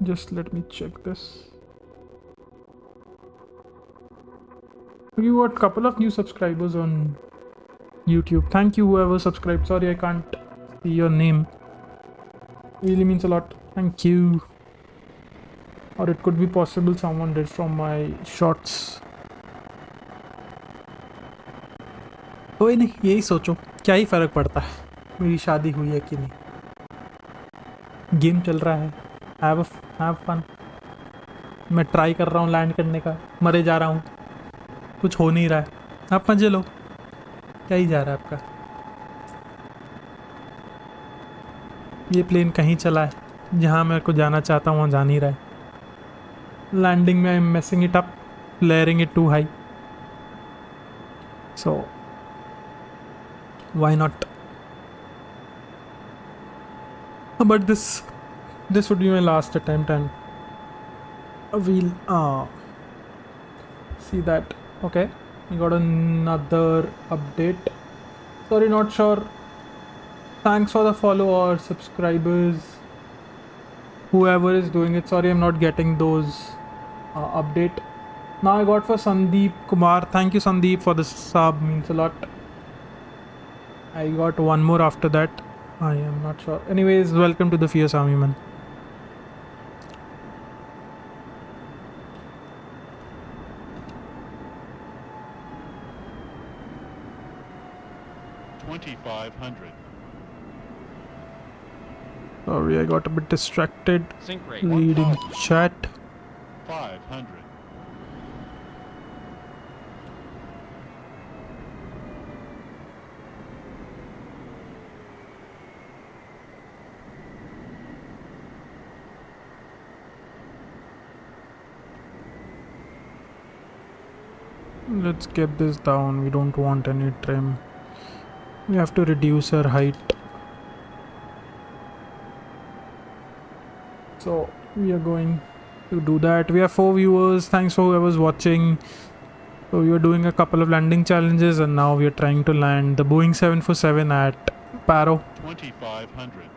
Just let me check this. We got a couple of new subscribers on YouTube. Thank you whoever subscribed. Sorry I can't see your name. Really means a lot. Thank you. Or it could be possible someone did from my shorts. कोई नहीं, यही सोचो क्या ही फर्क पड़ता है मेरी शादी हुई है कि नहीं. गेम चल रहा है. Have fun. मैं ट्राई कर रहा हूँ लैंड करने का, मरे जा रहा हूँ, कुछ हो नहीं रहा है. आप मजे लो. क्या ही जा रहा है आपका. ये प्लेन कहीं चला है, जहाँ मेरे को जाना चाहता हूँ वहाँ जा नहीं रहा है. लैंडिंग में I am messing it up, layering it too high. So why not? But this would be my last attempt, and we'll see that. Okay, we got another update. Sorry, not sure. Thanks for the follow or subscribers, whoever is doing it. Sorry I'm not getting those update. Now I got for Sandeep Kumar. Thank you Sandeep for the sub, means a lot. I got one more after that. I am not sure. Anyways, welcome to the Fierce Army, man. Sorry, I got a bit distracted Sink rate reading 1000. chat. 500. Let's get this down. We don't want any trim. We have to reduce our height. So we are going to do that. We have 4 viewers. Thanks for whoever's watching. So we are doing a couple of landing challenges, and now we are trying to land the Boeing 747 at Paro. 2500.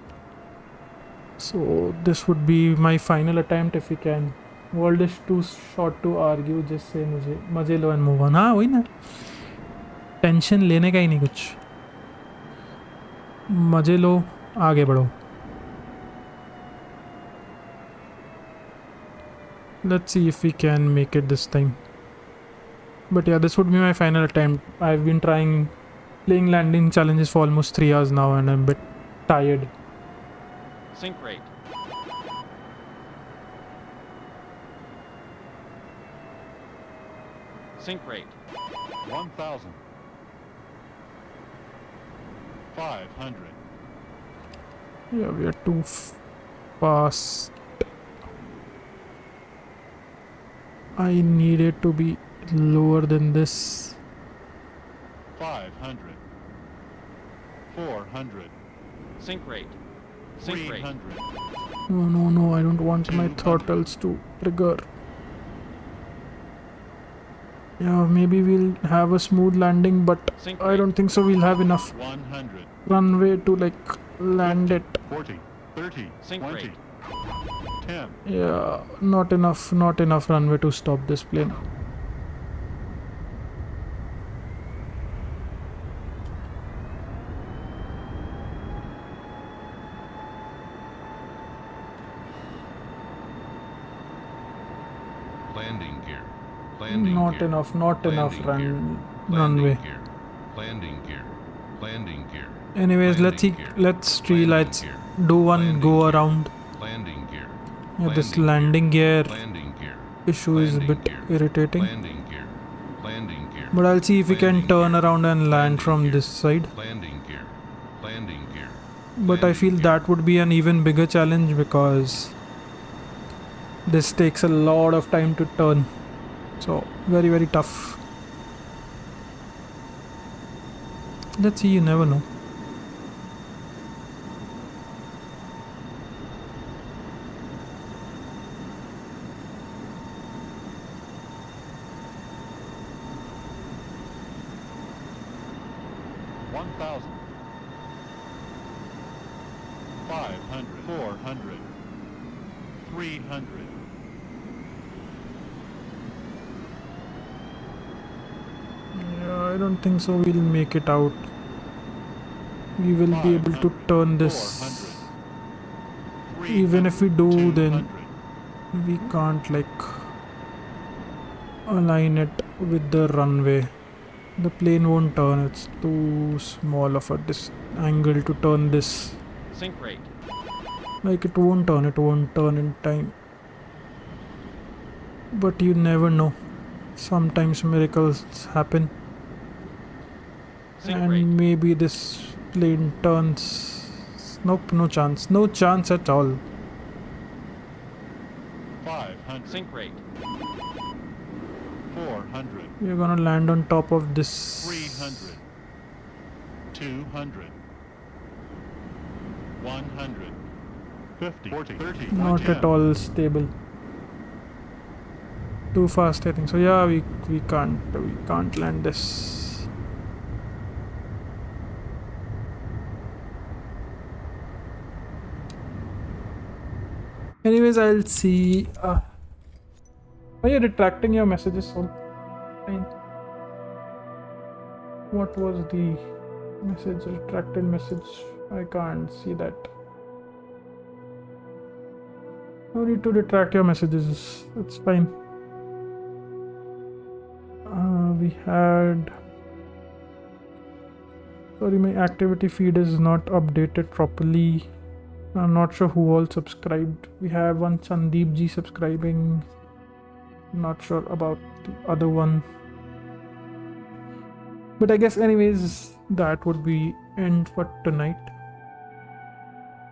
So this would be my final attempt if we can. World is too short to argue. Just say मुझे मजे लो and move on. हाँ वही ना. Tension लेने का ही नहीं कुछ. मजे लो, आगे बढ़ो. Let's see if we can make it this time. But yeah, this would be my final attempt. I've been playing landing challenges for almost 3 hours now, and I'm a bit tired. Sink rate. Sink rate 1000. 500. Yeah, we are too fast. I need it to be lower than this. 500. 400. Sink rate. Sink rate. 300. No, I don't want my throttles to trigger. Yeah, maybe we'll have a smooth landing, but Sink I rate. don't think so we'll have enough 100. runway to like land it. 40. 30. Sink 20. rate. 10. Yeah, not enough runway to stop this plane. Landing gear. Landing Not gear. enough Landing run. gear. runway. gear. Landing gear. Landing gear. Anyways, Landing gear. let's three Landing lights gear. do one Landing go gear. around. Landing gear. Yeah, this landing gear Landing gear. issue is a Landing bit gear. irritating. Landing gear. Landing gear. But I'll see if we can Landing turn gear. around and land Landing from gear. this side. Landing gear. Landing gear. But I Landing feel gear. that would be an even bigger challenge because this takes a lot of time to turn. So very, very tough. Let's see, you never know. One thousand. 500. 400. 300. Yeah, I don't think so. We'll make it out. We will be able to 500, turn this. 400, Even if we do, 300, then 200. we can't like align it with the runway. The plane won't turn. It's too small of a angle to turn this. Sink rate. Like it won't turn. It won't turn in time. But you never know. Sometimes miracles happen. Sink And rate. maybe this plane turns. Nope, no chance. No chance at all. 500. Sink rate. 400. We're gonna land on top of this. 300. 200. 100. 50. 40. 30. Not 10. at all stable. Too fast, I think. So yeah, we can't land this. Anyways, I'll see. Are you retracting your messages? So fine. What was the message? Retracted message. I can't see that. No need to retract your messages. It's fine. We had. Sorry, my activity feed is not updated properly. I'm not sure who all subscribed. We have one Sandeep G subscribing. Not sure about the other one. But I guess anyways, that would be end for tonight.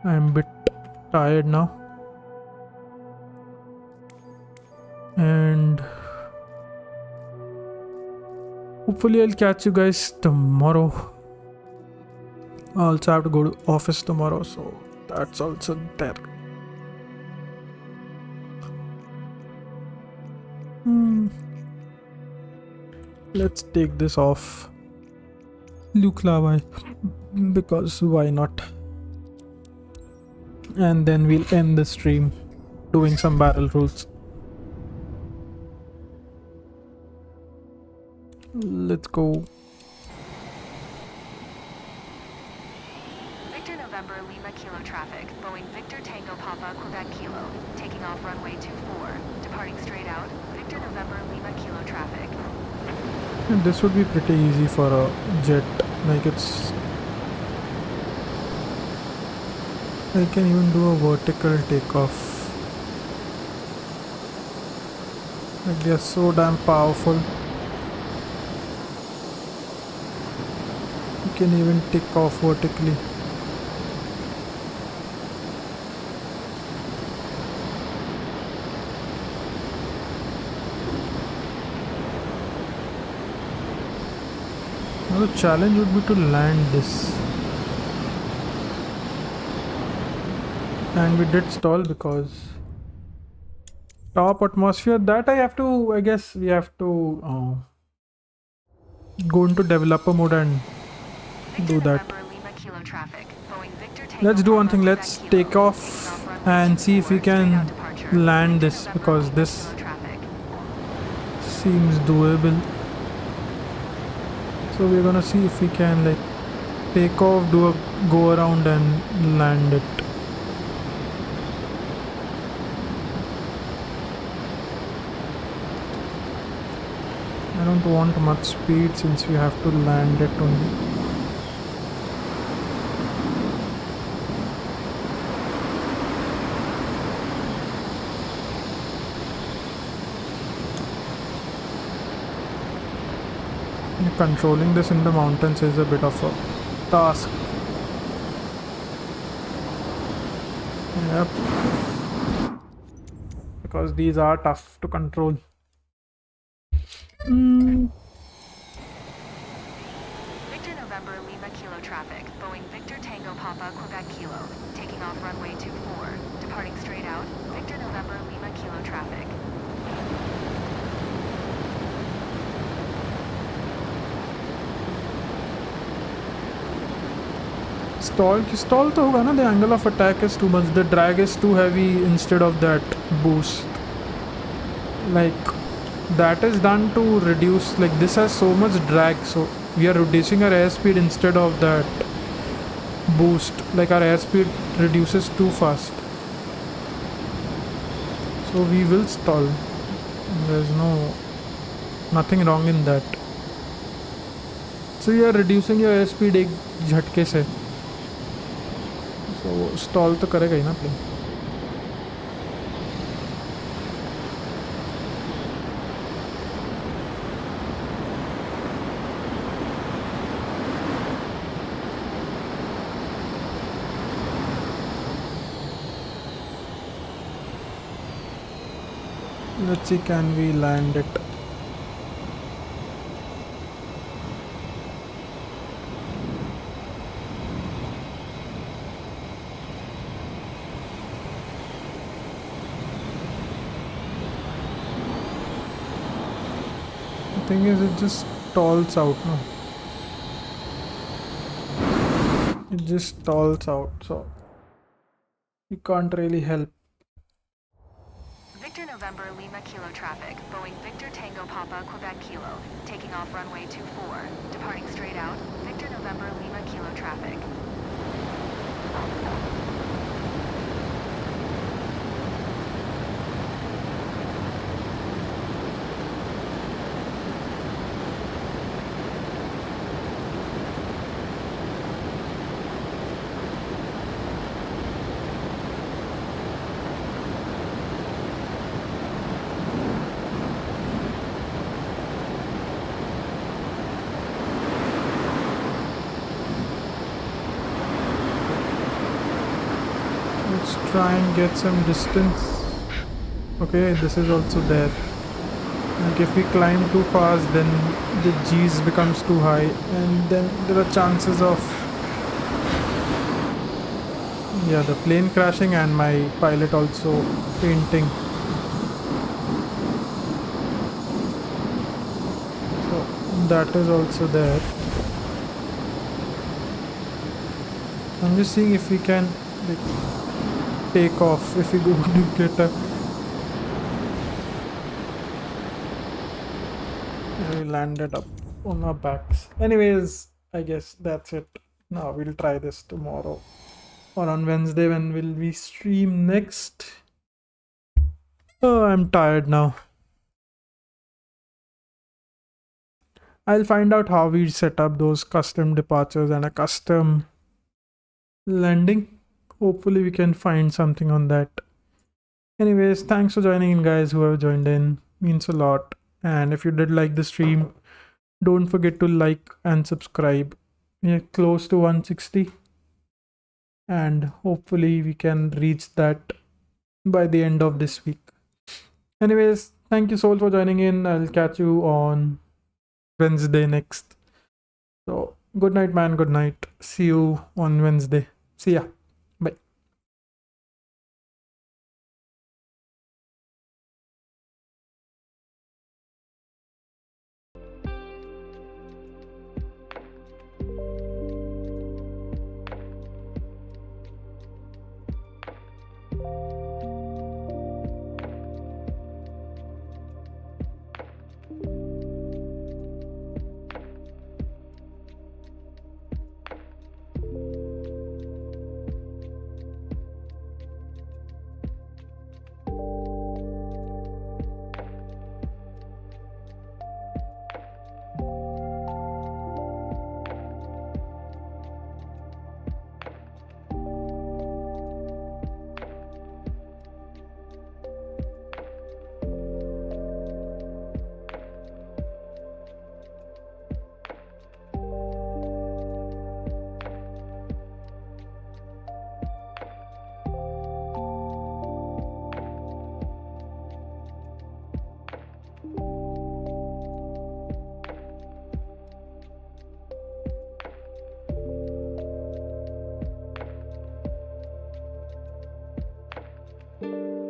I'm a bit tired now. And hopefully I'll catch you guys tomorrow. I also have to go to office tomorrow, so that's also there. Let's take this off. Luke Lava, because why not? And then we'll end the stream doing some barrel rolls. Let's go. Victor November Lima Kilo traffic, Boeing Victor Tango Papa Quebec Kilo, taking off runway 24, departing straight out, Victor November Lima Kilo traffic. And this would be pretty easy for a jet. Like it's. I can even do a vertical takeoff. Like they are so damn powerful. You can even take off vertically. Now the challenge would be to land this. And we did stall because top atmosphere, that I have to, I guess we have to go into developer mode and do that. Let's do one thing. Let's take off and see if we can land this, because this seems doable. So we're gonna see if we can like take off, do a go around and land it. I don't want much speed since we have to land it only. Controlling this in the mountains is a bit of a task. Yep. Because these are tough to control. Victor November Lima Kilo traffic. Boeing Victor Tango Papa Quebec Kilo. Taking off runway 24. Departing straight out. Victor November Lima Kilo traffic. Stall तो होगा ना. The angle of attack is too much. The drag is too heavy instead of that boost. Like that is done to reduce. Like this has so much drag, so we are reducing our airspeed instead of that boost. Like our airspeed reduces too fast, so we will stall. There's nothing wrong in that. So you are reducing your airspeed एक झटके से. So stall तो करेगा ही ना plane. Let's see, can we land it? The thing is, it just stalls out, no? It just stalls out, so you can't really help. Victor November Lima Kilo traffic. Boeing Victor Tango Papa Quebec Kilo. Taking off runway 24. Departing straight out. Victor November Lima Kilo traffic. Let's try and get some distance. Okay, this is also there. Like if we climb too fast, then the G's becomes too high, and then there are chances of the plane crashing and my pilot also fainting. So that is also there. I'm just seeing if we can take off if we go to get a. We landed up on our backs. Anyways, I guess that's it. Now we'll try this tomorrow or on Wednesday. When will we stream next? Oh, I'm tired now. I'll find out how we set up those custom departures and a custom landing. Hopefully we can find something on that. Anyways, thanks for joining in, guys. Whoever joined in, means a lot. And if you did like the stream, don't forget to like and subscribe. We're close to 160, and hopefully we can reach that by the end of this week. Anyways, thank you so much for joining in. I'll catch you on Wednesday next. So good night, man. Good night. See you on Wednesday. See ya. Bye. Bye.